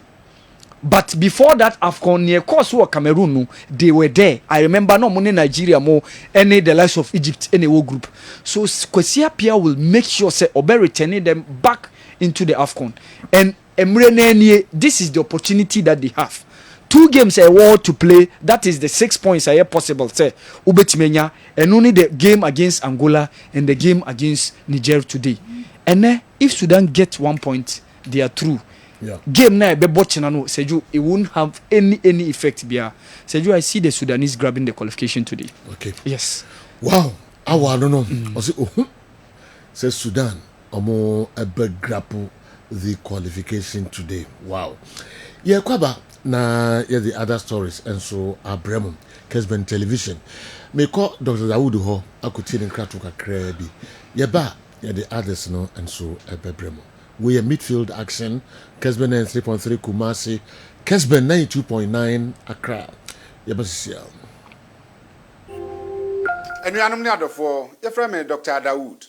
But before that AFCON near course or Cameroon, no, they were there. I remember no money Nigeria more any the likes of Egypt any world group. So Kwesi Appiah will make sure say Obe returning them back into the AFCON. And Emre, this is the opportunity that they have. 2 games a war to play. That is the 6 points are possible. Say Ubetimenya and only the game against Angola and the game against Niger today. And then if Sudan gets 1 point, they are through. Yeah. Game now be watching no Seju, it won't have any effect bia. Seju, I see the Sudanese grabbing the qualification today. Okay. Yes. Wow. I don't know. I say says Sudan omo ebe grapple the qualification today. Wow. Yeah, kwaba na yeah the other stories and so abremo Kessben television me call Dr. Dawood ho akoti ne krato kakra bi yeah ba yeah the others no and so abremo we are midfield action Kessben 3.3 Kumasi Kessben 92.9 Accra yeah ba sia enuanum ne adofo ye frame me Dr. Dawood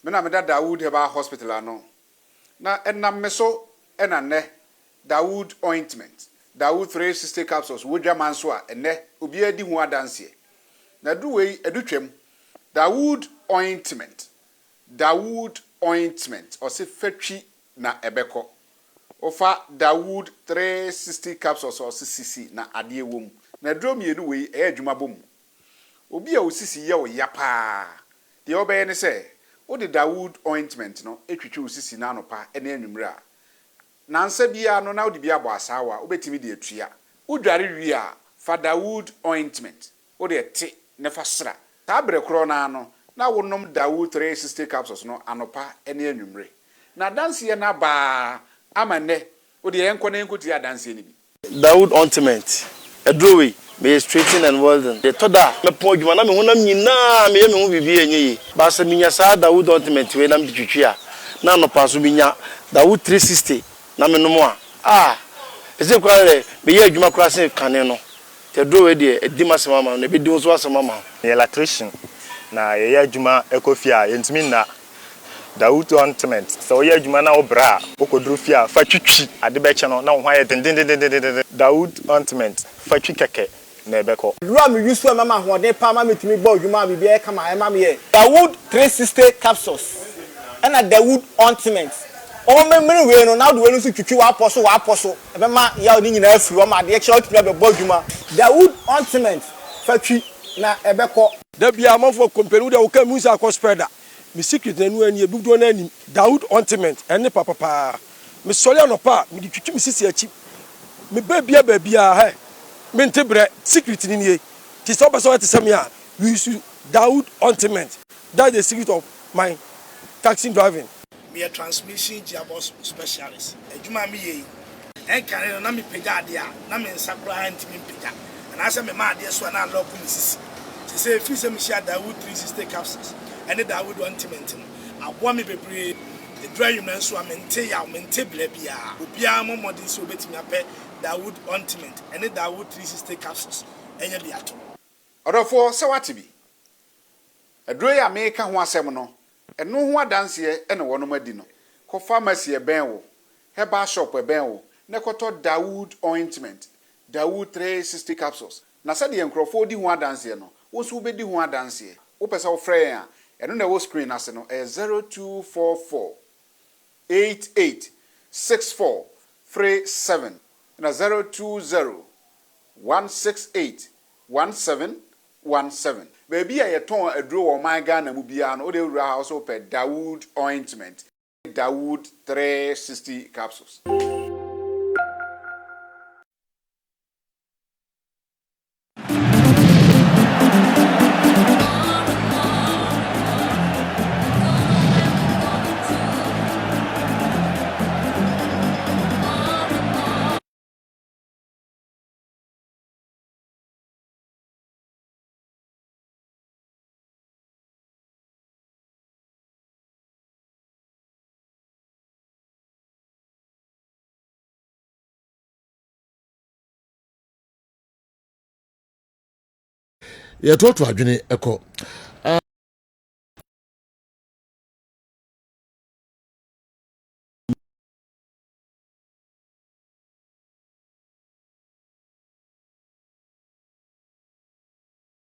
me na me da Dawood heba hospital ano na enam me so enane Dawood ointment, Dawood 360 capsules, Wodja Manswa, and ne, Ubia di Hua Dancie. Na do way, edutwem, Dawood ointment, or se fetchi na ebeko. Ofa Dawood 360 capsules or CCC na adie wom. Na drum ye do way, juma bom. Ubia usisi ye o yapa. The obey say, o the Dawood ointment no, etwichi usisi na anopa, ene enumra. Nansa bia no na odi bia bo asawa obetimi de atua udware wi a fa Dawood ointment o de te ne fa sra ta bre kro na no na wonom Dawood 360 capsules no anopa ene anwumre na danse na ba amane o de enko na enko ti adanse ni bi Dawood ointment edrowe me straighten and well done the toda me po dwuma na me honam nyina me ye me ho bibi enye ba sa minya sa Dawood ointment we na mtwitwi a na anopa so minya Dawood 360 na me no mo a ese kwa le be ye adwuma kra se kane no te do we de edima se mama no be di so asema mama electrician na ye adwuma ekofia yentimi na Dawood ointment so ye adwuma na obra okodru fia fa twitwi ade be che no na ho aye den Dawood ointment fa twi keke na ebeko lua me use mama hoden pa mama metimi bo adwuma bi e kama e mama ye Dawood 360 capsules and a Dawood ointment. Oh, memory we no now the way to twitwi wa apostle ebe ma ya oni nyina afiri o ma de che otumi be bodwuma Dawood ointment fatwi na ebeko da bia amafo company da wo ka musa akospreda mi secret na nu ani ebudo na ani Dawood ointment ene papa mi sori anopa mi di twitwi mi sisi achi mi ba bia he mi ntebre secret ni nie ti so be so te sem ya we use Dawood ointment that's the secret of my taxi driving. Me a transmission gearbox specialist. Ejuma mi ye. Enkan na me pega ade a na me nsakura antimi pega. And I say me ma ade so na lock me sisi. She say fi say me share Dawood 360 capsules. And the Dawood ointment. Abo me bebre the drawing man so amente ya mente blebia obia mo modern so betimi apɛ Dawood Ultimate and Dawood 360 capsules enya bi ato Odofo se wate bi aduro ya meka ho asɛm no ɛno ho adanse ɛna wɔnom adi no kɔ pharmacy ɛbɛn wo herbal shop ɛbɛn wo na kɔtɔ Dawood Ointment Dawood 360 capsules na sɛ de nkrɔfo di ho adanse no wo so bedi ho adanse wo pɛ sɛ wo frɛ ya ɛno na wo screen ase no 0244 88 64 37 na 020 168 1717 baby a yeton aduro wo man Ghana mu bia no o de wura house pe Dawood Ointment Dawood 360 capsules. Yɛtoto adwene ɛkɔ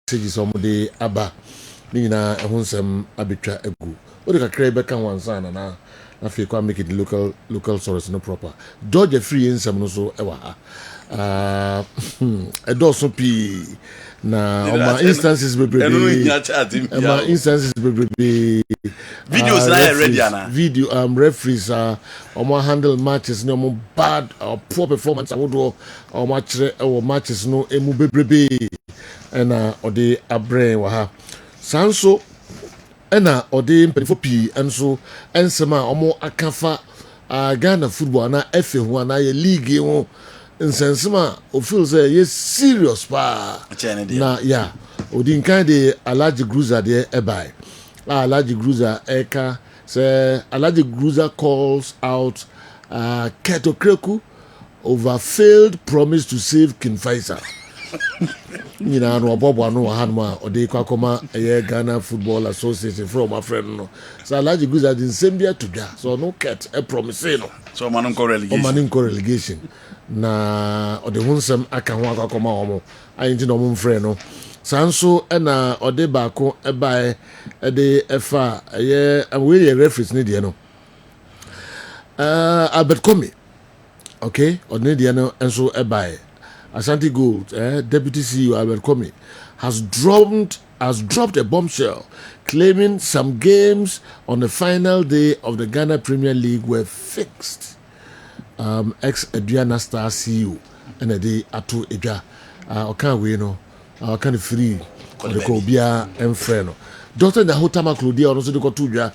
segi so mo de aba ni nyina ɛho nsɛm abetwa agu o de kakra bɛka wansa na afei kwa make it local source no proper George free nsɛm no so ɛwa ha ɛdɔso pi na oma instances bebrebe videos na ready ana video referees oma handle matches no mo bad poor performance awodo oma kyerɛ ɛwɔ matches no emu bebrebe ɛna ɔde abrɛ wɔ ha sanso ɛna ɔde mpanyinfo pii nso nsɛm a ɔmo akafa Ghana football na efe ho na ye league ho nsɛnsɛm a o feel say ye serious pa na ya odi nkan de Alhaji Gruza de ebai Alhaji Gruza eka say Alhaji Gruza calls out Keto Kreku over failed promise to save King Faisal. You know, no Bobo no Hanma or de Kakoma Ghana Football Association from my friend no. So Alhaji Gruza didn't send me to that. So no cat a promise no. So man relegation. Man relegation. Na ode hunsem aka ho akakoma omo ayinti no mo mfre no sanso na ode baako ebae de efa ye we referees ne de no Albert Komi okay ode de no enso ebae Ashanti Gold deputy CEO Albert Komi has dropped a bombshell claiming some games on the final day of the Ghana Premier League were fixed. Ex Adriana Star CEO and a day ato edwa okan we no okan free the Kobia and Freno Dr. Nahotama Claudia also the Kotudra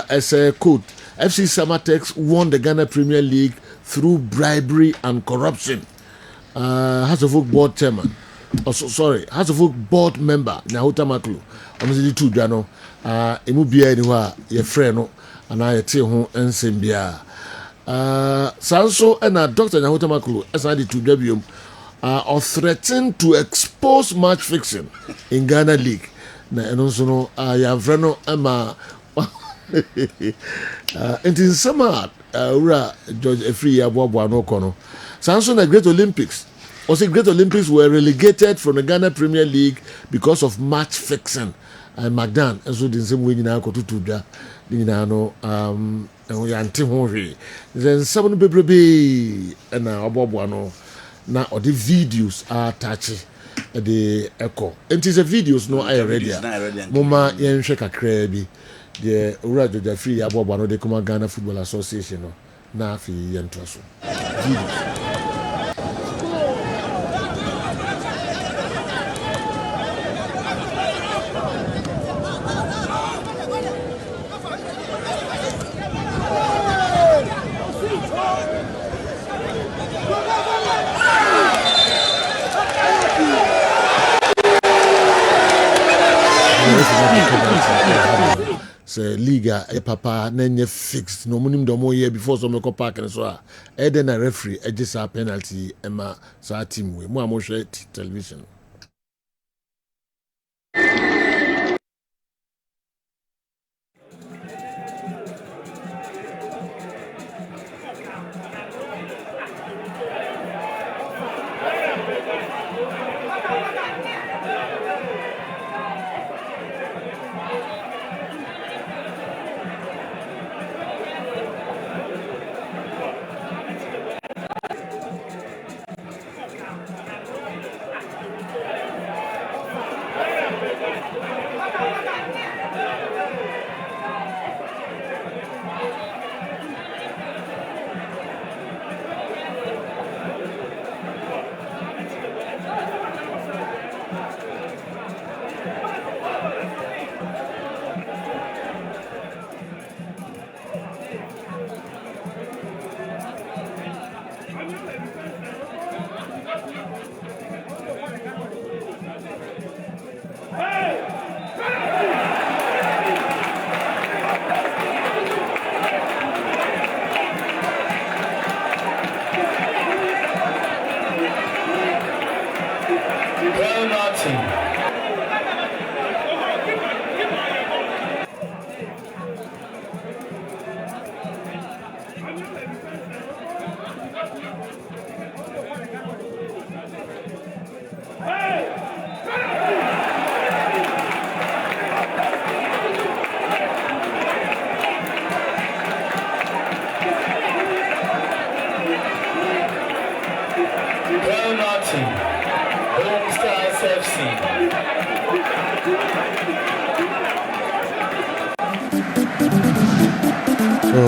as a quote FC Samatex won the Ghana Premier League through bribery and corruption. House of Folk board chairman House of Folk board member Nahotama Claudia almost the two no emu bia anywhere ye Freno and I tell ho ensembia Sanso and Dr. Nahota Makulu SID to WM are threatened to expose match fixing in Ghana League. And also no Yavreno Emma and in summer George Efri Abwa no Kono. Sanso na Great Olympics. Also Great Olympics were relegated from the Ghana Premier League because of match fixing. And Magdan and so the same way na kotutuja no yanti ho hwe then seven bebrebe na obobo no na odi videos attach the echo it is a videos no I ready mama yenhwe kakra bi the urajo da free abobo no de kuma Ghana Football Association no na afi yento so videos say liga e papa na nye fixed no munim do mo year before so me ko park and so e den na referee e just a penalty e ma sa team we mo amhwe television.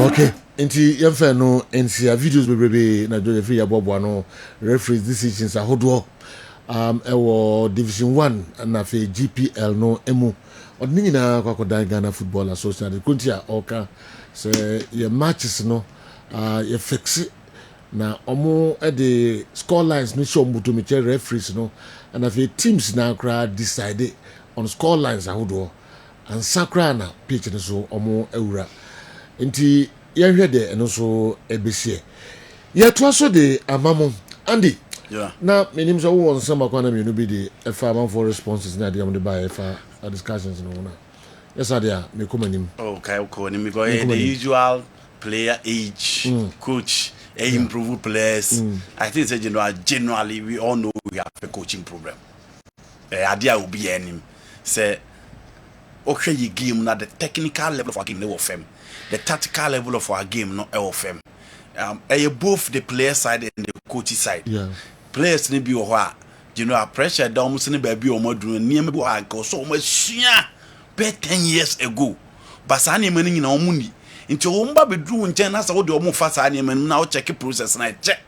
Okay, nti yemfa no nsia videos bebrebe na do free abobo no referee decisions ahodo ewo division 1 na fe GPL no emu odni nyina kwakodan Ghana Football Association kuntia oka se ye matches no ye fix na omo the score lines no show mbuto meche referees no na fe teams na kra decide on score lines ahodo and sakra na pitch no so omo ewura nti yehwe de eno so ebesie yeto so de amamo Andy na menim so won sama kwa na me no be the farm for responses na de am de buy for discussions no na yes adia me komanim okay because the usual player age coach improve players I think say generally we all know we have a coaching problem adia will be enim say okay you game na the technical level of our game no FM the tactical level of our game no FM both the player side and the coach side players ni bi o ho pressure down so ni ba bi o modun ni me bo anko so o masua be 10 years ago but sa ni mani nyina o muni nti o mba be dru nchen na sa wo de o mo fa sa ni mani na o check process na check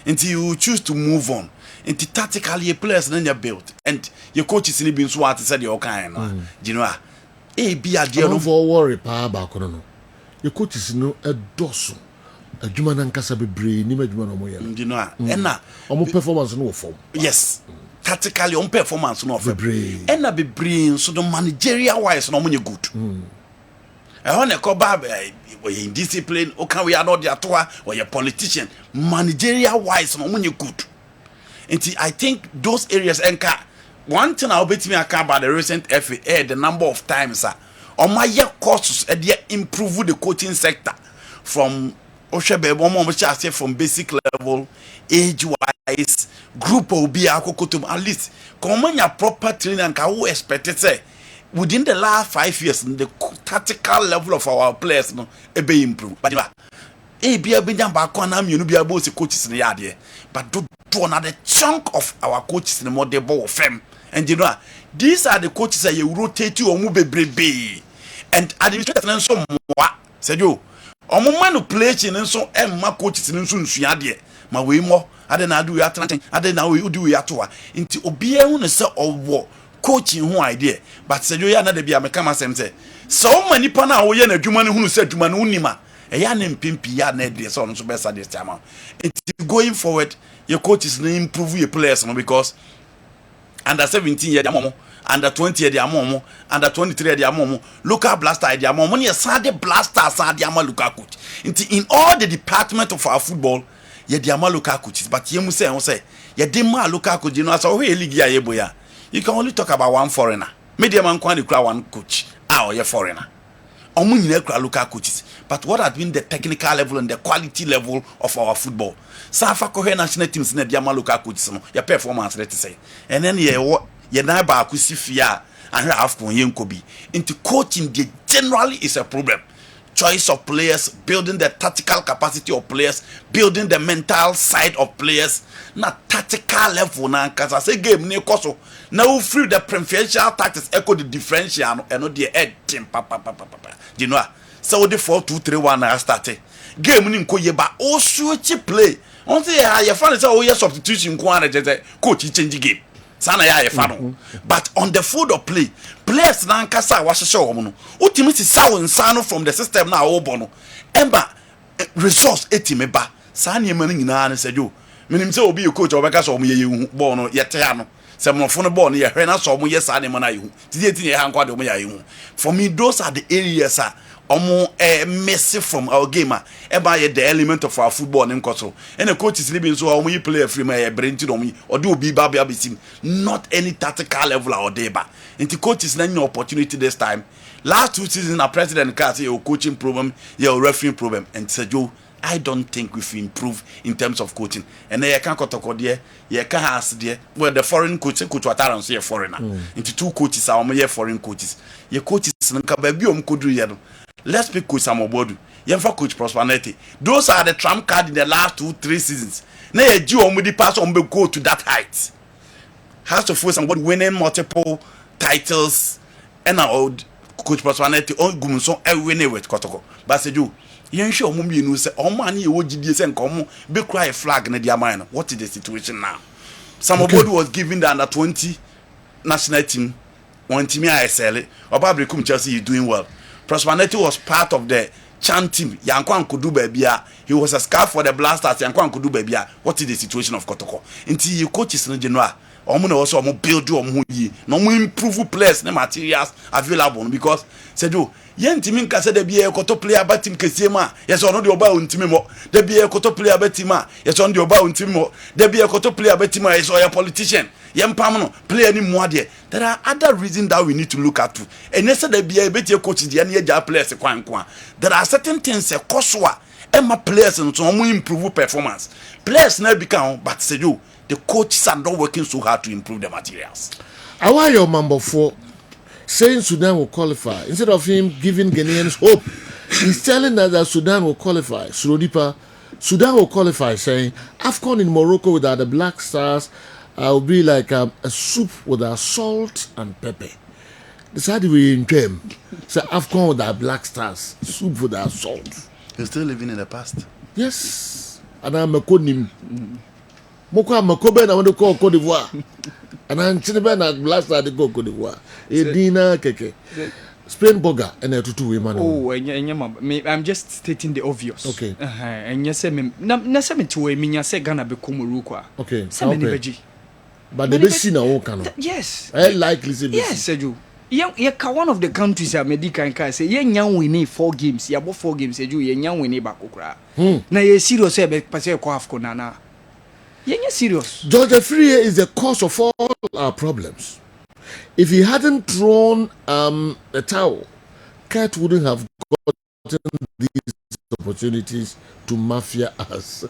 until you choose to move on nti tactically your players na your build and your coaches ni bi so what said your kind no bi ade no for worry pa ba kono no your coaches no edoso adwuma na nkasa bebre ni madwuma no mo ye na omo performance no form yes tactically on performance no form na bebre so the managerial wise no mo nye good on e ko ba we discipline o can we are not there to or your politician managerial wise no mo nye good and I think those areas enka one thing I'll bet me about the recent FA the number of times on my year courses they improve the coaching sector from from basic level age wise group will be at least come on your proper training and can expect it say within the last 5 years the tactical level of our players no be improve but be a bit back on am you be able to coaches in the yard but do another chunk of our coaches in the more ball fem and these are the coaches that you rotate you or move baby and administration so more said you omo manipulation nso emma coaches nso nsua de ma we mo ade na adu ya tranten ade na we udi we atoa nti obi ehu ne se owo coaching ho idea but se yo ya na de bia me kama sem se so many pa na wo ye na adwuma ne hunu se adwuma ne unima e ya ne mpimpi ya na de so no so be sa this time nti going forward your coaches na improve your players no because under 17 years amomo under 20 the amomo, under 23 the amomo, local blaster the amomo, ye Sunday blaster Sunday ama local coach. In all the department of our football, ye the ama local coaches, but ye must say, ye dema local coach, you know, so we league ya boya. You can only talk about one foreigner. Medium man can cry one coach, or ye foreigner. Omu nyine local coaches. But what has been the technical level and the quality level of our football? Safa kohe national teams in the diama local coaches no your performance let's say. And then ye na ba akusifia and half kon yenkobi. Into coaching generally is a problem. Choice of players, building the tactical capacity of players, building the mental side of players. Na tactical level na kasa say game ni koso. Now free the preferential tactics echo the differential and not the head team papa. You know, so the 4-2-3-1 I started. Game ni nko yeba o switch play. On say ya fan say o ye substitution ko an coach change game. Sana ya fan. But on the field of play, players na nkasa wa hye wo no. Utimi si sawo nsano from the system na wo bo no. Emba resource etime ba. Sa na ema nyina na sejo. Minim say obi coach obeka so mo ye ball no ye tea no. Se mo fo no ball no ye hwe na so mo ye sa na ema na ye hu. Tidi eti ye ha nkwa de mo ya ye hu. For me those are the areas omo messy from our game eba ye the element of our football in koso and the coach is living so omo play free my brain to omo odo obi ba be team not any tactical level or deba and coach is any opportunity this time last 2 seasons our president can say your coaching problem your refereeing problem and said Joe I don't think we've improved in terms of coaching and then you can kotoko there you can ask there well the foreign coach wataran say a foreigner into 2 coaches are omo foreign coaches your coaches nka ba bi kodru ye no. Let's pick Coach Samobodu. Yemfa Coach Prosperity. Those are the trump card in the last 2-3 seasons. Now you omudi pass on go to that height. Has to force somebody winning multiple titles and Coach Prosperity on Gumson winning with Kotoko. But say you sure mummy you say man you would and come be cry a flag in the mind. What is the situation now? Samobodu was given the under 20 national team. One team I sell it. Or probably come Chelsea is doing well. Prosperity was part of the Chan team. Yankwan Kudu Babia. He was a scarf for the Blasters. Yankwan Kudu Babia. What is the situation of Kotoko? Until you coaches in general, omo also omo build you omo yi. No mo improve players, the materials available because said you yen team nka say the be a koto player ba team kese ma. Yes or no the oba untimi mo. The be a koto player ba team ma. Yes on the oba untimi mo. The be a koto player ba team ma. Yes or a politician. Yempam play any more there. There are other reasons that we need to look at too. And yes, there be a better coach the any players kwa. There are certain things a koswa Emma players and so improve performance. Players now become but say you the coaches are not working so hard to improve the materials. I want your number 4 saying Sudan will qualify instead of him giving Ghanaians hope. He's telling us that Sudan will qualify. Sudan will qualify, saying AFCON in Morocco without the Black Stars will be like a soup without salt and pepper. Decided we in game. So AFCON without Black Stars, soup without salt. You're still living in the past. Yes. And I'm a codenim. Moko Makobe na want to call Cote d'Ivoire. And I'm Chineben at Black Stars to go Cote d'Ivoire. Edina Keke. Spain Boga and a tutu women. Oh, and I'm just stating the obvious. Okay. And yes, na to a minya say Ghana be kumurukwa. Okay. Okay. But the best in our can. Yes. I like listening. Yes, Seju. One of the countries are medical and say, young winning 4 games. You have 4 games, Seju, young winning back. Now you're serious about Paseo Nana. You're serious. Georgia Free is the cause of all our problems. If he hadn't thrown a towel, Cat wouldn't have gotten these opportunities to mafia us.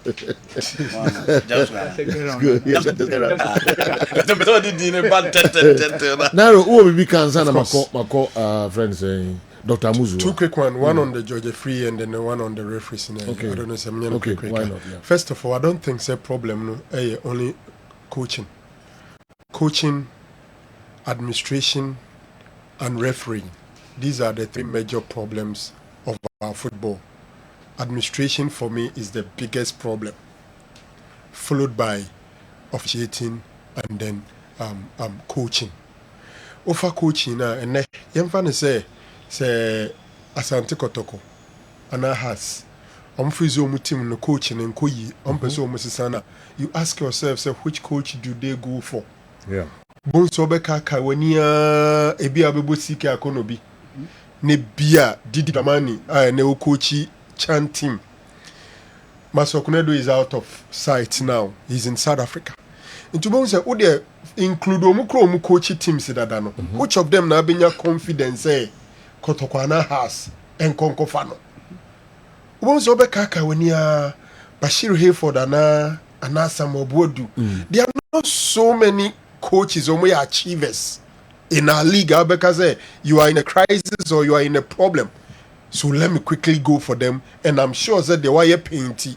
Now, who will be concerned about friends saying Dr. Muzu? 2 quick one on the Georgia Free and then the one on the referees. Okay. I don't know. Okay, why not? Yeah. First of all, I don't think it's a problem. Only coaching, administration, and refereeing. These are the 3 major problems of our football. Administration for me is the biggest problem, followed by officiating and then coaching. Over coaching and yemfa say Asante Kotoko and has fizo team no coaching and koyi person sana. You ask yourself, say, which coach do they go for? Yeah. bonso beka ka wani ebi abebo sike akonobi ne bia Didi Dramani ne okochi Chan team. Masokunedo is out of sight now. He's in South Africa. Into bon say wo de include omu coach teams dada no. Which of them na benya confidence Kotokwana has and Konkofano. Bon so beka ka wani Bashir Hayford and Samuel Bodu. There are not so many coaches or achievers in our league because you are in a crisis or you are in a problem. So let me quickly go for them, and I'm sure that the wire painty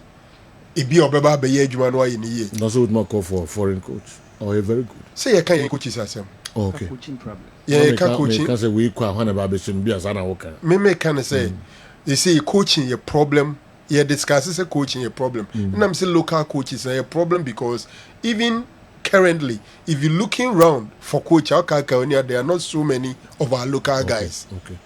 it be obeba be ye juma no in a year. That's what not call for a foreign coach or a very good. Say you can't coaches as him. Okay. Coaching problem. Yeah, you can't coaching. Because we quite one about be as an okay. Me can say they say coaching a problem. Yeah, discusses a coaching a problem. And I'm saying local coaches are a problem because even currently, if you're looking around for coach, there are not so many of our local guys. Okay.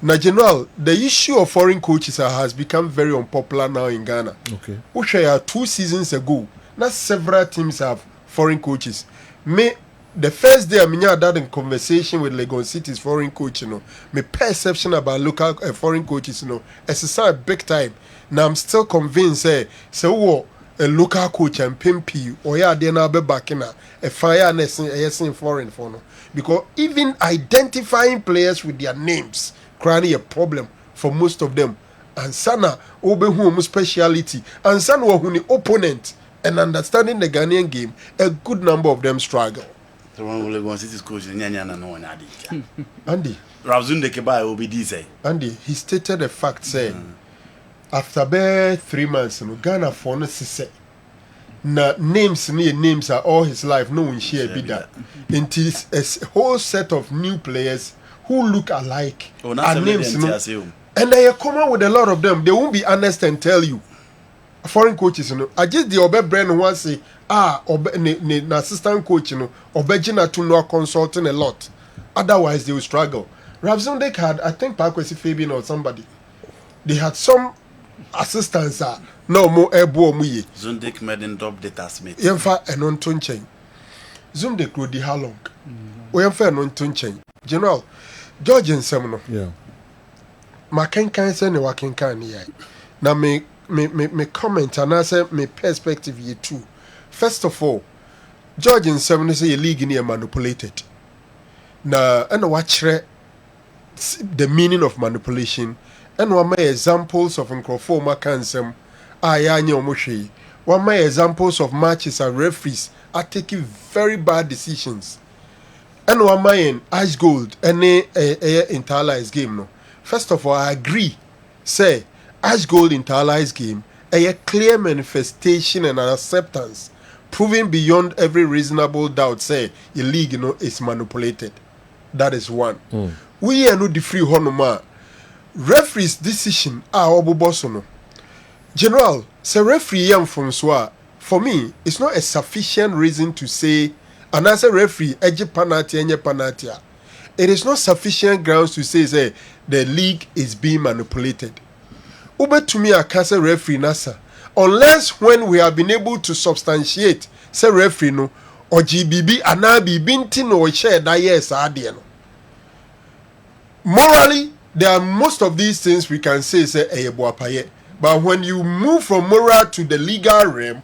Now, General, the issue of foreign coaches has become very unpopular now in Ghana. Okay. Which 2 seasons ago, now several teams have foreign coaches. The first day I had a conversation with Lagos City's foreign coach, my perception about local foreign coaches, it's a big time. Now I'm still convinced, so a local coach and Pimpi or they now be back in a fire in foreign for no. Because even identifying players with their names creating a problem for most of them. And Sana obe home speciality and Sana who opponent and understanding the Ghanaian game, a good number of them struggle. The one who Lagos City's coach Andy. Andy. Ravzunde Keba will be this. Andy, he stated a fact saying after about 3 months, Ghana for no say na names are all his life. No one share be that. Until a whole set of new players who look alike and names, and they come out with a lot of them. They won't be honest and tell you. Foreign coaches, I just the Obe Brand one say assistant coach, Obejina to know consulting a lot. Otherwise, they will struggle. Ravzundek had, I think, Parkwesi Fabian or somebody. They had some assistants no more ebo muye. Zundek made in top data smith. Yemfa and on tunchain. Zundek would how long? Yemfa and on tunchain. General George and Seminole. Yeah. Maken can say ne waken can ye. Now me comment and I say me perspective ye too. First of all, George and Seminole say a league near manipulated. Now and watch the meaning of manipulation. And one my examples of Nkrofoma Kansem Ayanya Omoshi. One my examples of matches and referees are taking very bad decisions. And one my in Ice Gold any internalized game no. First of all, I agree. Say Ice Gold internalized game a clear manifestation and an acceptance, proving beyond every reasonable doubt. Say your league is manipulated. That is one. We are not the free honoma. Referee's decision oboboso. General, say referee yam from Swa. For me, it's not a sufficient reason to say, and as a referee, eje penalty, enye penalty. It is not sufficient grounds to say the league is being manipulated. Ube to me, I can't say referee nasa, unless when we have been able to substantiate, say referee no, or GBB anabi binti no share that yes no. Morally, there are most of these things we can say but when you move from moral to the legal realm,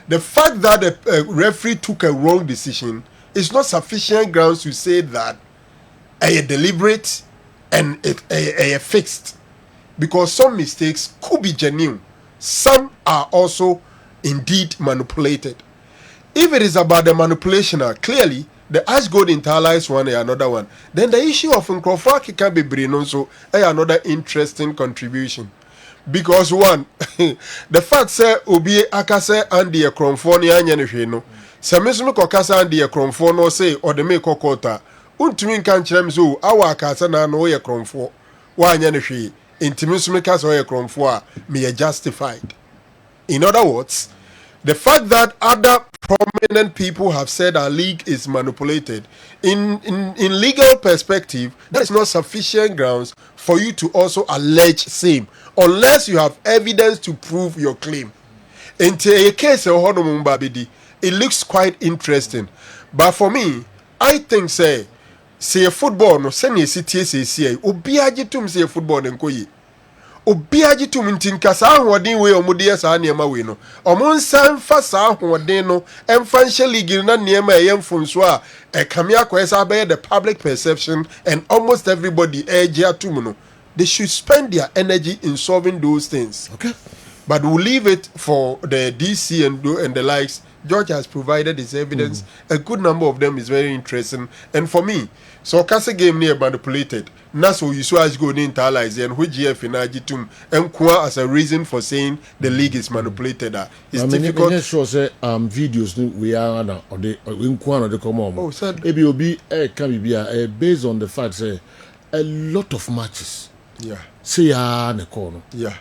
the fact that a referee took a wrong decision is not sufficient grounds to say that a deliberate and a fixed, because some mistakes could be genuine, some are also indeed manipulated. If it is about the manipulation, clearly the Ash Gold internalized one and another one. Then the issue of Nkrofo can be bring also another interesting contribution. Because one, the fact say Obi Akase and the Kromfo ni anya no. Se mesume kokasa and the Kromfo no say or the make kokota. Untumi kan kyerem so awa akasa na no ye Kromfo. Wa anya ne hwe. Intimi sume kasa ye Kromfo a me justified. In other words, the fact that other prominent people have said our league is manipulated, in legal perspective, that is not sufficient grounds for you to also allege same, unless you have evidence to prove your claim. In a case of it looks quite interesting. But for me, I think say football no send ye city say obi agitum say football nko yi obi agitum ntinka sa ahoden we omode sa niema we no omonsan fa sa ahoden no emfa nche league na niema eyemfunso a ekame akwesa be the public perception and almost everybody eje atum no they should spend their energy in solving those things. Okay. But we'll leave it for the DC and the likes. George has provided his evidence. A good number of them is very interesting. And for me, so Kasa game near manipulated. Naso you saw as go internalize and which GF in Agitum and Kwa as a reason for saying the league is manipulated. It's difficult. I'm sure say videos we are now or the in Kwa or the come on. Oh, said maybe will be can be based on the fact say a lot of matches. Yeah. See ya ne corner. Yeah.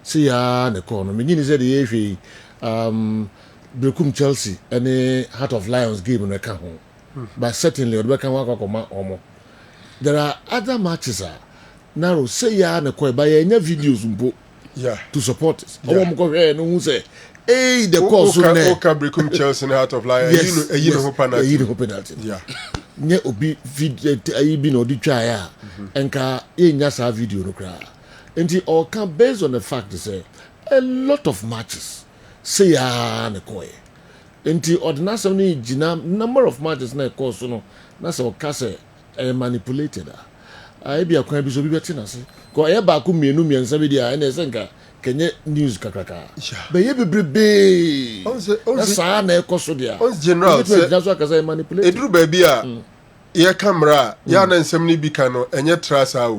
See ya the corner. Beginning said the FA Brekum Chelsea and the Heart of Lions game in the camp. But certainly there are other matches now say ya na by any videos to support it. No say hey the course Brekum Chelsea and Heart of Lions you know penalty. Yeah. Nye obi video ayi bi no di twa ya enka enya sa video no kra enti all can based on the fact say a lot of matches say ya na koy enti ordinary ni gina number of matches na course no na say o ka say manipulated a bi akwan bi so bi beti na say ko e ba ku mienu miensa bi dia na senka kenye news kakraka be ye bebrebe on sa na ekoso dia on general say manipulated edru ba bi a ye camera ya na nsem ni bi kan no enye trasa o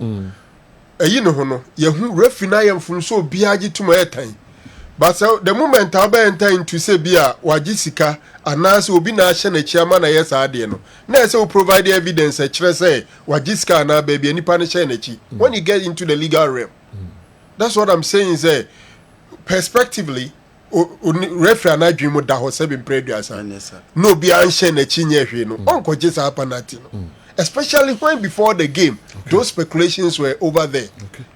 eyi no ho no ye hu refina ye mfunso obi agituma etan but so the moment I be enter to say bia waji sika anase obi na ahye na chiama na yes ade no na say we provide evidence kire say waji sika na ba bia nipa na hye na chi when you get into the legal realm. That's what I'm saying is perspectively referee na adwimo da ho se be preduasa no be anhye na chi nye hwe no onko jesa apanati no especially when before the game those speculations were over there.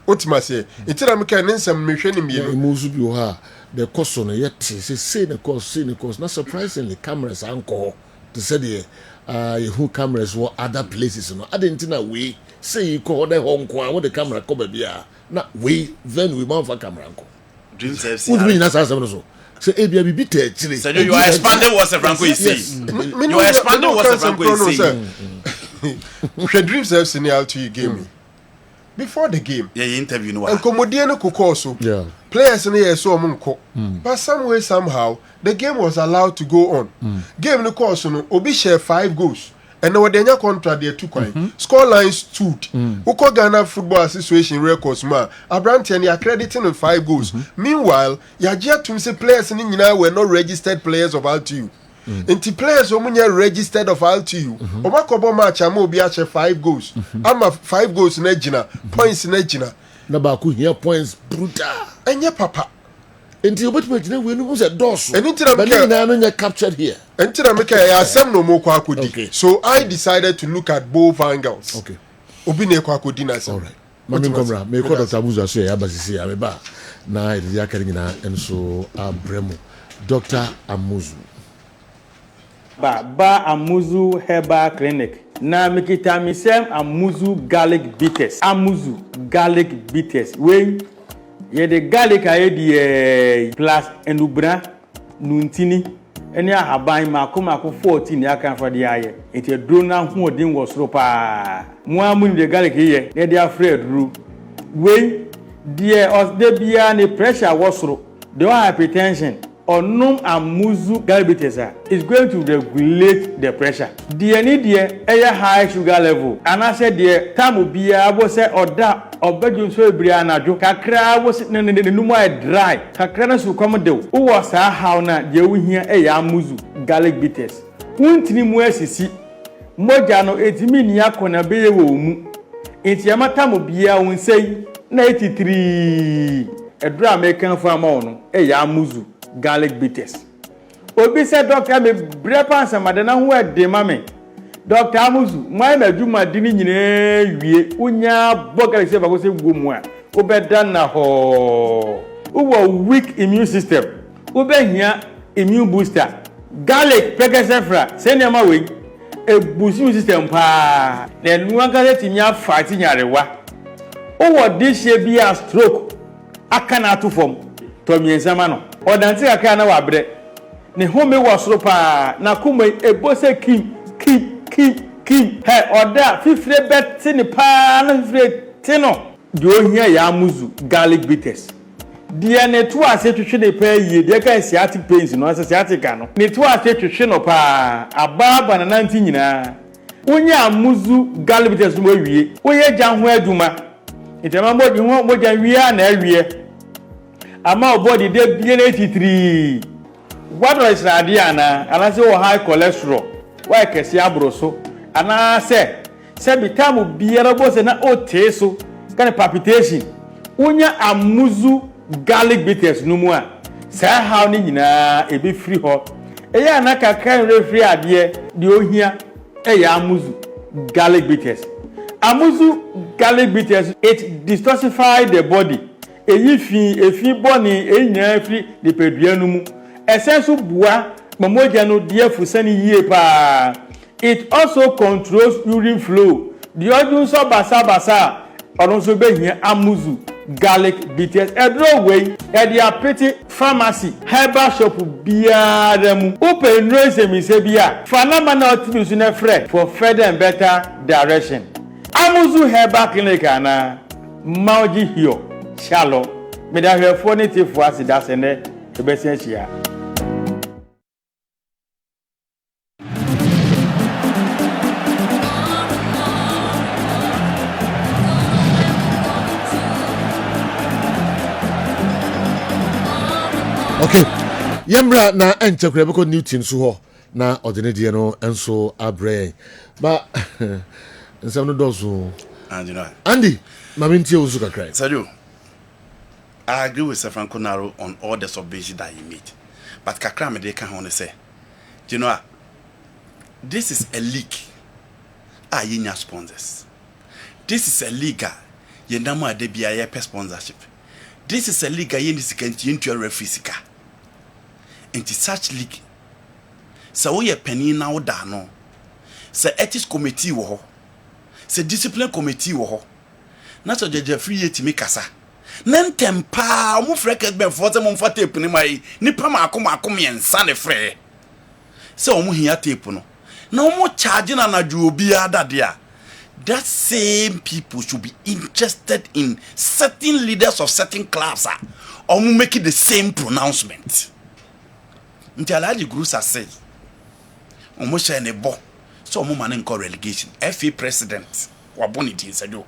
Ultimately itira me kan nsem me hwe ni mienu muzu bi ho the course no yet say the course not surprisingly cameras anko to say the who cameras were other places no adentina we say you call the Hong Kong with the camera cover bia na we then we man for camera anko dreams FC what mean that's something so say ebia bi techile so you are expanding what Franco is saying you are expanding what Franco is saying dreams FC ni out to you game before the game yeah interview no and komodie no kokoso players no yes so monko but some way somehow the game was allowed to go on game no course no obi share 5 goals and now the nya contract there two coin score line stood uko Ghana Football Association records ma Abrante and accrediting 5 goals meanwhile yagia tum say players ni nyina were not registered players of LTU Inti players omunya registered of LTU omakobo match ama obi ache 5 goals ama 5 goals na gina points na gina na ba ku here points brutal enye papa inti obetu gina we no say doso enti na make na no nya captured here enti na make ya asem no mo kwa akodi so I decided to look at both angles obi na kwa akodi na asem alright mami komra me ko Dr. Amuzu aso ya basisi ya me ba na idi akari nyina enso abremu Dr. Amuzu Ba Amuzu Herbal Clinic. Na mikita misem Amuzu garlic bitters. Amuzu garlic bitters. We ye the garlic aye di plus enubra nuntini. Eni ahaban mako 14 ya kan for di aye. Eti drona hu odin wo soro pa. Mo amu the garlic ye ye dey afraid ru. We die os de bia ni pressure wo soro. The hypertension Onum Amuzu diabetes is going to regulate the pressure. The need a high sugar level. And I said the time be able say or that or bedroom so briana jo kakra was no dry. Kakra so come do. Who was how na the we here a Amuzu garlic bitters. Untini muesisi moja no 8 min yako na be wo mu. Enti amata mo bia won say 93 a drum American farmer no a Amuzu garlic bitters. Obi said doctor me brepa samadana ho ade mame. Dr. Amuzu, my meduma dini nyine wie unya boga se ba ko se gumu a. Obeda na ho. Uwo weak immune system. Ube hia immune booster. Garlic pekesefra. Se nema we. ebusu system pa na nuwa ga timi afa ti nyarewa o wo this year bi a stroke aka na to fom to miensama no odanti aka na wabre ne home wo soro pa na kuma ebose kim he oda fifre bet ni pa na fifre tino de ohia ya amuzu garlic bitters dia ne to ase twhwe de pa yie de ka sciatic pains no ase sciatic no ne to ase twhwe no pa ababa na nanti nyina wonya amuzu garlic bitters mo wie woye gyan ho aduma itema body ho mo gyan wie na awie ama body de bie na 83 what is radia na anase wo high cholesterol why kesi abroso ana se bitamu biara bo se na oteso kana palpitation wonya amuzu garlic bitters no mu a saa how ni nyina e be free ho eya na kakran refree ade de ohia eya amuzu garlic bitters amuzu garlic bitters it detoxify the body efi boni enya free de pedua no mu essential bua mamoja no de afusani yie pa it also controls urine flow the odun so basa odun so be hia amuzu garlic bitters edro way e dia pretty pharmacy herbal shop biara mu open raise mi se bia fanama na otibisu na free for further and better direction amuzu herbal clinic ana mauji hio shalom me da hwefo ni tifo asida se ne e be sensia. Okay, yambra na enchekure beko new team so ho na odene die no enso abre ba nsem no dozo Andy mamintie uzu kakrai Sadio, I agree with Sir Franco Naro on all the submissions that he made, but kakra me dey kan ho ne say you know this is a league yenya sponsors, this is a league yendama ade bia ye sponsorship, this is a league yendi sikanti into referee sika into such league so we penny now da no se ethics committee wo ho se discipline committee wo ho na so jeje free yeti me kasa nan tempa mu frɛ Kessben force mu mfa tape ni mai nipa maako miensa ne frɛ se o mu hia tape no na o mu charge na nadu obi adade a that same people should be interested in certain leaders of certain clubs or make the same pronouncement. Ntialaji Grusa say, Omo share ne bo, so omo man nko relegation. FA president, waboni di Sadio.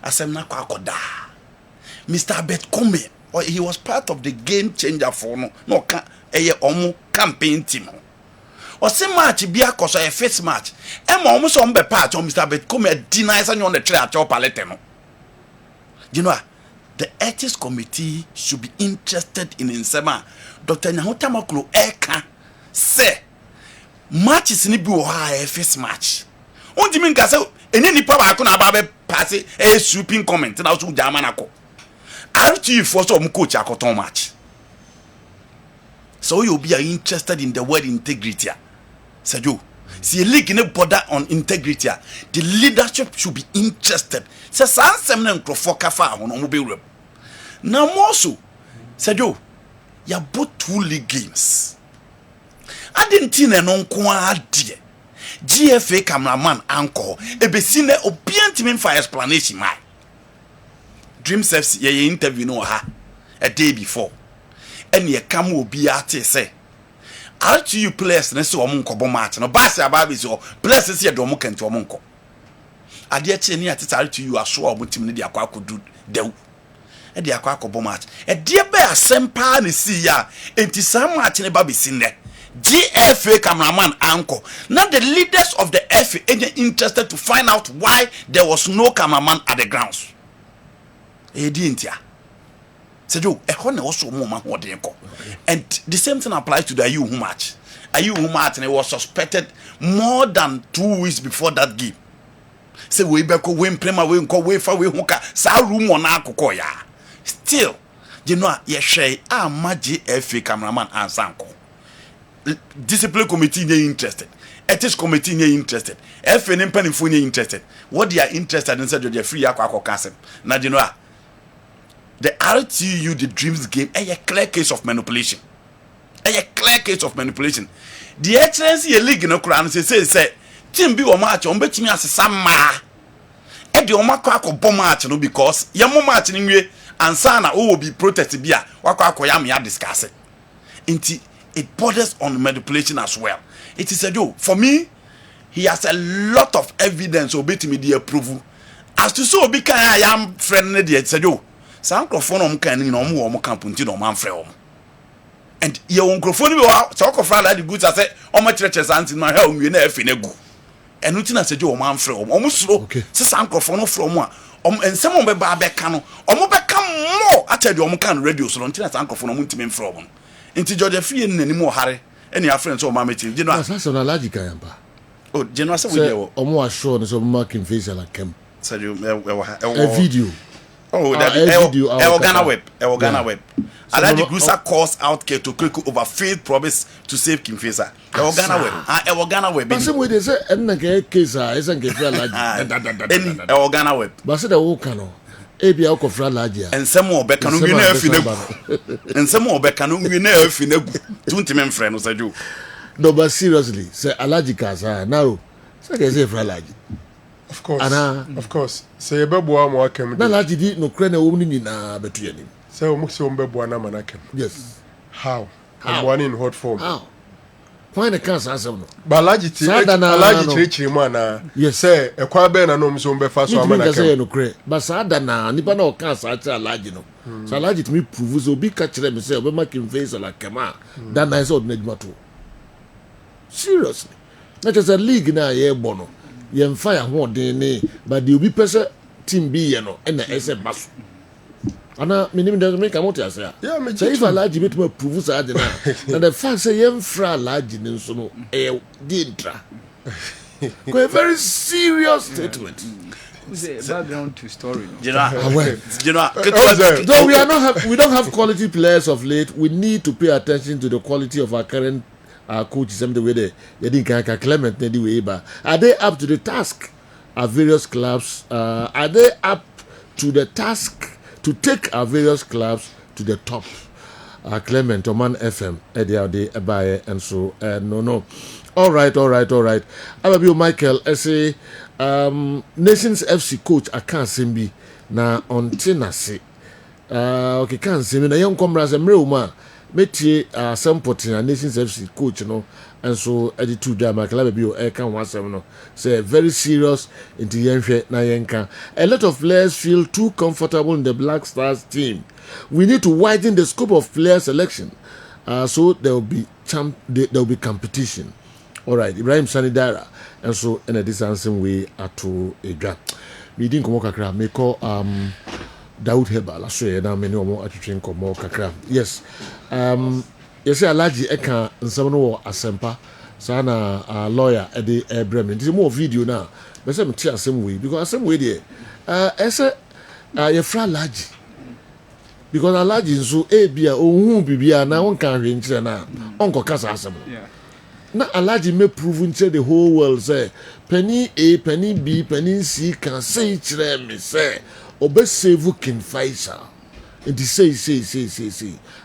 Asem na kwa koda. Mr. Betkome, he was part of the game changer for no omo campaign team. Or same match be a cause a first match. Emma almost on be part of Mr. Betkome denies on the tray at your palette. You know, the ethics committee should be interested in Nsema. Dr. Nyahotamaklo Eka say match is ni bi a first match. On the mean say any power I couldn't have pass a sweeping comment now to Jamanako. RTU for some coach a cotton match. So you'll be interested in the word integrity. Sadio, see a league in a border on integrity. The leadership should be interested. Say some for kafa on mobile. Now more so, Sadio, you bought 2 league games. I didn't think no kwa die. GFA cameraman anchor ebesine obiantimin for explanation my. Dream Service ye interview no ha a day before. And ye come will be at say. RTU players ne so omo nkobo match no bass ababi so players se ye do mo kento omo nko. Ade ache ni ati RTU aso omo tim ne de akwa akodu dew. E de akwa akobo match. E de be asempa ne si ya enti sam match ne ba be sinne. GFA cameraman anchor. Now the leaders of the FA agent interested to find out why there was no cameraman at the grounds. E di entia. Sadio, and the same thing applies to the IU match. IU match and it was suspected more than 2 weeks before that game. Say we beko we prema we nko we fa we hoka sa room on akoko ya. Still, you know, ye share GFA cameraman and sanko. Discipline committee they interested. ethics committee nye interested FA ne mpanimfo nye interested what they are interested in say George free akwa kasem na you know the RTU the dreams game a clear case of manipulation a clear case of manipulation the excellency league no kura no say team bi o match on betimi asesa ma e de o makọ akọ match no because yamo match ni nwie ansa na o be protest bi a wakọ akoya me discuss it borders on manipulation as well. It is a joke. For me, he has a lot of evidence obetimi the approval. As to so be I am friendly the it's a joke. Some microphone can no more campunti no man frame. And your microphone will talk of like the goods I say, oh my churches and in my home we never finegu. And nothing as a joke man frame. Almost slow. Say some microphone from one. And some be babekano. Omo become more. I tell you, can radio so until that microphone muntimen from. Into Georgia free any more hurry. Any friends or mammy, you know, that's an allergic. Oh, General, say, Omo assured us of marking face like him. Said you a video. Oh, that video. Ghana web. Web. Allergic Gusa calls out K to click over faith promise to save Kim Facer. Ghana web. But some way they say, and the case isn't get allergic. Ghana web. But said the whole canoe. Ebi akofra lagia and some more back can we never finish and some more back can we never finish 20 men friends I do no but seriously say allergicas now say they say fra lagi of course say bebo am wakem na lagi di no kre na wo ni na betu yanim say o mukse o bebo na manakem yes how one in hot form how why the cancer asem no allergy chiri mu ana yes say e kwa be na no mso mbefa so amana say no kre but sada na nipa na o cancer ati allergy no so allergy to me prove so bi ka kire me say o be make him face like kema that na so na djuma to seriously na just a league na ye bo no ye mfa ya ho den ni but the obi pese team bi ye no e na ese baso ana minim da me ka moto ase yeah me say if allergy bit me prove say ade na and the fact say ye mfra allergy ni so no e di intra a very serious statement. Background to story. We don't have quality players of late. We need to pay attention to the quality of our current coaches. The way they didn't Clement anyway, but are they up to the task? Our various clubs are they up to the task to take our various clubs to the top? Clement Oman FM Eddie Abaye and so no. All right. Ababio Michael, I say Nations FC coach I can't see me na on tenase. Okay, can't see me na young comrades emreuma metie sampotin Nations FC coach no and so attitude there Michael Ababio I can wasem no say very serious into yenhwe na yenka. A lot of players feel too comfortable in the Black Stars team. We need to widen the scope of player selection so there will be competition. All right, Ibrahim Sanidara, and so in a distancing way to a gap. We didn't come kakra, me call Daoud Heba, la so na many more attraction come more kakra. Yes, you say allergy eka nsam no asempa sana lawyer at the Bremen. This is more video now. But some tia same way because same way there. Ese you fra allergy. Because allergy so bia ohun bibia na won kan hwe nkyere na onko kasa asem. Yeah. Na allergy may prove into the whole world say penny A, penny B, penny C can say kyere me say obe save King Faisal. And say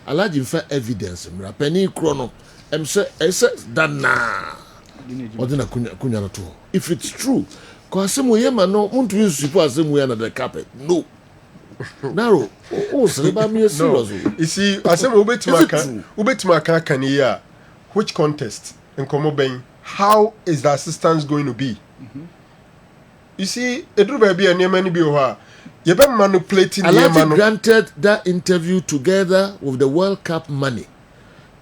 allergy for evidence mra penny chrono em say dana odina kunya no to. If it's true, cause some we man no muntu insupo asem we na the carpet. No. Narrow. Oh, so about me serious. You see, I said Ubetimaka can hear which contest in Komoben. How is the assistance going to be? You see, Edru baby and Yemani Bioha. You've been manipulating. Alaji granted that interview together with the World Cup money.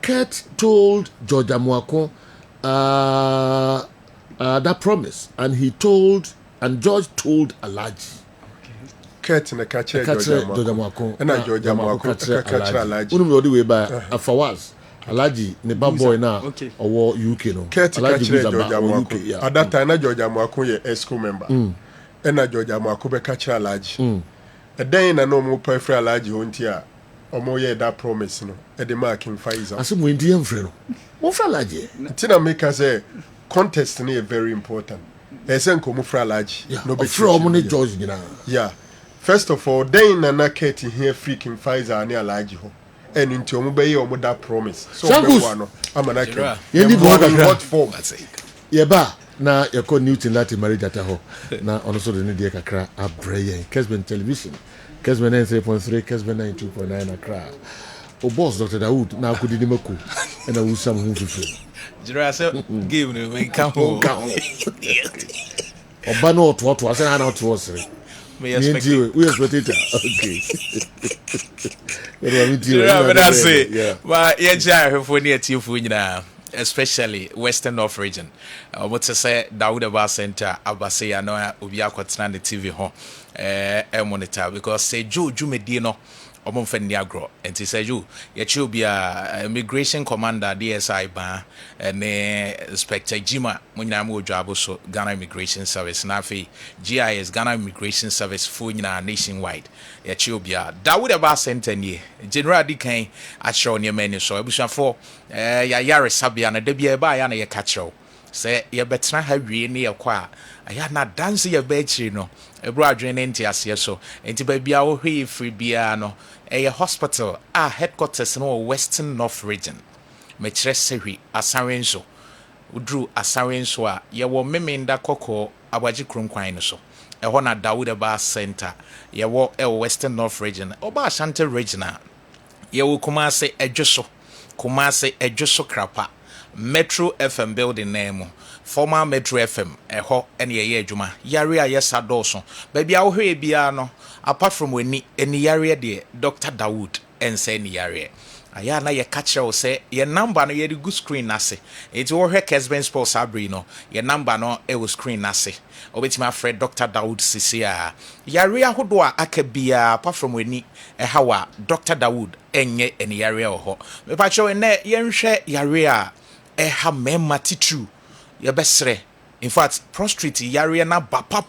Kurt told George Amuako that promise, and George told Alaji. Kurt na kache George Amuako. And George Amuako kache Alaji. Unu mlodi we ba Fawaz. Alaji ne ba boy na owo UK no. Kurt kache George Amuako. At that time na George Amuako ye ESCO member. And George Amuako be kache Alaji. And then na no mo pay for Alaji honti a omo ye that promise no. E de marking Faisal. Asem we ndi emfre no. Mo fra Alaji. Tina make say contest is very important. Esen komu fra large. No be from money George gina. Yeah. First of all, then na Keti here freaking Pfizer ni alaji ho. And into omo be omo that promise. So be one amanake. Ye ni bo kakra. What form? Ye ba na ye ko Newton lati marriage ata ho. Na ono so de ne de kakra abreye. Kessben television. Kessben 93.3, Kessben 92.9 Accra. O boss Dr. Dawood na akudi ni mako. Na wusam hu fufu. Jira say give me when come home. Oba no to I say na to osre. We expect it. Okay. But say, but yeah, Jai for near Tifu nyina, especially Western North region. What to say Dawood Aba Center Abase no obi akwatena the TV ho monitor because say Joe Medino omon fa ni agro enti say you ye chi obi a immigration commander DSI ba ne inspector Jima munyina mo odwabo so Ghana Immigration Service na fe GIS Ghana Immigration Service for nyina nationwide ye chi obi a Dawood Aba Center ni general dikan a show ne mani so abusuafo ya yare sabia na da bia ba ya na ye ka chew say ye betena ha wie ne ye kwa aya na dance ye be chiri no ebro adwene nti ase so enti ba bia wo hwe free bia no a hospital headquarters no Western North region me kire sewi asarenso udru asarenso a ye wo memenda kokko abaji kronkwan no so e ho na Dawood Aba Center ye wo Western North region oba Ashanti region ye wo Kumase edwoso krapa Metro FM building name former Metro FM eho ene ye adwuma yare a yesa doso baby a wo hwe bia no apart from eni yare de Dr. Dawood ense ni yare aya na ye catch o say ye number no ye the good screen ase it wo hwe Kessben Sports Abri no ye number no e wo screen ase obetima Fred Dr. Dawood sisia yare ahodo a aka bia apart from eni hawa Dr. Dawood enye eni yare ho me pa cho ene ye nhwe yare a ha mema titru ye besre in fact prostrate yare na ba pa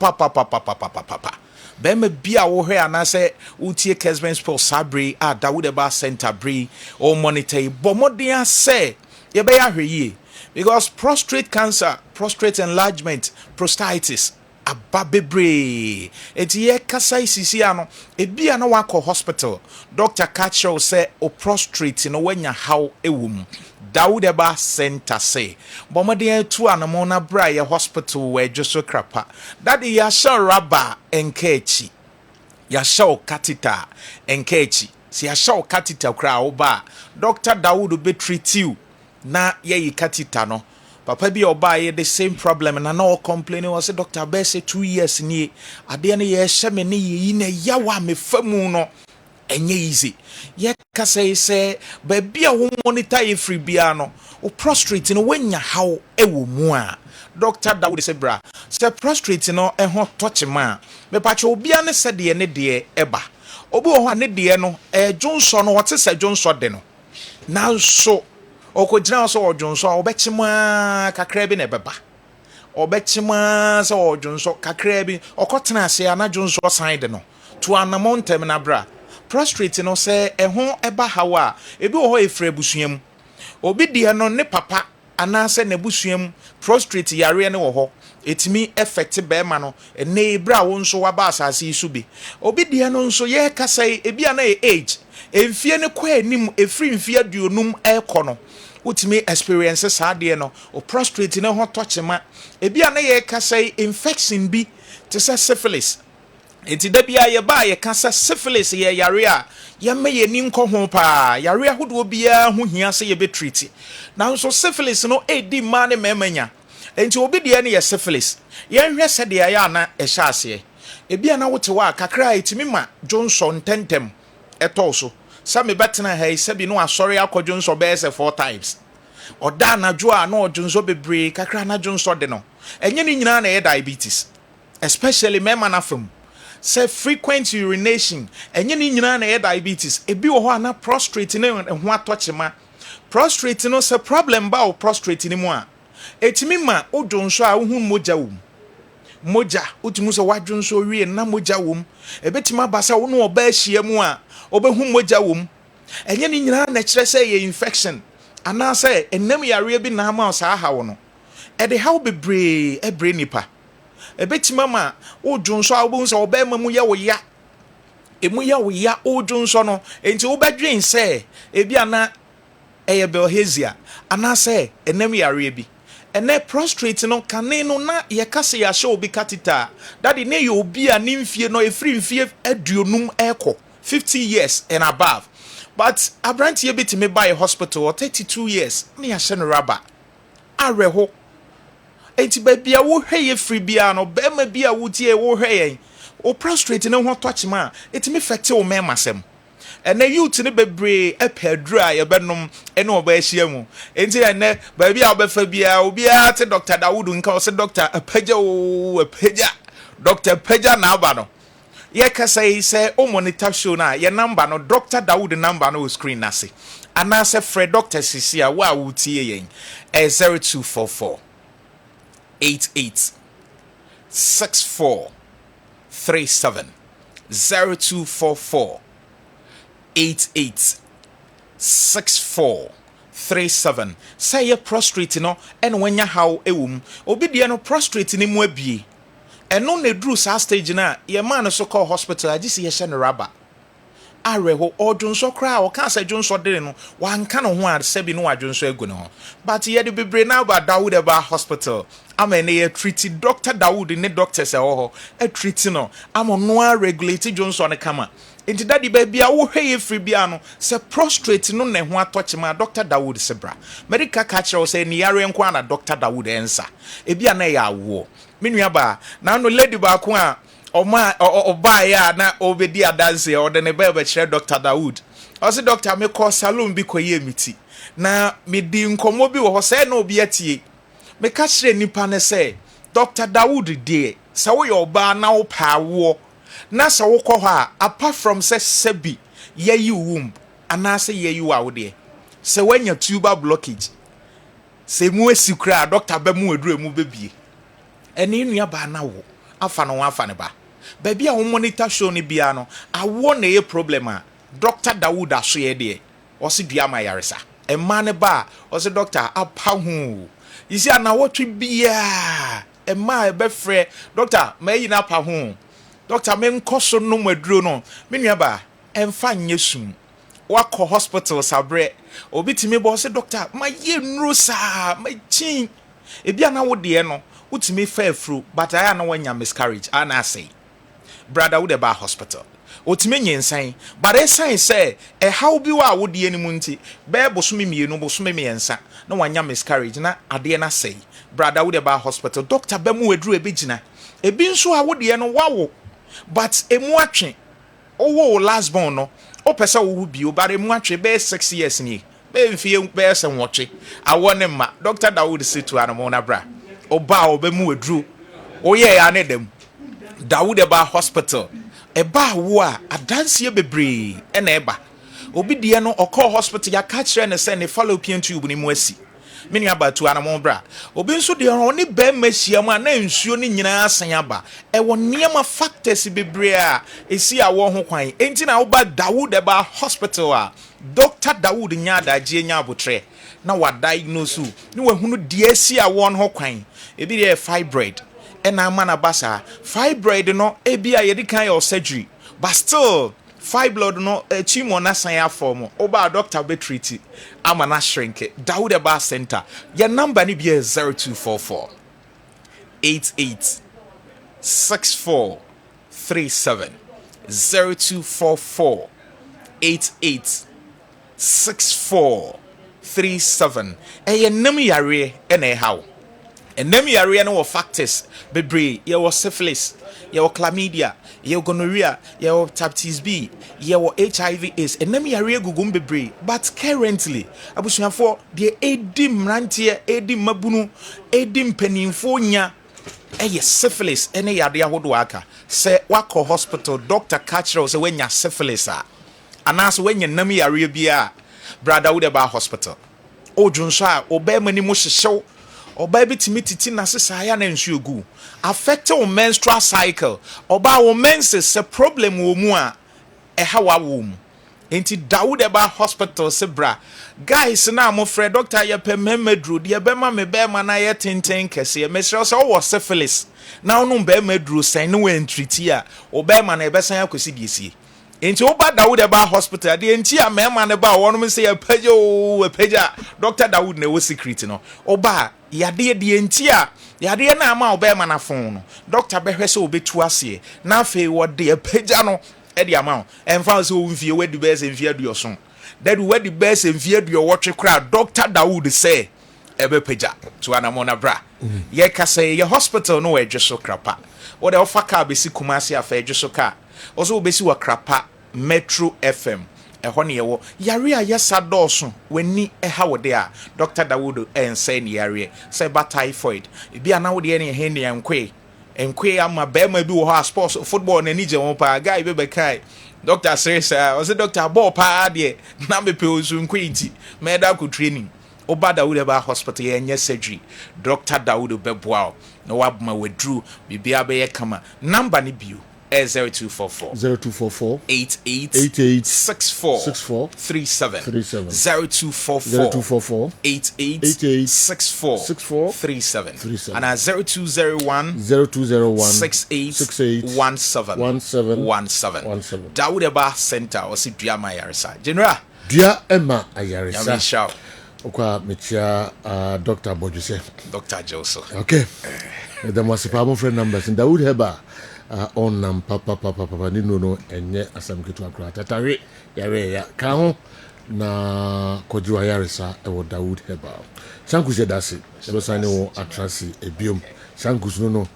bema bia wo hwe anase utie Kessben Sports Abri a Dawood Aba Center bri or monitor bomodia say ye be ya hwe because prostate cancer, prostate enlargement, prostatitis ababebre eti ye kasa isisi ano e bia na wako hospital Dr. Kacho say o prostate no wanya how ewum Dawood Aba Center say bomode tu anamo na bra ye hospital we joso krapa that ya sha raba enkechi ya sha catheter enkechi si ya sha catheter kra oba Dr. Dawood be treat you na ye catheter no papa bi oba ye the same problem na no complaining was Dr. Bese 2 years ni ade na ye hye me ne yi na yawa me famu no enye easy ye ka say ba bia wo monitor ye free bia no o prostrate no wanya how ewo mu a Dr. Dawood say bra say prostrate no ho touch ma me pa che obia ne se de ne de eba obi ho ne de no Johnson no what say Johnson de no now so okojina so Johnson obechima kakra bi na beba obechima so Johnson kakra bi okotena ase ana Johnson side no to anamontem na bra prostrate no say ho eba hawa ebi wo ho efre busuam obi de no ne papa anase ne busuam prostrate yare ne wo ho etimi effect be ma no ne bra wo nso waba asase isu bi obi de no nso ye kasai ebi ana age emfie ne kwa anim efri mfie aduonum ekono utimi experience saade no o prostrate ne ho tochema ebi ana ye kasai infection bi to say syphilis enti da bia ye ba ye kasa syphilis ye yare a ye me ye ni nko ho pa yare ahodo bia ho hia se ye be treat na so syphilis no edi ma ne memanya enti obi de ne ye syphilis ye hwe se de ya na e hya ase ebi ana wote wa kakra etimi ma Johnson tentem etoso same betena ha isabi no asori akwadwo nso be se 4 times oda na jo a no Johnson bebre kakra na Johnson de no enye ni nyina na ye diabetes especially mema na fam say frequent urination enye ni nyina na ye diabetes ebi wo ho ana prostrate ne ho atochema prostrate no say problem ba o prostrate ni mu a etimi ma odwonso a wo hu moja wo moja utimu so wadwonso wie na moja wo ebetima basa wo no oba ahia mu a obehu moja wo enye ni nyina na kire say ye infection ana say enam yare bi na ma sa ha wo no ɛde how bebree ɛbrɛ nipa ɛbɛtima ma wodwo nso a wobɛhu sɛ ɔbɛma mu yɛ wo ya emu yɛ wo ya wodwo nso no enti wobɛdwen sɛ ebi ana ɛyɛ belhasia anaasɛ ɛnam yare bi ɛnɛ prostrate no kane no na yɛkasa yɛahyɛ obi katita dade ne yɛ obi a ne mfie no ɛfiri mfie aduonum ɛkɔ 50 years and above but abranteɛ bitimi ba yɛ hospital 32 years ne yɛahyɛ no raba awerɛho enti baabi a wohwɛ yɛ firi biara no bɛrima bi a wotie wohwɛ yɛn o prostrate no ho tɔkyema ɛtumi fɛte wo mɛma sɛm ɛnɛ youth ne bebree ɛpɛ aduru a yɛbɛnom ɛne ɔbɛahyia mu enti ɛnɛ baabi a wobɛfa biara obiara te Dr. Dawood nka ɔsɛ Dr. apagya o apagya Dr. apagya na aba no yɛkasa yi sɛ o monitor show na yɛ number no Dr. Dawood number no wɔ screen nase anaasɛ frɛ Dr. Sisi a wo a wotie yɛn 0244 88 64 37 0244 88 64 37 say ye prostrate no and when ya how ewum obi de no prostrate ni mu abie eno na duru sa stage na ye man so call hospital agisi ye hye no raba areho odwonso kra o kan sa dwonso de no wanka no ho a sebi no adwonso agu no but ye de bebre na ba Dawood Eba hospital ama ne ye treat Dr. Dawood ne doctors e ho e treat no ama no a regulate dwonso ne kama enti dadi baby a wo hwe ye free bia no se prostrate no ne ho atochema Dr. Dawood sebra medical catcher o se ni yare nko na Dr. Dawood ensa e bia na ya wo menua ba na no lady ba ko a oba ya na obedi adanse o de ne ba kire Dr. Dawood o se doctor me call salon bi koye miti na me di nkomo bi wo ho se na obi atie me ka kire nipa ne se Dr. Dawood de se wo yo ba na wo pa wo na se wo kɔ hɔ a apart from se sebi yeyi womb anase yeyi wa wo de se wanya tuber blockage se mu esikura doctor ba mu eduru mu bebie ene nua ba na wo afa no afa ne ba baby a wo monitor show ne bia no awo na ye problem a Dr. Dawood aso ye de o se dua ma yaresa e ma ne ba o se doctor apa hu yisi ana wotwe bia e ma e be frɛ doctor ma yi na apa hu doctor men koso no maduro no menua ba emfa nyesum wakɔ hospital sabre obi timi bo se doctor ma ye nro sa ma chin e bia na wo de no utimi fa afru but aya na wanya miscarriage ana say brother Dawood Eba hospital otimi nyensan but e sign say e how bi wa wo de animu nti be bosome mienu bosome miensa na wanya miscarriage na ade na say brother Dawood Eba hospital doctor ba mu wedru ebegina ebi nso a wo de no wawo but emu atwe owo last born no o pesa wo bi o bare emu atwe be 6 years ni be mfie be se nwotwe awo ne ma Dr. Dawood situ anamo na bra oba obemu wedru oye ya ne dem Dawood Eba hospital eba wo a adanse bebre ena eba obi de no okọ hospital ya ka kire ne se ne fallopian tube ni mu asi meni abatu anamo bra obi nso de oni be mahia mu na nsuo ni nyina asan aba e wo niema factors bebre a esi awo ho kwan enti na wo ba Dawood Eba hospital a Dr. Dawood nya adaje nya abotre na wa diagnose ni wa hunu de esi awo ho kwan ebi de fibroid ena mana basa fibroid no ebi a yedi kan your surgery but still fibroid no chimo na san ya form oba doctor be treat ama na shrink Dawood Eba center your number ni be 0244 88 64 37 0244 88 64 37 nam yare ene how enam yare no factors bebre ye wo syphilis ye wo chlamydia ye gonorrhea ye wo hepatitis B ye wo HIV AIDS enam yare gugum bebre but currently abusuafo de edim rantie edim mabunu edim penimfo nya eye syphilis ene yade ahodo aka se wakọ hospital doctor catcher se wenya syphilis a anaso wenya nam yare bia brother Dawood Eba hospital odwunso a obema ni mo hyehyew oba bitimi titi na sesa ya na nsuo gu affect your menstrual cycle oba wo menses a problem wo mu a eha wa wo mu enti Dawood Eba Hospital sebra guys na mo frɛ doctor ye pe memedru de be ma me be ma na ye tenten kese me sɛ o was syphilis na onu be medru sɛn no we entreaty a o be ma na e be san akosi diesie enti oba Dawood Eba Hospital de enti a me ma ne ba wonom sɛ ye pagya o pagya Dr. Dawood na wo secret no oba yade de enti a yade na ama oba ma na fon no doctor behwe sɛ obetu ase na afei wo de pagya no e de ama emfa sɛ o mfie we de be sɛ mfie aduoso that we the best and fear your watch crowd Dr. Dawood say ebe pagya to anamona bra ye ka say your hospital no we just so krapa or the offer car be si Kumasi afa just so car also be si wa krapa Metro FM ɛhɔ ne yɛwɔ yare a yɛsa dɔɔso w'ani ɛha wo de a Dr. Dawood ɛnsɛ ne yare sɛ ba typhoid ebi ana wo de ne he ne enkwe ama bɛma bi wɔ hɔ a sports football na ni gye wɔn pa guy be bekai Doctor says was a doctor ball pa de na me pe osu nkwenti medical training oba Dawood Eba Hospital yenye surgery Dr. Dawood beboa na wabma wedru bibia be ye kama number ni bio 0244 88 64 37 0244 88 64 37 and 0201 68 17 Dawood Eba Center or si Dua Mayarisa General Dua Emma Ayarisa okwa mechia Dr. Bojuse Dr. Joseph okay the most powerful friend numbers in Dawood Eba on nam papa ni no enye asam ketu akra tatare yare ya ka ho na koju Ayarisa e wo Dawood Eba sanku je dase e be sane wo atrasi ebiom sanku no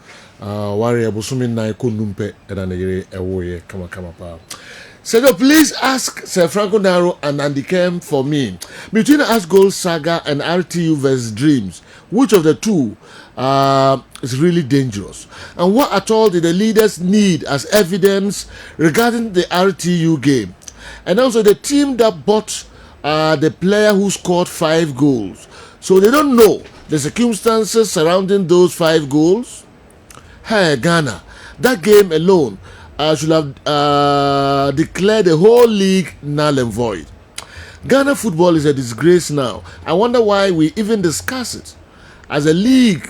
wari abosumi na ekonumpe e na yere e wo ye kama pa. So please ask Sir Franco Naro and Andy Kem for me. Between Asgol Saga and RTU vs Dreams, which of the two is really dangerous? And what at all did the leaders need as evidence regarding the RTU game? And also the team that bought the player who scored 5 goals. So they don't know the circumstances surrounding those 5 goals? Hey, Ghana, that game alone should have declared the whole league null and void. Ghana football is a disgrace now. I wonder why we even discuss it. As a league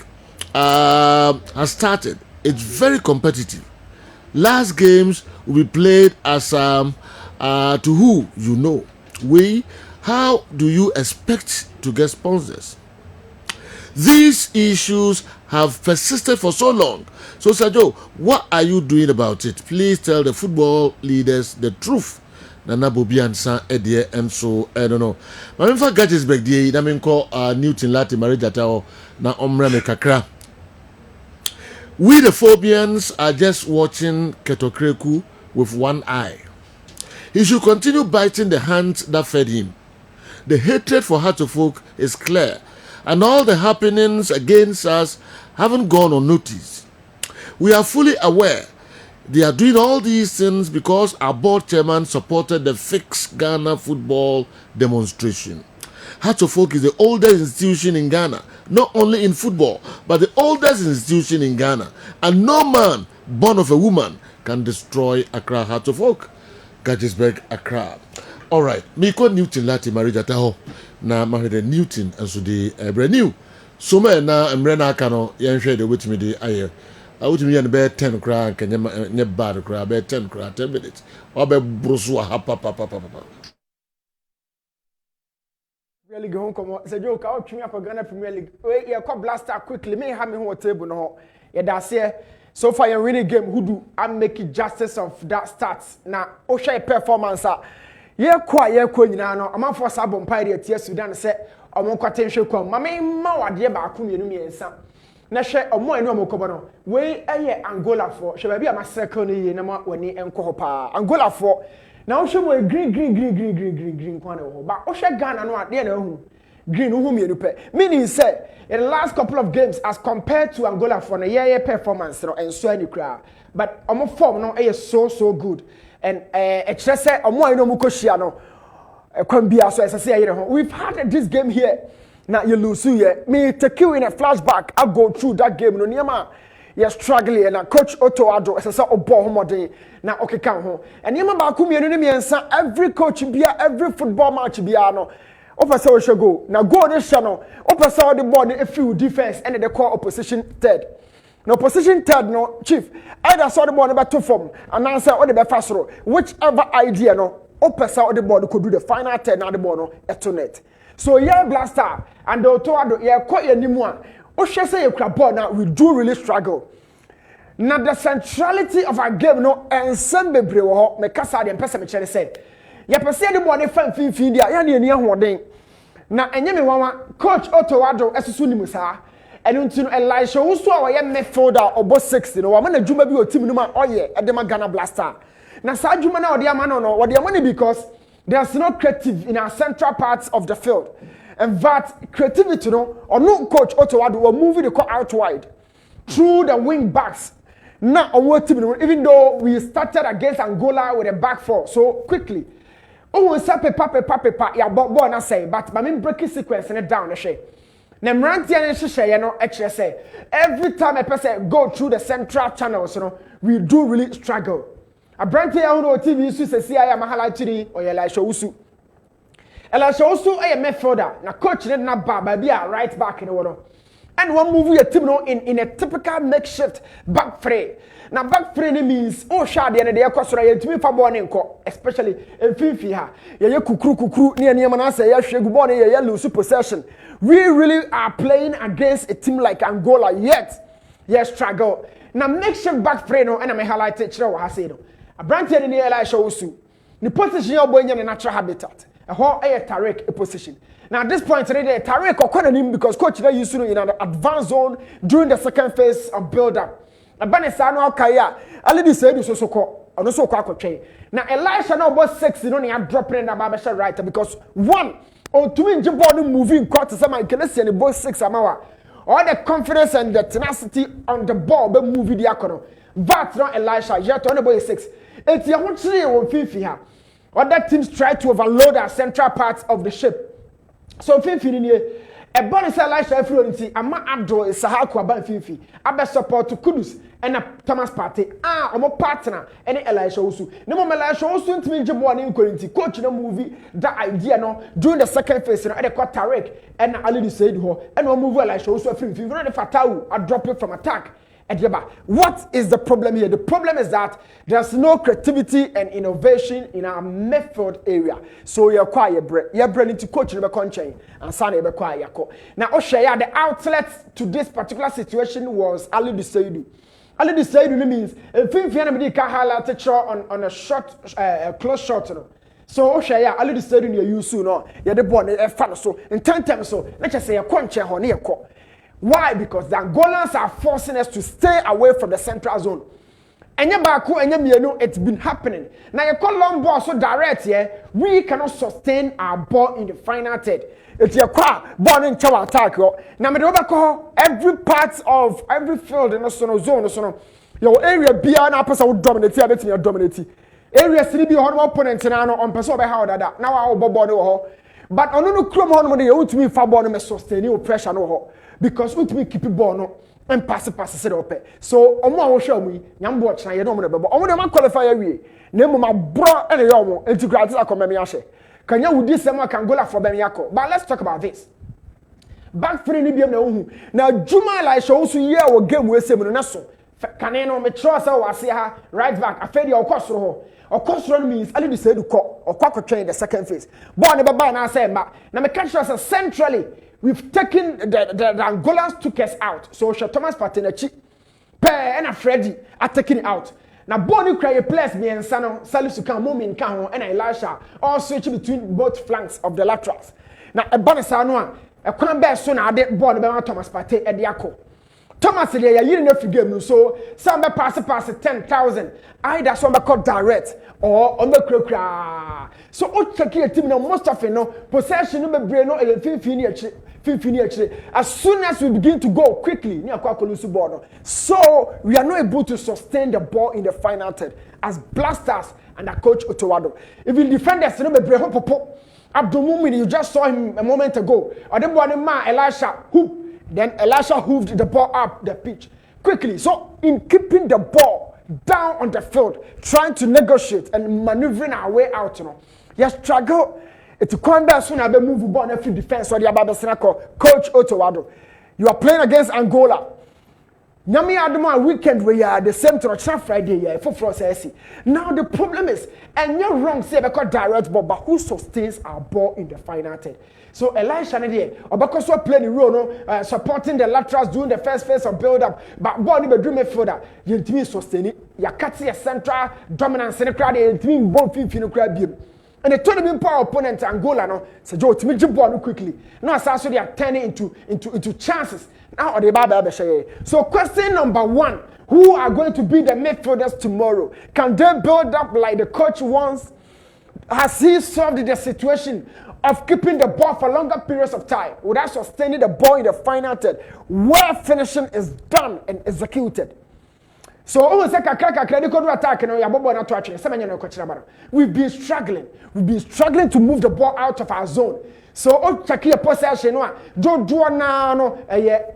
has started, it's very competitive. Last games will be played as to who you know. How do you expect to get sponsors? These issues have persisted for so long. So, Sajo, what are you doing about it? Please tell the football leaders the truth. Nana Bobi and San Edie and so I don't know. My info gadgets back there. I mean, call Newton Lati Marijatao na Omra Mekakra. We the Phobians are just watching Ketokreku with one eye. He should continue biting the hands that fed him. The hatred for Hatofok is clear, and all the happenings against us haven't gone unnoticed. We are fully aware they are doing all these things because our board chairman supported the fixed Ghana football demonstration. Hatofok is the oldest institution in Ghana, not only in football, but the oldest institution in Ghana. And no man born of a woman can destroy Accra Hatofok. Gadgesburg, Accra. All right, Miko Newton Lati Marijataho na mahede Newton and so the brand new. So me na mrena kano yan share the with me the aye. I would me and be 10 cra can you bad cra be 10 cra 10 minutes. Or be brusu hapa. Premier League home come say joke out twimi akọ Ghana Premier League. We ye call blaster quickly. Me ha me ho table no. Ye da se so far you winning game who do I make it justice of that stats. Na o share performance ye kwa nyina no amanfo sabo mpaire atia Sudan se omo kwate nhwe kwam mame ma wade ba ko mienu miensa na hwe omo anu omokobo no we eye Angola for hwe ba bia ma circle no ye na ma wani enko ho pa Angola for na wo hwe mo green kwan ho ba wo hwe Ghana no ade na hu green hu mienu pe meaning say in the last couple of games as compared to Angola for na ye performance no enso ani kra but omo form no eye so good. And say we've had this game here. Now you lose here. Me take you in a flashback. I go through that game. No niama. you're struggling and coach Otto Addo as a obo homode na okeka ho enema ba ku mienu ne miensa every coach bia every football match bia no opese wo go na goal ne hye no opese wo the ball ne efi defense and the core opposition third no position third no chief either so the ball no beto form and answer or the be fasoro whichever idea no opese wo the ball could do the final third na the ball no eto net so yeah blaster and the Otto Addo yeah ko yanimu a o hwe say you kra ball now we do really struggle. Now the centrality of our game no ensem bebre wo ho me kasa de mpese me kire say ye pese de bo ne fan finfin dia ya ne ani ahoden na enye me wanwa coach Otto Addo esusu ni musa enu ntinu Elisha wusu a ye midfielder obo 60 no wa na djuma bi o team no ma oye e de ma Ghana Blaster na sa djuma na ode ama no ode ama ne because there's no creative in our central parts of the field and that creativity no or no coach Otto Addo will move the call out wide through the wing backs. Now, even though we started against Angola with a back four so quickly, oh, we say paper, yeah, but I say, but my main breaking sequence and it down the shape. Nemranti and Shisha, you know, actually say every time a person go through the central channels, you know, we do really struggle. A brand here on TV used to say, I am a highlight today or Elisha Usu. Elisha Usu, I am a midfielder. Now, coach, not bad, be a right back in the water. And one move your team no in a typical makeshift back three. Now back three means oh shade and the cost right to me for born especially in Fifi ha. Yeah kukru near manase ya shegu born ya lose possession. We really are playing against a team like Angola yet. Yes struggle. Now makeshift back three no and I highlight it chira wa say no. A brand here in the Elisha Usu. The position your boy in the natural habitat. A whole Tarek a position. Now at this point today, Tarek or him because coach they used to in an advanced zone during the second phase of build-up. Abanesano Kaya, already said so called, and also quite. Now Elisha now was 6, you know, he had dropped in the Babasha right because one or two in Jabon moving quarter some can see the boy 6 hour. All the confidence and the tenacity on the ball, but movie the econo. That's not Elisha, yet on the boy 6. It's your own 3 on Fifi here. Other teams try to overload our central parts of the ship. So Fifi ni a bonus Elisha influence ama Addo is Sahako aban Fifi abe support to Kudus and a Thomas Party omo partner and Elisha Usu no mo Elisha Usu ntimi njebo ani nkorinti coach na movie that idea no during the second phase no e dey call Tarek and Ali said ho and o move Elisha Usu Fifi no dey Fatau a drop it from attack. What is the problem here? The problem is that there's no creativity and innovation in our midfield area. So you're quiet, you're bringing to coach in the country and Sunday be quiet. Now, Oshaya, the outlet to this particular situation was Ali Seidu. Ali Seidu means if you can highlight a on a short, close shot. So Oshaya, Ali Seidu you use soon. You're the born a fan so in 10 times so. Let's just say a country on here. Why? Because the Angolans are forcing us to stay away from the central zone. It's been happening. Now you call long ball so direct here, we cannot sustain our ball in the final third. It's your car ball in tower attack. Now me every part of every field in the zone, your area be an person will dominate here, bet me dominate. Area 3 be one opponent on person by how that. Now I will ball but on no chrome on money, you to me for ball me sustain you pressure no. Because we keep it ball no and pass it up. So omo a wo show me nyam watch na ye no mo be omo de ma qualify we na mo ma bro and ye omo integrate akoma me ahye kanya wudi sem aka Angola for be me akọ. But let's talk about this. Back three ni biem na ohu na Juma like show so ye wo game we sem no na so kane no me tro say wa se ha right back afedi okosoro ho okosoro means ali say do ko okwa the second phase ball ne be ba na say ma na me catch us centrally. We've taken the Angolans took us out. So Thomas Partinachi, and a Freddy are taking it out. Now Bonnie cry place me and Sano, Salisu can Mumin Kaho and Elisha all switch between both flanks of the laterals. Now a Bonisano, a Quambe soon I did born about Thomas Pate at the Yako. Thomas said, "Yeah, you know game so some pass 10,000. Either some called direct or on the crook. So what take your team now most often no possession no be no 15 as soon as we begin to go quickly near Kwakolusu ball. So we are not able to sustain the ball in the final third as blasters and our coach Otto Addo. If you defenders no be popo Abdul Mumin, you just saw him a moment ago. Or the boy Elisha hoop. Then Elisha hooved the ball up the pitch quickly. So in keeping the ball down on the field, trying to negotiate and maneuvering our way out. You know, you struggle. It's quite soon I be move the ball and defense or the Ababa Coach Otowado. You are playing against Angola. Nyami Adama weekend where you are the same to Friday yeah for process. Now the problem is, and you're wrong, say because direct ball, but who sustains our ball in the final third? So Elisha there, or because we're playing the role, no, supporting the laterals, doing the first phase of build up, but ball in the dream midfielder, you team sustain it. You cut a central dominance in the crowd, and team bomb in the crowd. And the tournament power opponent Angola no, so Joe to make the ball quickly. Now so they are turning into chances. Now or the Baba So question number 1, who are going to be the midfielders tomorrow? Can they build up like the coach wants? Has he solved the situation of keeping the ball for longer periods of time without sustaining the ball in the final third where finishing is done and executed? So almost like a attack we've been struggling. We've been struggling to move the ball out of our zone. So check your possession no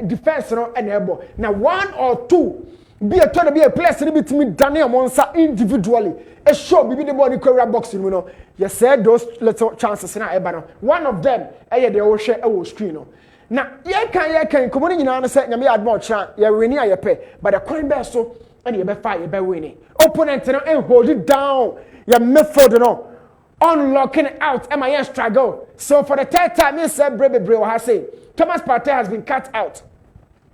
defense no enable. Now 1 or 2 be a place between Daniel Monsa individually. A show be the ball in the box you know. You said those little chances na ebano. One of them the will share a screen no. Now you can come on in say nyame add more chance you win ya pay but the coin bear so and you be fight you be winning. Opponent no and hold it down. Your midfield no unlocking out MIN struggle. So for the third time in said Brebe has said Thomas Partey has been cut out.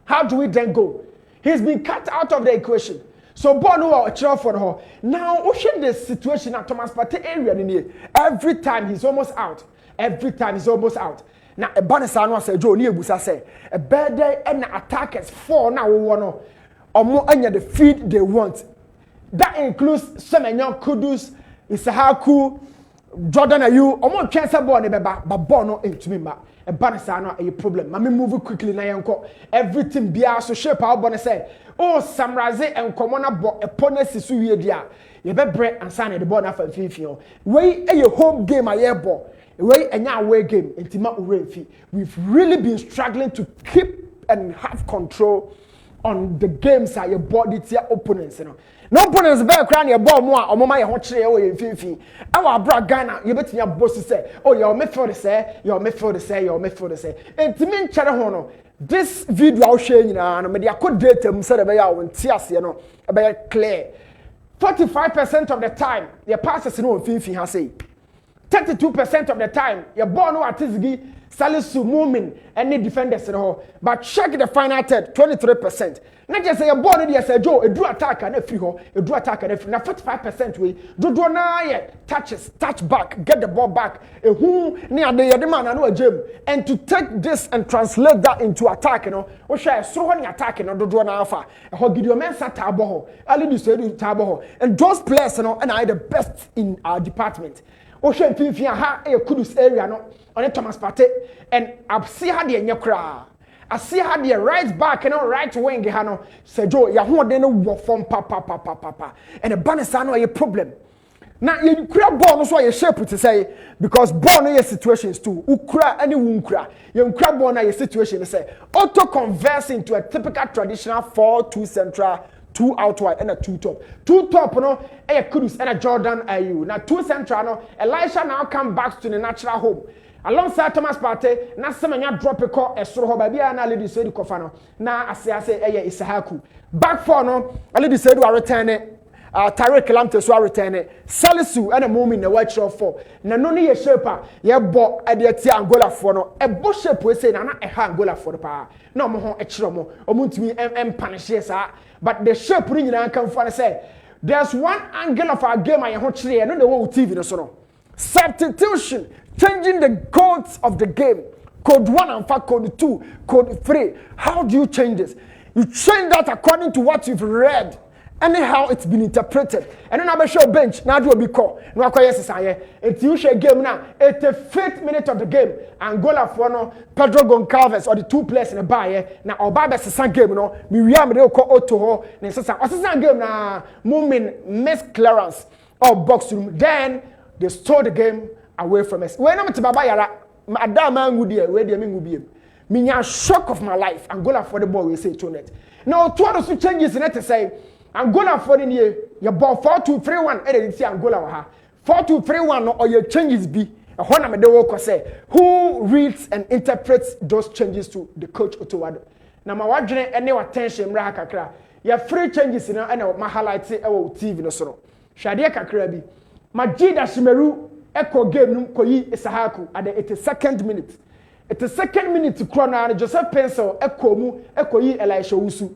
How do we then go? He's been cut out of the equation. So Bono or for her. Now ocean the situation at Thomas Partey area in here. Every time he's almost out. Every time he's almost out. Now a Banisano said Joe Niebusa say a bad day and attackers 4 now one or more any the feed they want. That includes Semenyo Kudus, Isahaku, Jordan Ayu, or more chance of born but Bono into me. A Banisano a problem. Mami move quickly na yanko. Everything be so shape our bonnet say. Oh, Samraze and Commona bo opponents is you dia. You be bread and sign the ball for Fifio. Way a home game a year ball. Way a away game intima urenfi. We've really been struggling to keep and have control on the games that your body to your opponents, you know. No opponents better crying your ball more or mama your hot chair or your fifi. Our bra Ghana, you bet your boss to say, oh, you're midfield say, you're midfield say, you're midfield say. And to me, Charahono, this video I'll share you now, and I could date them said about when tears, you know, about clear. 45% of the time, your passes in no fifi has say. 32% of the time, your ball no artistry. Salisu Mumin any defenders in hall. But check the final third, 23%. Not just say a ball in say Joe, a do attack and a free hole, a do attack and a free. Now 45% way, do na touches, touch back, get the ball back. A who near the man I know a gym. And to take this and translate that into attack, you know, or share so many attack and do na alpha. A whole give you man sat taboho, Ali do say taboho. And those players, you know, and I the best in our department. Ocean Pifia ha a kudus area no on Thomas Partey and I see how the nyakra. I see how the right back and right wing hano say Joe ya ho de no wo form papa and the banisa no a problem. Now you cry ball no so you shape to say because ball no your situations too. Ukra any wunkra. You cry ball na your situation say auto converts into a typical traditional 4-2 central 2 out wide and a 2 top. 2 top no a Kudus and a Jordan Ayu. Now 2 central no Elisha now come back to the natural home. Alongside Thomas Partey, na semenya drop a call esoro ba bia na lady said kofano. Na ase Isahaku. Back 4 no lady said we return Tarek Lamte so return Salisu and a moment na watch of 4. Na no ni ye shaper ye bo ade Angola for no e bo shape we say na e ha Angola for pa. Na mo ho e kire mo omuntumi em punish sa. But the shape ring na come for say there's one angle of our game I ho kire no the one TV no so no. Substitution, changing the codes of the game. Code 1 and fact code 2, code 3. How do you change this? You change that according to what you've read. Anyhow, it's been interpreted. And then I show bench. Now do a big call. No, yes, it's usually game now. 85th minute of the game. Angola for no Pedro Goncalves or the 2 players in the bar. Now Obaba Sassan game no. Miriam de ko Otoho. Ne Sassan game na Mumin miss clearance or box room. Then they stole the game away from us. When I'm to Baba Yara, Madame Angudi, where the Mingubim. Minya shock of my life. Angola for the ball we say to net. Now two other changes in it to say Angola for the year. Your ball 4-2-3-1. And then see Angola wa 4-2-3-1 or your changes be. Who reads and interprets those changes to the coach Otowado? Now my wajene any attention mra kakra. Ya free changes na and my highlights TV no so. Shadia kakra bi. Majida Shimeru echo game num koyi Isahaku at the 82nd minute. At the 2nd minute to chrono Joseph Pencil echo mu ekoyi Elisha Usu.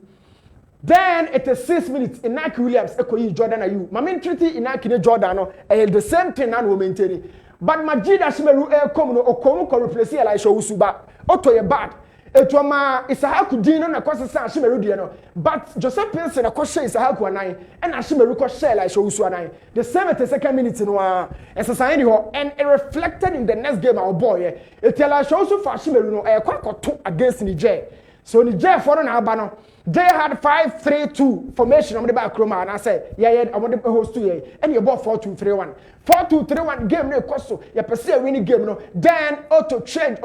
Then at the 6th minute Inaki Williams ekoyi Jordan Ayu. Mamin treaty Inaki Jordan no the same thing na we maintain. But Majida Shimeru come no okomu ko replace Elisha Usu ba. Oto ye bad. Etoma Isahaku dino na kwase sa Shimeru die no. But Joseph Pencil na ko share Isahaku anan and Shimeru ko share Elisha Usu anan. The same at the 2nd minute no exercise and it reflected in the next game our boy. It Elisha Usu for Shimeru no kwakoto against Niger. So Niger for na aba no. They had 5-3-2 formation on the back room and I said, yeah, I want to host to and you bought 4-2-3-1. 4-2-3-1 game no cost so you perceive winning game no. Then auto change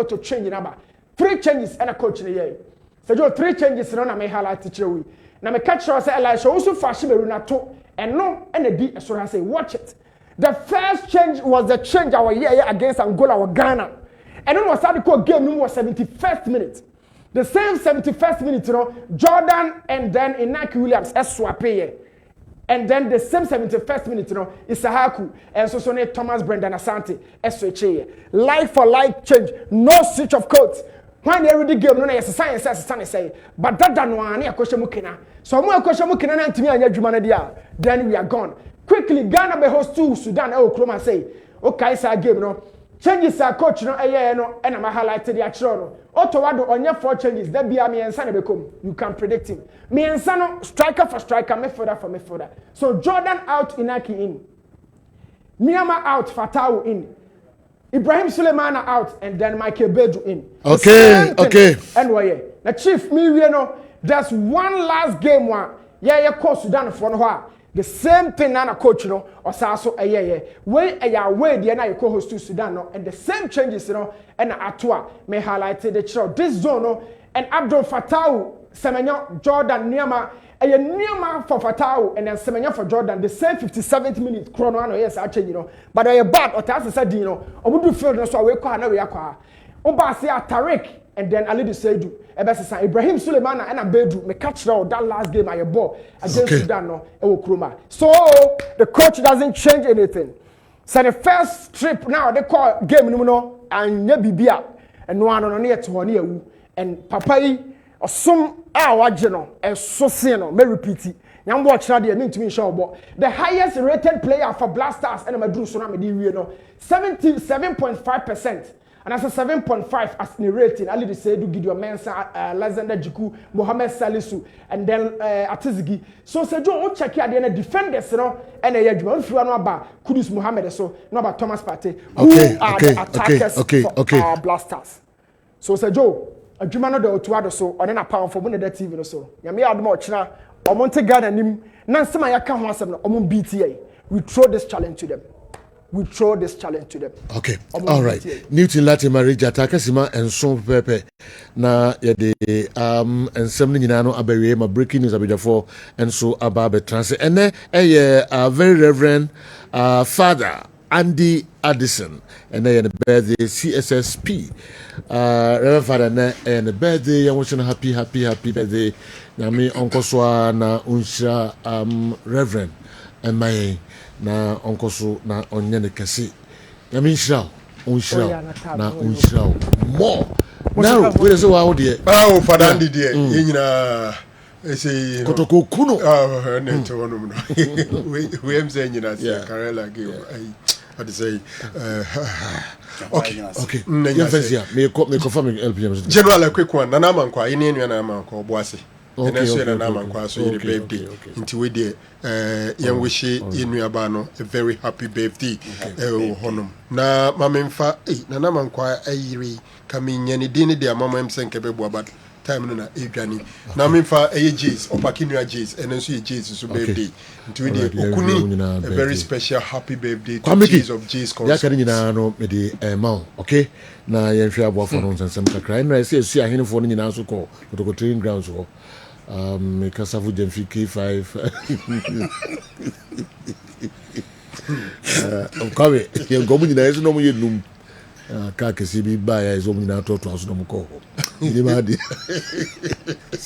number. 3 changes and a coach in the year. So you 3 changes no na me highlight teacher we. Na me catch say Elisha also Fashimeru na to and no and the D so I say watch it. The first change was the change our year against Angola or Ghana. And then was started call game no was 71st minute. The same 71st minute, Jordan and then Inaki Williams swap here. And then the same 71st minute, Isahaku and so Thomas Brendan Asante switch here. Like for like change, no switch of codes. When they read the game, no science say, but that done one a question mukina. So more question mukina and to me and your then we are gone. Quickly, Ghana be host to Sudan. Kroma say, okay, it's a game, no. Changes are coach no no and I'm highlighted the actual Otowado on your 4 changes that be a me and son become you can predict him me and son striker for striker midfielder for midfielder so Jordan out Inaki in Miyama out Fatau in Ibrahim Sulemana out and then Michael Bedu in okay anyway now chief me you know there's one last game one course Sudan for no the same thing na coach no osaso we dey na you co-host to Sudan no and the same changes no and atoa me highlighted the show this zone no and Abdul Fatau Semenya Jordan Niama Niama for Fatau and then Semenya for Jordan the same 57th minute chrono no yes I change but bad or tas said omudu field no so we kwa na we akwa oba se Tariq and then Ali Seidu ebesesa Ibrahim Sulemana and Bedu me catch that last game I ball against Sudan no Kroma. So the coach doesn't change anything. So the first trip now they call game no and bibia and no no near to one year and papai osum waje no so no me repeat it. Nyam watch na dey mean to me sure but the highest rated player for Blasters and Madru so na me dey we no 77.5%. And as a 7.5 as the rating, Ali Seidu, Gideon Mensah, Alexander Jiku, Mohamed Salisu, and then Atizigi. So Sejo, check here the defenders, and a Yajman Fuanaba, Kudus Mohamed, so no about Thomas Partey, who are the attackers for our Blasters. So Sejo, a Jumano de Otuado, so on a pound for one of that TV or so. Yami Admochna, or Montegard and him, Nansama Yakan Wasam, or BTA. We throw this challenge to them. We throw this challenge to them. Okay. All right. Newton Latin Marija Takasima and Son Pepe. Na yede and something in ano abewe ma breaking news abidafo and so ababe trans. And a very reverend father Andy Addison and then the birthday CSSP. Reverend Father and the birthday I want you happy birthday. Na me uncle swa na unsha Reverend and my na onkoso na onye ne kese ya me nshira na unshira more now we say wa de Father Andy de nyina say kotoko kuno na to wono no we am saying nyina say Karela give what to say okay me confirm LPM general quick one na man kwa ine enu na man kwa oboase and so na man kwa so your birthday into we there yan wish inu aba no a very happy birthday honum na mamemfa na man kwa ayiri kaminya ni dini dia mama em senke be boaba time no na edwani na me fa Jays opakinua Jays and then so Jays so birthday nti we dey okuni a very special happy birthday to Jays of Jays concert ya kan nyina no me dey ma okay na yen hwe aboafo no nsensem kakra na se esu ahenefo no nyina so ko training grounds ho me kasafu Jemfi K5 okawe yen gomu nyina yesu no mu yenum ka kesi bi ba ya yesu nyina to aso no mu ko ni ma di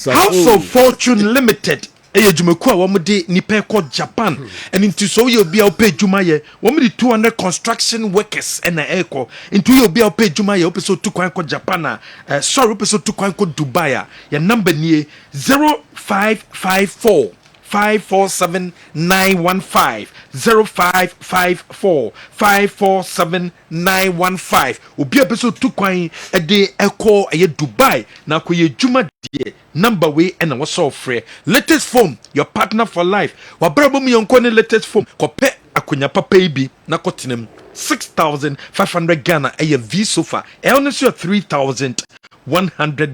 House of Fortune Limited jumaku a wɔn de nipa kɔ Japan and nti so yɛ obi a ɔpɛ adwuma yɛ wɔn de 200 construction workers ɛna ɛkɔ nti yɛ obi a ɔpɛ adwuma yɛ ɔpɛ so tu kwan kɔ Japan a sorry ɔpɛ so tu kwan kɔ Dubai a yɛ number nie 0554 547915 0554 547915 obi a peso tu kwan de eko eye Dubai na ko ye djuma de number we and was so free latest phone your partner for life wa brabo mu yonko ne latest phone ko pe akonya papa ibi na ko tinem 6500 Ghana eye V sofa elness 3100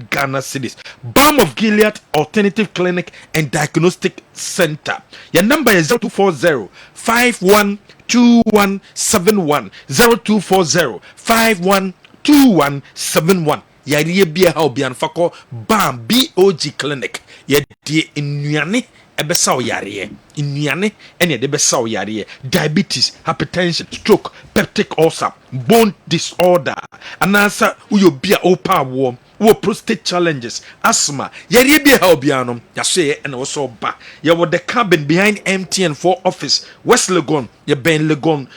Ghana cedis. Balm of Gilead Alternative Clinic and Diagnostic Center. Your number is 0240 512171 0240 512171. Yariye bia ha obi anfako Balm BOG Clinic. Ye die inuane ebesa o yariye. Inuane ene de besa o yariye. Diabetes, hypertension, stroke, peptic ulcer, bone disorder. Anasa uyo bia opa wo prostate challenges, asthma. Yariye bia ha obi anom. Yaso ene wo so ba. Ye wo the cabin behind MTN4 office, West Legon, ye Ben Legon,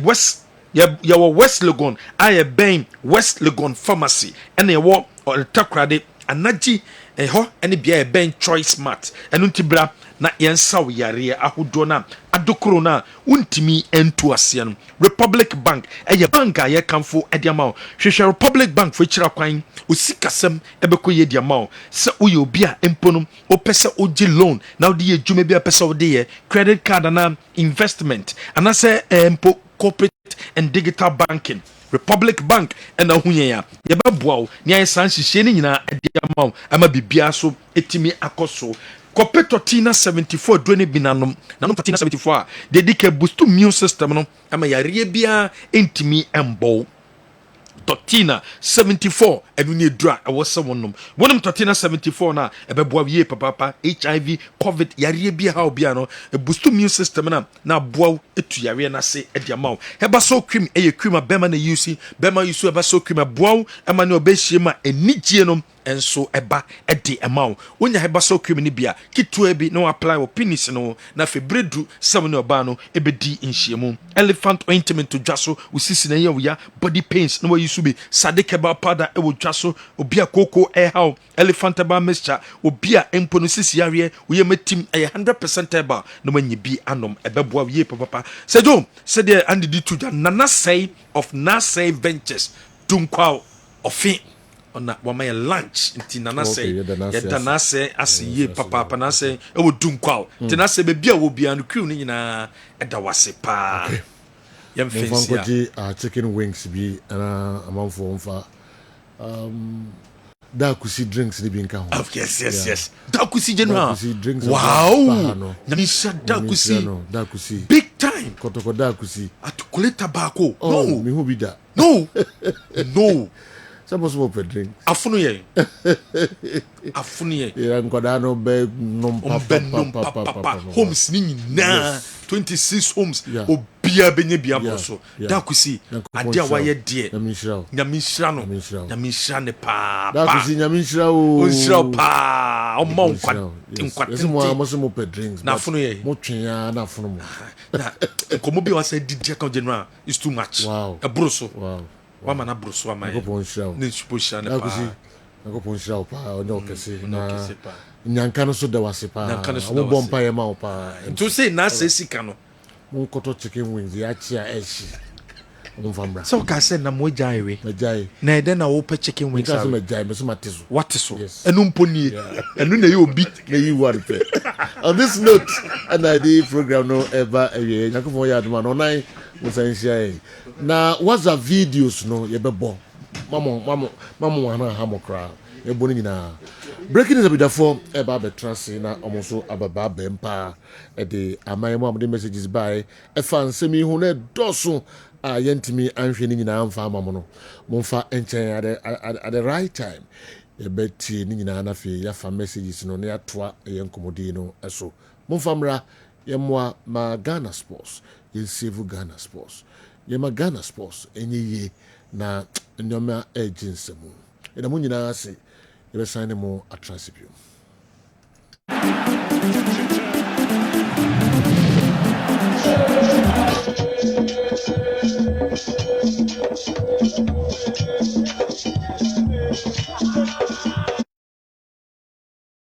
West Yawo West Legon, I Ben West Legon Pharmacy, and a war or takrade, anaji, a ho, and a beer Ben Choice Mart, and untibra, na yensaw yare ahudona, adokrona, untimi entuasian, Republic Bank, a banka ye kamfo ediamao, Shisha Republic Bank for Chiraquine, usikasem, ebeko ye diamao, sa uyo bia emponum, o pesa oji loan, now the jumebia pesa de credit card and investment, and I say empo. Corporate and digital banking Republic Bank and ahunya ya babwa nya sansi sheni nyina ediamao ama bibia so etimi akoso Copeto Tina 74 dwene binanom na Tina 74 dedike boost immune system no ama yare bia entimi embo Totina 74 enunye dra awose wonnom wonum Totina 74 na ebeboa wie papa HIV COVID yare bia ha obia no boost immune system na boa etu yare na se ediamao heba so cream eye cream abema na use bema use eba so cream boa ema ne obehie ma enigye no enso eba edi emao wonya heba so cream ni bia kitu ebi no apply o penis no na febredu 7 no ba no ebedi nhyiemu elephant ointment to dwaso usisi na ya body pains no use be sadekeba powder e wo dwaso obi akoko how elephant ba mixture obi a empo no sisi yare wo matim 100% eba no manyi bi anom ebeboa wie papa sejo se de andi di tuja nana say of Nasay Ventures dunkwa ofin ona wama ya lunch nti nana say yeda na say asiye papa na say e wo dunkwa nti na say be bia wo bia no crew ni nyina eda wase pa yam fancy chicken wings bi ana amanfo mfa da kusi drinks ni bi nka ho yes da kusi general wow nyamisha da kusi big time kotoko da kusi atukule tabako no mi hu bi da no Supposed to drink. Afunu ye. Ya nkwada no be nom papa. Homes ni na 26 homes. Obia benye bia boso. Da kusi ade wa ye de. Nyamishra ne pa. Da kusi nyamishra o. Onshra pa. O ma nkwa. Ese mo amoso mo pe drinks. Na afunu ye. Mo twenya na afunu mo. Na komo bi wa say didi account general is too much. Wow. E broso. Wow. Wama na brusu wama ye ne chuposha ne pa nako ponshira pa onyo kese na nyanka no so da wase pa wo bompa ye ma o pa to say na se sika no mo koto chicken wings ya chia eshi mo fambra so ka say na mo jai we na ede na wo pa chicken wings ka so me jai me so mateso what so enu mponi enu na ye obi na yi wari pe on this note and I the program no ever awie nyakofo ya aduma no nine mo sanshia na WhatsApp videos no ye bebo mama wana hamokra ɛbɔ no nyinaa breaking news abidafo ɛba abɛtrase na ɔmo nso ababa bɛm paa ɛde aman mu a mode messages bae ɛfa nsɛm yi ho na ɛdɔso a yɛntumi anhwɛ no nyinaa mfa ama mo no momfa nkyɛn at the right time yɛbɛtie no nyinaa no afei yɛafa messages no na yɛatoa ɛyɛ nkɔmmɔdin no ɛso momfa mmra yɛmmoa ma Ghana sports yɛnsave Ghana sports yɛma Ghana sports ɛnyɛ yie na nneɛma ɛgye nsɛmu ɛna mo nyinaa ase yɛbɛsan ne mo atrase bio